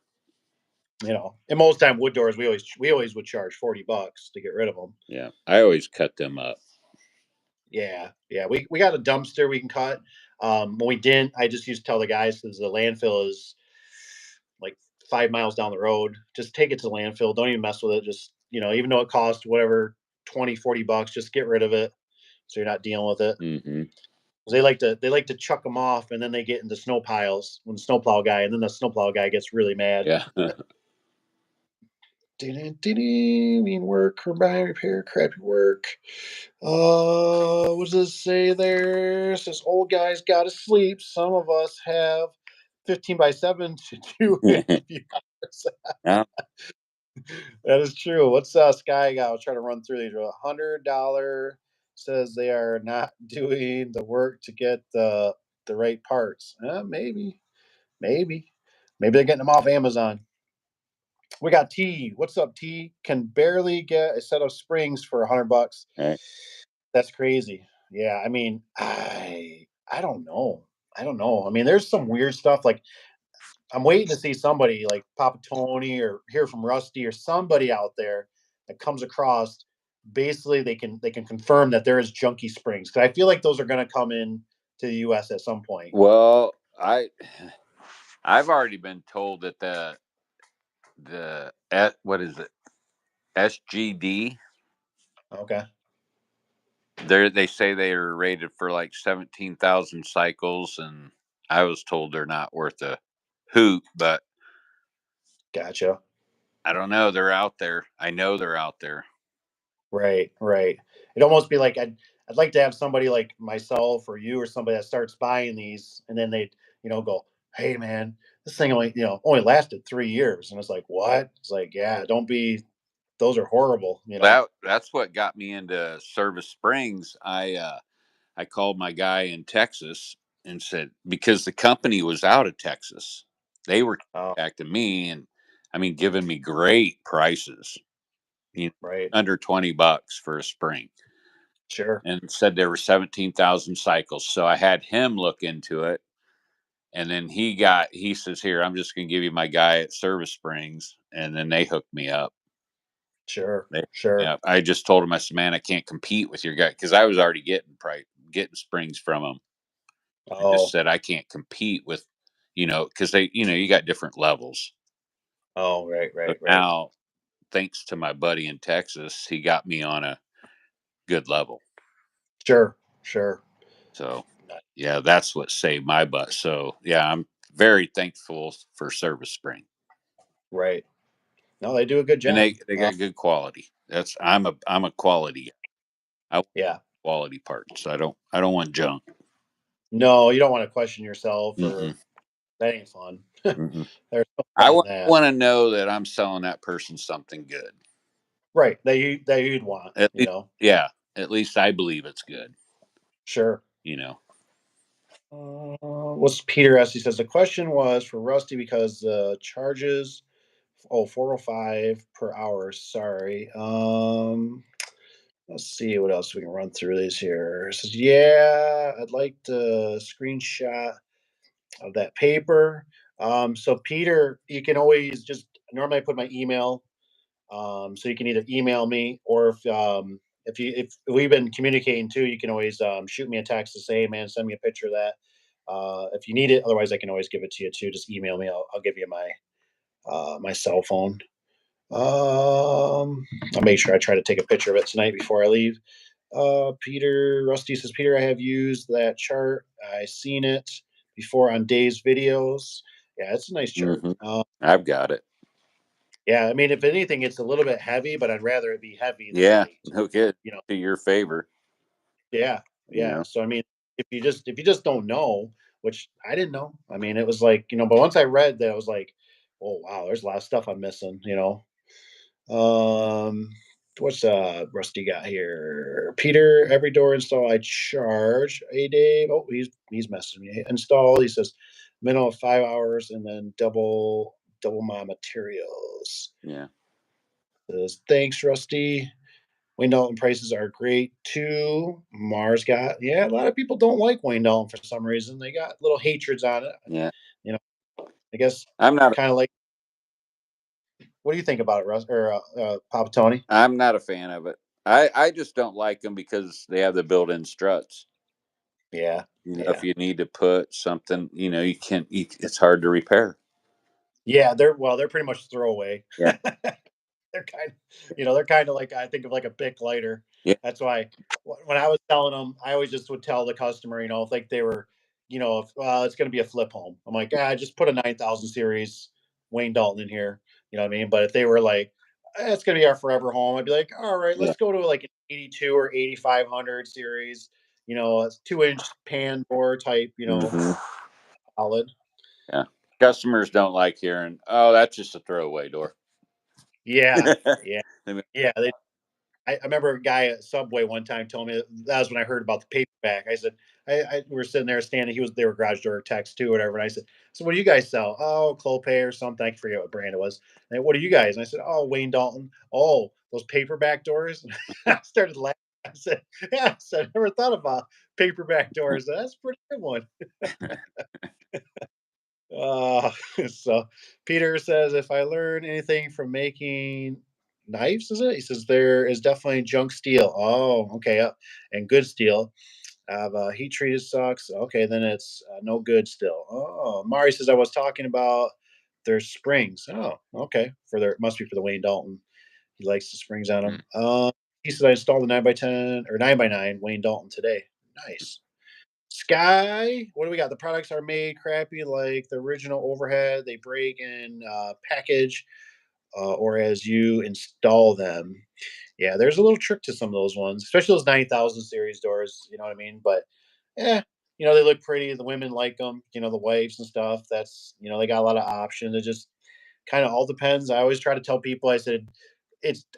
And most time wood doors, we always would charge $40 to get rid of them. Yeah, I always cut them up. Yeah. We got a dumpster we can cut. When we didn't, I just used to tell the guys, because the landfill is like 5 miles down the road, just take it to the landfill. Don't even mess with it. Just, even though it costs whatever, $20-$40, just get rid of it, so you're not dealing with it. Mm-hmm. They like to chuck them off, and then they get into snow piles when the snowplow guy, and then the snowplow guy gets really mad. Yeah. Mean work, combine, repair, crappy work. What does this say there? It says old guys gotta sleep. Some of us have 15x7 to do it. Yeah. That is true. What's Sky got? I'll try to run through these. $100 says they are not doing the work to get the right parts. Maybe they're getting them off Amazon. We got T. What's up, T? Can barely get a set of springs for $100. Right. That's crazy. Yeah, I mean, I don't know. I mean, there's some weird stuff. Like, I'm waiting to see somebody like Papa Tony or hear from Rusty or somebody out there that comes across. Basically, they can confirm that there is junky springs, because I feel like those are going to come in to the U.S. at some point. Well, I've already been told that what is it, SGD? Okay. They say they are rated for like 17,000 cycles, and I was told they're not worth a hoot, but Gotcha. I don't know. They're out there. I know they're out there. Right. It'd almost be like I'd like to have somebody like myself or you or somebody that starts buying these, and then they go, hey man, this thing only lasted 3 years, and it's like, what? It's like, yeah, don't be. Those are horrible. That's what got me into Service Springs. I called my guy in Texas and said, because the company was out of Texas, they were contacting me and giving me great prices, right, under $20 for a spring. Sure. And said there were 17,000 cycles. So I had him look into it. And then he says, here, I'm just going to give you my guy at Service Springs. And then they hooked me up. Sure. Yeah, I just told him, I said, man, I can't compete with your guy, because I was already getting springs from him. I just said I can't compete with, because they, you got different levels. Oh, right. Now, thanks to my buddy in Texas, he got me on a good level. Sure. So, yeah, that's what saved my butt. So, yeah, I'm very thankful for Service Spring. Right. No, they do a good job. And they got good quality. I'm a quality. Yeah. Quality parts. I don't want junk. No, you don't want to question yourself, or Mm-mm. that ain't fun. Mm-mm. There's no I fun in that. want to know that I'm selling that person something good. Right. That you'd want, At you least, know. yeah. At least I believe it's good. Sure. You know. What's Peter S? He says the question was for Rusty because the charges. Oh, 405 per hour. Sorry. Let's see what else we can run through these here. It says, yeah, I'd like the screenshot of that paper. So Peter, you can always just normally I put my email. So you can either email me, or if we've been communicating too, you can always shoot me a text to say, hey, man, send me a picture of that. If you need it, otherwise I can always give it to you too. Just email me. I'll give you my cell phone. I'll make sure I try to take a picture of it tonight before I leave. Rusty says, Peter, I have used that chart. I seen it before on Dave's videos. Yeah, it's a nice chart. Mm-hmm. I've got it. Yeah, I mean, if anything, it's a little bit heavy, but I'd rather it be heavy than Yeah. light. No good. You know. To your favor. Yeah, You yeah. know. So I mean, if you just don't know, which I didn't know. I mean, it was like, but once I read that, I was like, oh wow, there's a lot of stuff I'm missing. What's Rusty got here? Peter, every door install I charge. Hey Dave. Oh, he's messaging me. Install. He says minimum of 5 hours and then double my materials. Yeah. Says thanks, Rusty. Wayne Dalton prices are great too. Mars got, yeah, a lot of people don't like Wayne Dalton for some reason. They got little hatreds on it. Yeah. I guess I'm not. kind of like. What do you think about it, Russ or Papa Tony? I'm not a fan of it. I just don't like them because they have the built-in struts. Yeah, If yeah. you need to put something, you can't. It's hard to repair. Yeah, they're pretty much throwaway. Yeah. They're kind of like, I think of like a Bic lighter. Yeah. That's why when I was selling them, I always just would tell the customer, if like they were, if it's going to be a flip home, I'm like, just put a 9000 series Wayne Dalton in here. You know what I mean? But if they were like, it's going to be our forever home, I'd be like, all right, Yeah. let's go to like an 82 or 8500 series. A 2-inch pan door type. Mm-hmm. Solid. Yeah. Customers don't like hearing, "Oh, that's just a throwaway door." Yeah, yeah, yeah. I remember a guy at Subway one time told me that was when I heard about the paperback. I said, we were sitting there standing. They were garage door techs too, whatever. And I said, so what do you guys sell? Oh, Clopay or something. I forget what brand it was. And what do you guys? And I said, oh, Wayne Dalton. Oh, those paperback doors. I started laughing. I said, yeah. I said, I never thought about paperback doors. That's a pretty good one. Uh, so Peter says, if I learn anything from making knives, is it? He says there is definitely junk steel. Oh, okay, and good steel. Heat treated sucks. Okay, then it's no good still. Oh, Mari says I was talking about their springs. Oh, okay, must be for the Wayne Dalton. He likes the springs on them. He said I installed the 9x10 or 9x9 Wayne Dalton today. Nice. Sky, what do we got? The products are made crappy like the original overhead. They break in package or as you install them. Yeah, there's a little trick to some of those ones, especially those 9000 series doors. You know what I mean? But yeah, they look pretty. The women like them. The wives and stuff. That's they got a lot of options. It just kind of all depends. I always try to tell people. I said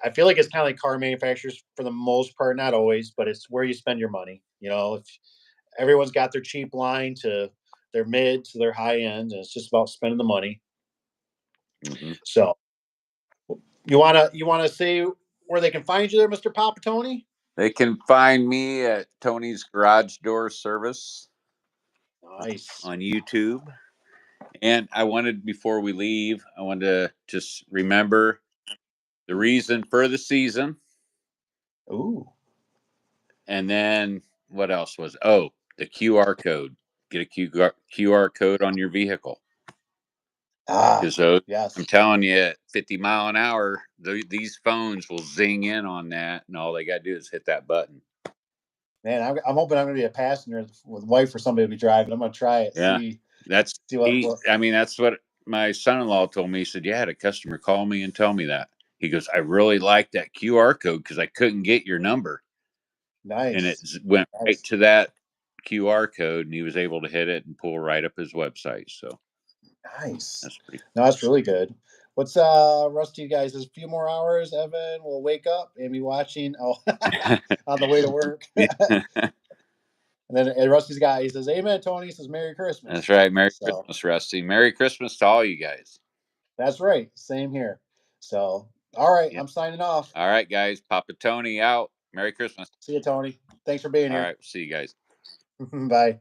I feel like it's kind of like car manufacturers for the most part, not always, but it's where you spend your money. If everyone's got their cheap line to their mid to their high end, and it's just about spending the money. Mm-hmm. So, you wanna say where they can find you there, Mr. Papa Tony? They can find me at Tony's Garage Door Service. Nice. On YouTube. And before we leave, I wanted to just remember the reason for the season. Ooh. And then what else was? Oh, the QR code. Get a QR code on your vehicle. Because yes. I'm telling you, at 50 mile an hour, these phones will zing in on that, and all they got to do is hit that button. Man, I'm hoping I'm going to be a passenger with wife or somebody to be driving. I'm going to try it. Yeah, See what. I mean, that's what my son-in-law told me. He said, "Yeah, had a customer call me and tell me that." He goes, "I really like that QR code because I couldn't get your number." Nice. And it went right to that QR code, and he was able to hit it and pull right up his website. So nice. that's pretty. No, that's really good. What's Rusty, guys? There's a few more hours. Evan will wake up and be watching on the way to work. And then Rusty's guy, he says, "Amen, Tony." He says, "Merry Christmas." That's right. Merry Christmas, Rusty. Merry Christmas to all you guys. That's right. Same here. So, all right, I'm signing off. All right, guys. Papa Tony out. Merry Christmas. See you, Tony. Thanks for being here. All right. See you guys. Bye.